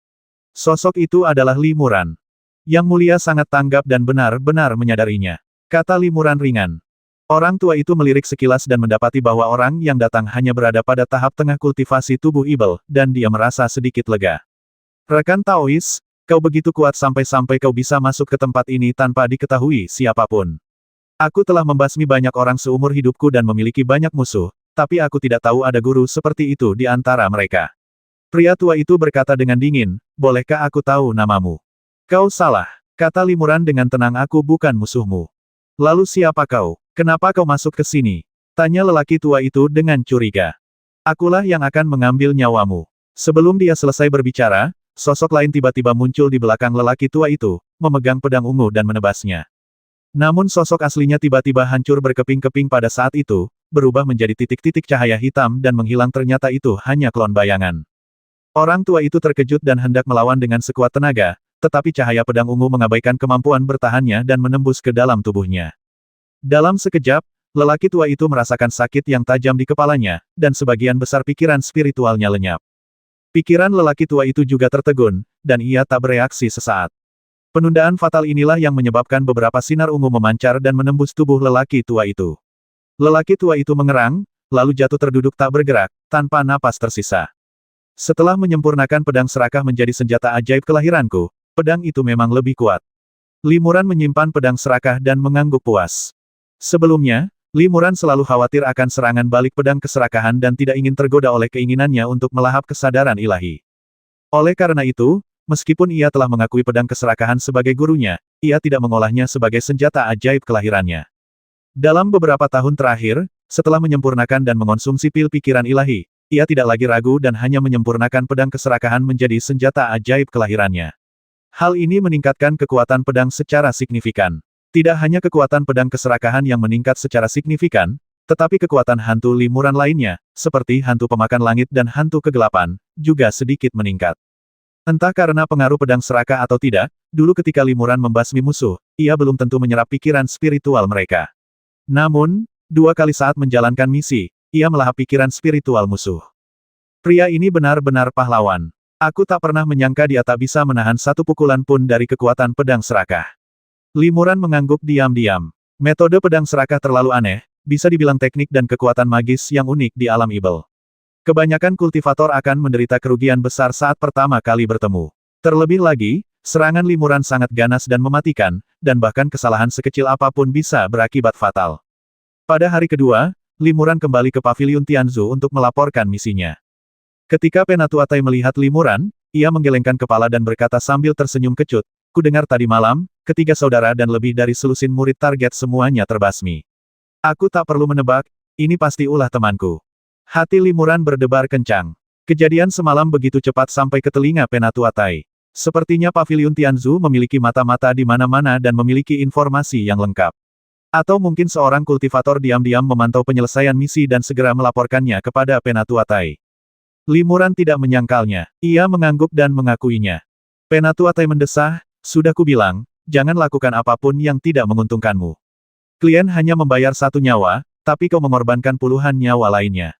Sosok itu adalah Li Muran. Yang mulia sangat tanggap dan benar-benar menyadarinya. Kata Li Muran ringan. Orang tua itu melirik sekilas dan mendapati bahwa orang yang datang hanya berada pada tahap tengah kultivasi tubuh ibel, dan dia merasa sedikit lega. Rekan Taois, kau begitu kuat sampai-sampai kau bisa masuk ke tempat ini tanpa diketahui siapapun. Aku telah membasmi banyak orang seumur hidupku dan memiliki banyak musuh, tapi aku tidak tahu ada guru seperti itu di antara mereka. Pria tua itu berkata dengan dingin, bolehkah aku tahu namamu? Kau salah, kata Li Muran dengan tenang, aku bukan musuhmu. Lalu siapa kau? Kenapa kau masuk ke sini? Tanya lelaki tua itu dengan curiga. Akulah yang akan mengambil nyawamu. Sebelum dia selesai berbicara, sosok lain tiba-tiba muncul di belakang lelaki tua itu, memegang pedang ungu dan menebasnya. Namun sosok aslinya tiba-tiba hancur berkeping-keping pada saat itu, berubah menjadi titik-titik cahaya hitam dan menghilang, ternyata itu hanya klon bayangan. Orang tua itu terkejut dan hendak melawan dengan sekuat tenaga, tetapi cahaya pedang ungu mengabaikan kemampuan bertahannya dan menembus ke dalam tubuhnya. Dalam sekejap, lelaki tua itu merasakan sakit yang tajam di kepalanya, dan sebagian besar pikiran spiritualnya lenyap. Pikiran lelaki tua itu juga tertegun, dan ia tak bereaksi sesaat. Penundaan fatal inilah yang menyebabkan beberapa sinar ungu memancar dan menembus tubuh lelaki tua itu. Lelaki tua itu mengerang, lalu jatuh terduduk tak bergerak, tanpa napas tersisa. Setelah menyempurnakan pedang serakah menjadi senjata ajaib kelahiranku, pedang itu memang lebih kuat. Li Muran menyimpan pedang serakah dan mengangguk puas. Sebelumnya, Li Muran selalu khawatir akan serangan balik pedang keserakahan dan tidak ingin tergoda oleh keinginannya untuk melahap kesadaran ilahi. Oleh karena itu, meskipun ia telah mengakui pedang keserakahan sebagai gurunya, ia tidak mengolahnya sebagai senjata ajaib kelahirannya. Dalam beberapa tahun terakhir, setelah menyempurnakan dan mengonsumsi pil pikiran ilahi, ia tidak lagi ragu dan hanya menyempurnakan pedang keserakahan menjadi senjata ajaib kelahirannya. Hal ini meningkatkan kekuatan pedang secara signifikan. Tidak hanya kekuatan pedang keserakahan yang meningkat secara signifikan, tetapi kekuatan hantu Li Muran lainnya, seperti hantu pemakan langit dan hantu kegelapan, juga sedikit meningkat. Entah karena pengaruh pedang serakah atau tidak, dulu ketika Li Muran membasmi musuh, ia belum tentu menyerap pikiran spiritual mereka. Namun, 2 kali saat menjalankan misi, ia melahap pikiran spiritual musuh. Pria ini benar-benar pahlawan. Aku tak pernah menyangka dia tak bisa menahan satu pukulan pun dari kekuatan pedang serakah. Li Muran mengangguk diam-diam. Metode pedang serakah terlalu aneh, bisa dibilang teknik dan kekuatan magis yang unik di alam ibel. Kebanyakan kultivator akan menderita kerugian besar saat pertama kali bertemu. Terlebih lagi, serangan Li Muran sangat ganas dan mematikan, dan bahkan kesalahan sekecil apapun bisa berakibat fatal. Pada hari kedua, Li Muran kembali ke Paviliun Tianzu untuk melaporkan misinya. Ketika Penatua Tai melihat Li Muran, ia menggelengkan kepala dan berkata sambil tersenyum kecut, ku dengar tadi malam, ketiga saudara dan lebih dari selusin murid target semuanya terbasmi. Aku tak perlu menebak, ini pasti ulah temanku. Hati Limuran berdebar kencang. Kejadian semalam begitu cepat sampai ke telinga Penatua Tai. Sepertinya Paviliun Tianzu memiliki mata-mata di mana-mana dan memiliki informasi yang lengkap. Atau mungkin seorang kultivator diam-diam memantau penyelesaian misi dan segera melaporkannya kepada Penatua Tai. Limuran tidak menyangkalnya. Ia mengangguk dan mengakuinya. Penatua Tai mendesah, sudah kubilang, jangan lakukan apapun yang tidak menguntungkanmu. Klien hanya membayar satu nyawa, tapi kau mengorbankan puluhan nyawa lainnya.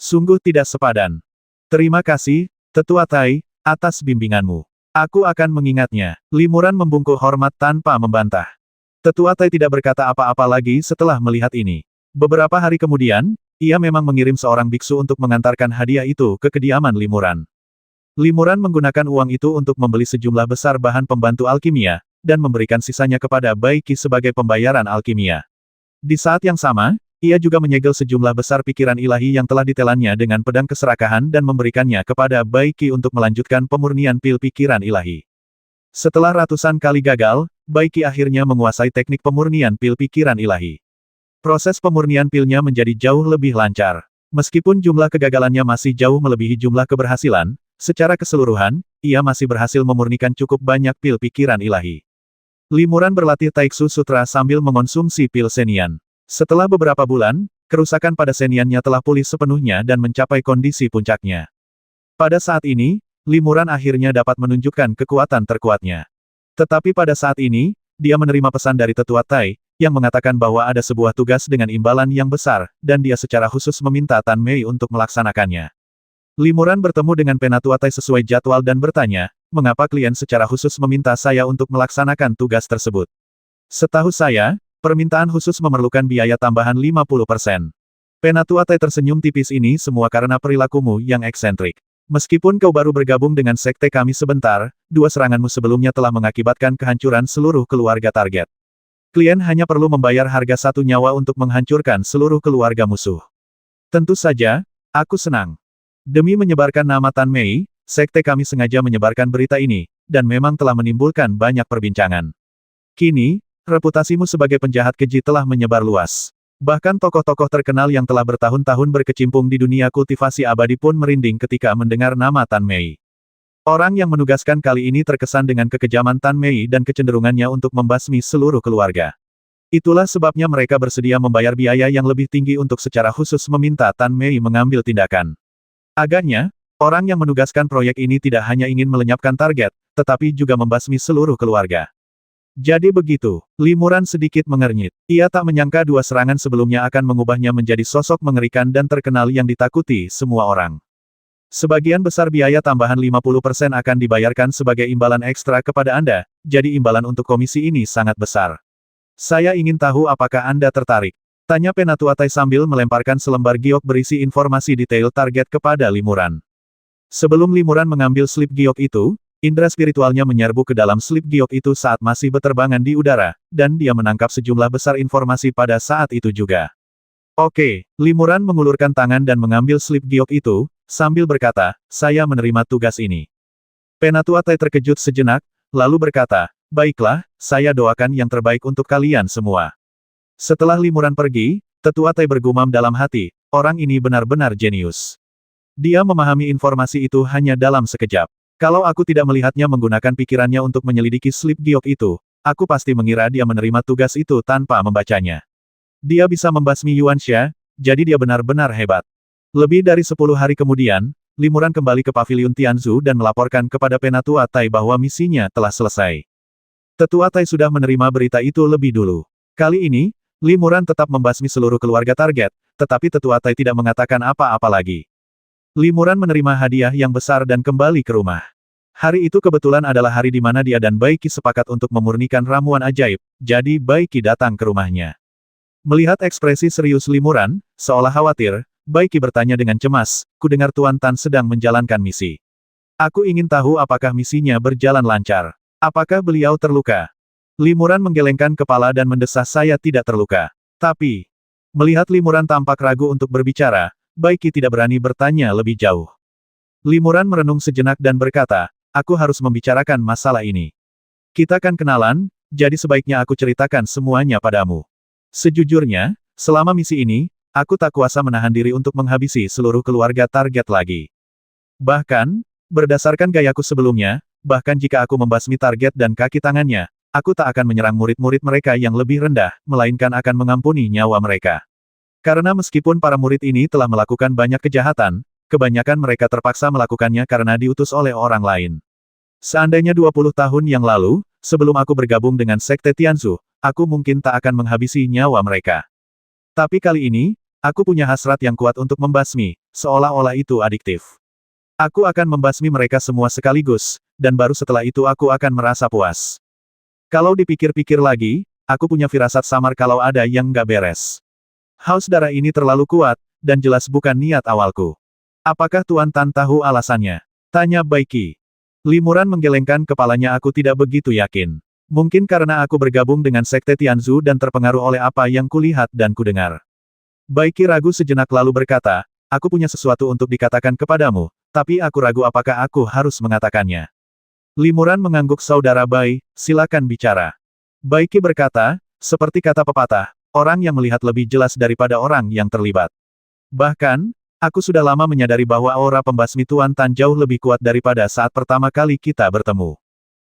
Sungguh tidak sepadan. Terima kasih, Tetua Tai, atas bimbinganmu. Aku akan mengingatnya. Limuran membungkuk hormat tanpa membantah. Tetua Tai tidak berkata apa-apa lagi setelah melihat ini. Beberapa hari kemudian, ia memang mengirim seorang biksu untuk mengantarkan hadiah itu ke kediaman Limuran. Limuran menggunakan uang itu untuk membeli sejumlah besar bahan pembantu alkimia, dan memberikan sisanya kepada Bai Qi sebagai pembayaran alkimia. Di saat yang sama, ia juga menyegel sejumlah besar pikiran ilahi yang telah ditelannya dengan pedang keserakahan dan memberikannya kepada Bai Qi untuk melanjutkan pemurnian pil pikiran ilahi. Setelah ratusan kali gagal, Bai Qi akhirnya menguasai teknik pemurnian pil pikiran ilahi. Proses pemurnian pilnya menjadi jauh lebih lancar. Meskipun jumlah kegagalannya masih jauh melebihi jumlah keberhasilan, secara keseluruhan, ia masih berhasil memurnikan cukup banyak pil pikiran ilahi. Limuran berlatih Taiksu Sutra sambil mengonsumsi pil Senian. Setelah beberapa bulan, kerusakan pada Seniannya telah pulih sepenuhnya dan mencapai kondisi puncaknya. Pada saat ini, Limuran akhirnya dapat menunjukkan kekuatan terkuatnya. Tetapi pada saat ini, dia menerima pesan dari Tetua Tai, yang mengatakan bahwa ada sebuah tugas dengan imbalan yang besar, dan dia secara khusus meminta Tan Mei untuk melaksanakannya. Limuran bertemu dengan Penatua Tai sesuai jadwal dan bertanya, mengapa klien secara khusus meminta saya untuk melaksanakan tugas tersebut. Setahu saya, permintaan khusus memerlukan biaya tambahan 50%. Penatua Tai tersenyum tipis, ini semua karena perilakumu yang eksentrik. Meskipun kau baru bergabung dengan sekte kami sebentar, 2 seranganmu sebelumnya telah mengakibatkan kehancuran seluruh keluarga target. Klien hanya perlu membayar harga 1 nyawa untuk menghancurkan seluruh keluarga musuh. Tentu saja, aku senang. Demi menyebarkan nama Tan Mei, sekte kami sengaja menyebarkan berita ini, dan memang telah menimbulkan banyak perbincangan. Kini, reputasimu sebagai penjahat keji telah menyebar luas. Bahkan tokoh-tokoh terkenal yang telah bertahun-tahun berkecimpung di dunia kultivasi abadi pun merinding ketika mendengar nama Tan Mei. Orang yang menugaskan kali ini terkesan dengan kekejaman Tan Mei dan kecenderungannya untuk membasmi seluruh keluarga. Itulah sebabnya mereka bersedia membayar biaya yang lebih tinggi untuk secara khusus meminta Tan Mei mengambil tindakan. Agaknya, orang yang menugaskan proyek ini tidak hanya ingin melenyapkan target, tetapi juga membasmi seluruh keluarga. Jadi begitu, Limuran sedikit mengernyit. Ia tak menyangka 2 serangan sebelumnya akan mengubahnya menjadi sosok mengerikan dan terkenal yang ditakuti semua orang. Sebagian besar biaya tambahan 50% akan dibayarkan sebagai imbalan ekstra kepada Anda, jadi imbalan untuk komisi ini sangat besar. Saya ingin tahu apakah Anda tertarik? Tanya Penatua Tai sambil melemparkan selembar giok berisi informasi detail target kepada Limuran. Sebelum Limuran mengambil slip giok itu, indera spiritualnya menyerbu ke dalam slip giok itu saat masih berterbangan di udara, dan dia menangkap sejumlah besar informasi pada saat itu juga. Oke, Limuran mengulurkan tangan dan mengambil slip giok itu, sambil berkata, saya menerima tugas ini. Penatua Tai terkejut sejenak, lalu berkata, baiklah, saya doakan yang terbaik untuk kalian semua. Setelah Limuran pergi, Tetua Tai bergumam dalam hati, orang ini benar-benar jenius. Dia memahami informasi itu hanya dalam sekejap. Kalau aku tidak melihatnya menggunakan pikirannya untuk menyelidiki slip giok itu, aku pasti mengira dia menerima tugas itu tanpa membacanya. Dia bisa membasmi Yuan Xia, jadi dia benar-benar hebat. Lebih dari 10 hari kemudian, Limuran kembali ke Paviliun Tianzu dan melaporkan kepada Penatua Tai bahwa misinya telah selesai. Tetua Tai sudah menerima berita itu lebih dulu. Kali ini, Limuran tetap membasmi seluruh keluarga target, tetapi Tetua Tai tidak mengatakan apa-apa lagi. Limuran menerima hadiah yang besar dan kembali ke rumah. Hari itu kebetulan adalah hari di mana dia dan Bai Qi sepakat untuk memurnikan ramuan ajaib, jadi Bai Qi datang ke rumahnya. Melihat ekspresi serius Limuran, seolah khawatir, Bai Qi bertanya dengan cemas, ku dengar Tuan Tan sedang menjalankan misi. Aku ingin tahu apakah misinya berjalan lancar. Apakah beliau terluka? Limuran menggelengkan kepala dan mendesah, saya tidak terluka. Tapi, melihat Limuran tampak ragu untuk berbicara, Bai Qi tidak berani bertanya lebih jauh. Limuran merenung sejenak dan berkata, aku harus membicarakan masalah ini. Kita kan kenalan, jadi sebaiknya aku ceritakan semuanya padamu. Sejujurnya, selama misi ini, aku tak kuasa menahan diri untuk menghabisi seluruh keluarga target lagi. Bahkan, berdasarkan gayaku sebelumnya, bahkan jika aku membasmi target dan kaki tangannya, aku tak akan menyerang murid-murid mereka yang lebih rendah, melainkan akan mengampuni nyawa mereka. Karena meskipun para murid ini telah melakukan banyak kejahatan, kebanyakan mereka terpaksa melakukannya karena diutus oleh orang lain. Seandainya 20 tahun yang lalu, sebelum aku bergabung dengan Sekte Tianzu, aku mungkin tak akan menghabisi nyawa mereka. Tapi kali ini, aku punya hasrat yang kuat untuk membasmi, seolah-olah itu adiktif. Aku akan membasmi mereka semua sekaligus, dan baru setelah itu aku akan merasa puas. Kalau dipikir-pikir lagi, aku punya firasat samar kalau ada yang nggak beres. Haus darah ini terlalu kuat, dan jelas bukan niat awalku. Apakah Tuan Tan tahu alasannya? Tanya Baiki. Limuran menggelengkan kepalanya. Aku tidak begitu yakin. Mungkin karena aku bergabung dengan Sekte Tianzu dan terpengaruh oleh apa yang kulihat dan kudengar. Baiki ragu sejenak lalu berkata, aku punya sesuatu untuk dikatakan kepadamu, tapi aku ragu apakah aku harus mengatakannya. Limuran mengangguk. Saudara Bai, silakan bicara. Baiki berkata, seperti kata pepatah, orang yang melihat lebih jelas daripada orang yang terlibat. Bahkan, aku sudah lama menyadari bahwa aura pembasmi Tuan Tan jauh lebih kuat daripada saat pertama kali kita bertemu.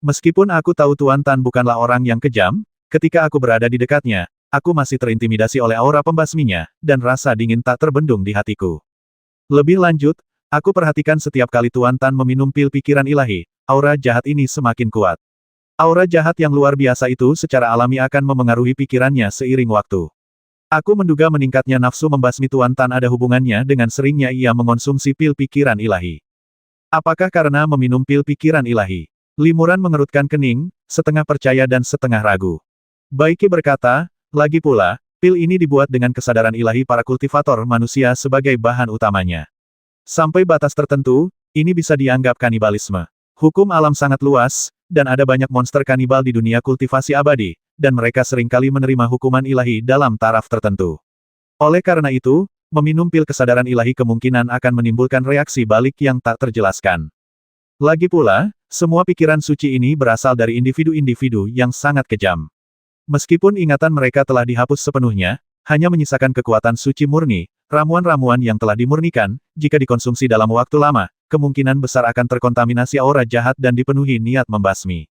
Meskipun aku tahu Tuan Tan bukanlah orang yang kejam, ketika aku berada di dekatnya, aku masih terintimidasi oleh aura pembasminya, dan rasa dingin tak terbendung di hatiku. Lebih lanjut, aku perhatikan setiap kali Tuan Tan meminum pil pikiran ilahi, aura jahat ini semakin kuat. Aura jahat yang luar biasa itu secara alami akan memengaruhi pikirannya seiring waktu. Aku menduga meningkatnya nafsu membasmi Tuan Tan ada hubungannya dengan seringnya ia mengonsumsi pil pikiran ilahi. Apakah karena meminum pil pikiran ilahi? Limuran mengerutkan kening, setengah percaya dan setengah ragu. Baiki berkata, lagi pula, pil ini dibuat dengan kesadaran ilahi para kultivator manusia sebagai bahan utamanya. Sampai batas tertentu, ini bisa dianggap kanibalisme. Hukum alam sangat luas, dan ada banyak monster kanibal di dunia kultivasi abadi, dan mereka seringkali menerima hukuman ilahi dalam taraf tertentu. Oleh karena itu, meminum pil kesadaran ilahi kemungkinan akan menimbulkan reaksi balik yang tak terjelaskan. Lagi pula, semua pikiran suci ini berasal dari individu-individu yang sangat kejam. Meskipun ingatan mereka telah dihapus sepenuhnya, hanya menyisakan kekuatan suci murni, ramuan-ramuan yang telah dimurnikan, jika dikonsumsi dalam waktu lama, kemungkinan besar akan terkontaminasi aura jahat dan dipenuhi niat membasmi.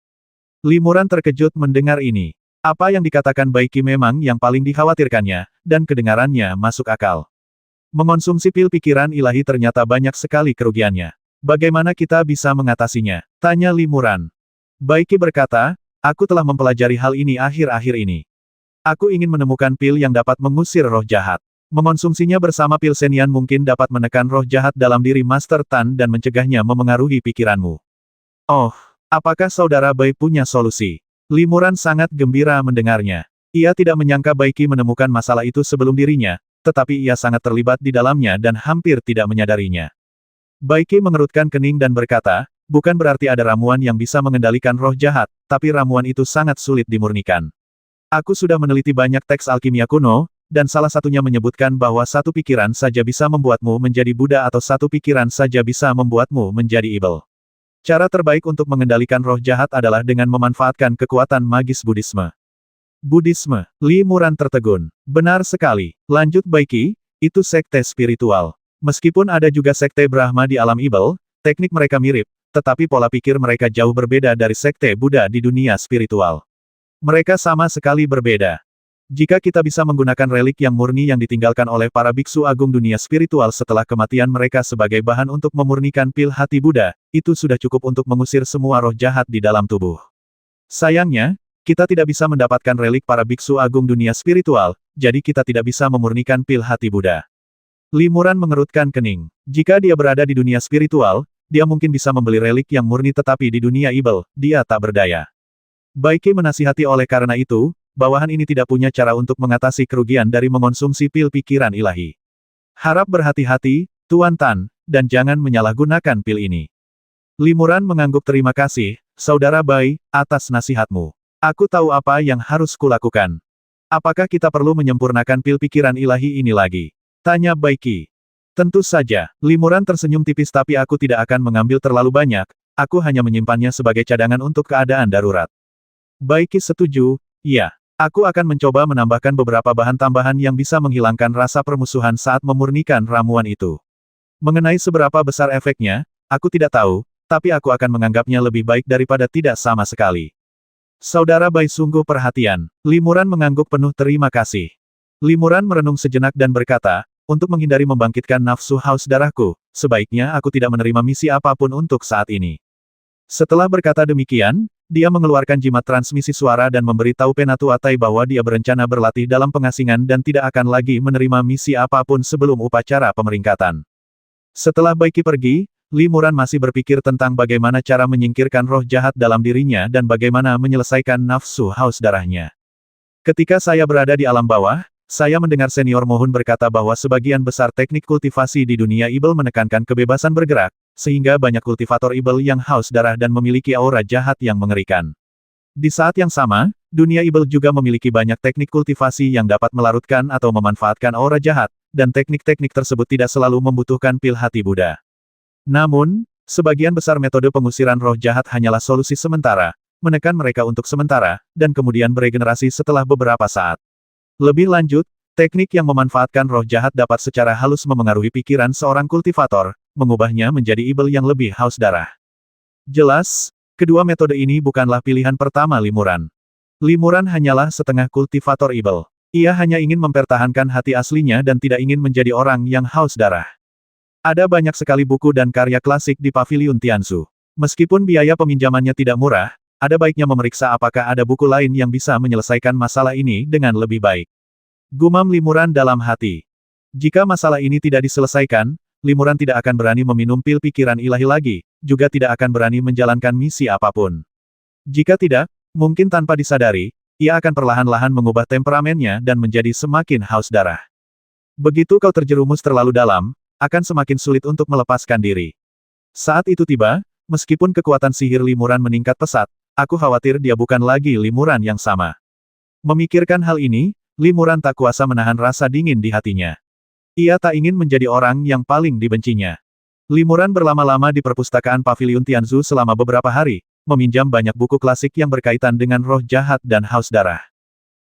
Limuran terkejut mendengar ini. Apa yang dikatakan Baiki memang yang paling dikhawatirkannya, dan kedengarannya masuk akal. Mengonsumsi pil pikiran ilahi ternyata banyak sekali kerugiannya. Bagaimana kita bisa mengatasinya? Tanya Limuran. Baiki berkata, aku telah mempelajari hal ini akhir-akhir ini. Aku ingin menemukan pil yang dapat mengusir roh jahat. Mengonsumsinya bersama pil Senian mungkin dapat menekan roh jahat dalam diri Master Tan dan mencegahnya memengaruhi pikiranmu. Oh, apakah Saudara Bai punya solusi? Limuran sangat gembira mendengarnya. Ia tidak menyangka Baiki menemukan masalah itu sebelum dirinya, tetapi ia sangat terlibat di dalamnya dan hampir tidak menyadarinya. Baiki mengerutkan kening dan berkata, bukan berarti ada ramuan yang bisa mengendalikan roh jahat, tapi ramuan itu sangat sulit dimurnikan. Aku sudah meneliti banyak teks alkimia kuno, dan salah satunya menyebutkan bahwa satu pikiran saja bisa membuatmu menjadi Buddha atau satu pikiran saja bisa membuatmu menjadi evil. Cara terbaik untuk mengendalikan roh jahat adalah dengan memanfaatkan kekuatan magis Buddhisme. Buddhisme, Limuran tertegun. Benar sekali. Lanjut Baiki, itu sekte spiritual. Meskipun ada juga sekte Brahma di alam evil, teknik mereka mirip, tetapi pola pikir mereka jauh berbeda dari sekte Buddha di dunia spiritual. Mereka sama sekali berbeda. Jika kita bisa menggunakan relik yang murni yang ditinggalkan oleh para biksu agung dunia spiritual setelah kematian mereka sebagai bahan untuk memurnikan pil hati Buddha, itu sudah cukup untuk mengusir semua roh jahat di dalam tubuh. Sayangnya, kita tidak bisa mendapatkan relik para biksu agung dunia spiritual, jadi kita tidak bisa memurnikan pil hati Buddha. Limuran mengerutkan kening. Jika dia berada di dunia spiritual, dia mungkin bisa membeli relik yang murni tetapi di dunia evil, dia tak berdaya. Baiki menasihati oleh karena itu, bawahan ini tidak punya cara untuk mengatasi kerugian dari mengonsumsi pil pikiran ilahi. Harap berhati-hati, Tuan Tan, dan jangan menyalahgunakan pil ini. Limuran mengangguk. Terima kasih, Saudara Bai, atas nasihatmu. Aku tahu apa yang harus kulakukan. Apakah kita perlu menyempurnakan pil pikiran ilahi ini lagi? Tanya Baiki. Tentu saja, Limuran tersenyum tipis tapi aku tidak akan mengambil terlalu banyak, aku hanya menyimpannya sebagai cadangan untuk keadaan darurat. Baiki setuju, iya. Aku akan mencoba menambahkan beberapa bahan tambahan yang bisa menghilangkan rasa permusuhan saat memurnikan ramuan itu. Mengenai seberapa besar efeknya, aku tidak tahu, tapi aku akan menganggapnya lebih baik daripada tidak sama sekali. Saudara Bai sungguh perhatian. Limuran mengangguk penuh terima kasih. Limuran merenung sejenak dan berkata, untuk menghindari membangkitkan nafsu haus darahku, sebaiknya aku tidak menerima misi apapun untuk saat ini. Setelah berkata demikian, dia mengeluarkan jimat transmisi suara dan memberitahu Penatu Atai bahwa dia berencana berlatih dalam pengasingan dan tidak akan lagi menerima misi apapun sebelum upacara pemeringkatan. Setelah Baiki pergi, Limuran masih berpikir tentang bagaimana cara menyingkirkan roh jahat dalam dirinya dan bagaimana menyelesaikan nafsu haus darahnya. Ketika saya berada di alam bawah, saya mendengar Senior Mohun berkata bahwa sebagian besar teknik kultivasi di dunia Ibel menekankan kebebasan bergerak, sehingga banyak kultivator Ibel yang haus darah dan memiliki aura jahat yang mengerikan. Di saat yang sama, dunia Ibel juga memiliki banyak teknik kultivasi yang dapat melarutkan atau memanfaatkan aura jahat, dan teknik-teknik tersebut tidak selalu membutuhkan pil hati Buddha. Namun, sebagian besar metode pengusiran roh jahat hanyalah solusi sementara, menekan mereka untuk sementara, dan kemudian beregenerasi setelah beberapa saat. Lebih lanjut, teknik yang memanfaatkan roh jahat dapat secara halus memengaruhi pikiran seorang kultivator, mengubahnya menjadi Ibel yang lebih haus darah. Jelas, kedua metode ini bukanlah pilihan pertama Limuran. Limuran hanyalah setengah kultivator Ibel. Ia hanya ingin mempertahankan hati aslinya dan tidak ingin menjadi orang yang haus darah. Ada banyak sekali buku dan karya klasik di Paviliun Tianzu. Meskipun biaya peminjamannya tidak murah, ada baiknya memeriksa apakah ada buku lain yang bisa menyelesaikan masalah ini dengan lebih baik. Gumam Limuran dalam hati. Jika masalah ini tidak diselesaikan, Limuran tidak akan berani meminum pil pikiran ilahi lagi, juga tidak akan berani menjalankan misi apapun. Jika tidak, mungkin tanpa disadari, ia akan perlahan-lahan mengubah temperamennya dan menjadi semakin haus darah. Begitu kau terjerumus terlalu dalam, akan semakin sulit untuk melepaskan diri. Saat itu tiba, meskipun kekuatan sihir Limuran meningkat pesat, aku khawatir dia bukan lagi Limuran yang sama. Memikirkan hal ini, Limuran tak kuasa menahan rasa dingin di hatinya. Ia tak ingin menjadi orang yang paling dibencinya. Limuran berlama-lama di perpustakaan Paviliun Tianzu selama beberapa hari, meminjam banyak buku klasik yang berkaitan dengan roh jahat dan haus darah.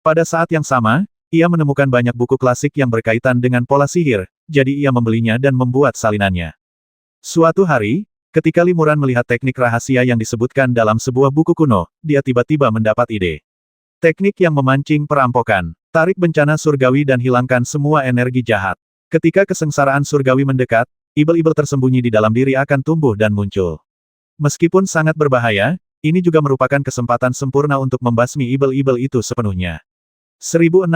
Pada saat yang sama, ia menemukan banyak buku klasik yang berkaitan dengan pola sihir, jadi ia membelinya dan membuat salinannya. Suatu hari, ketika Limuran melihat teknik rahasia yang disebutkan dalam sebuah buku kuno, dia tiba-tiba mendapat ide. Teknik yang memancing perampokan, tarik bencana surgawi dan hilangkan semua energi jahat. Ketika kesengsaraan surgawi mendekat, ibel-ibel tersembunyi di dalam diri akan tumbuh dan muncul. Meskipun sangat berbahaya, ini juga merupakan kesempatan sempurna untuk membasmi ibel-ibel itu sepenuhnya. 1060.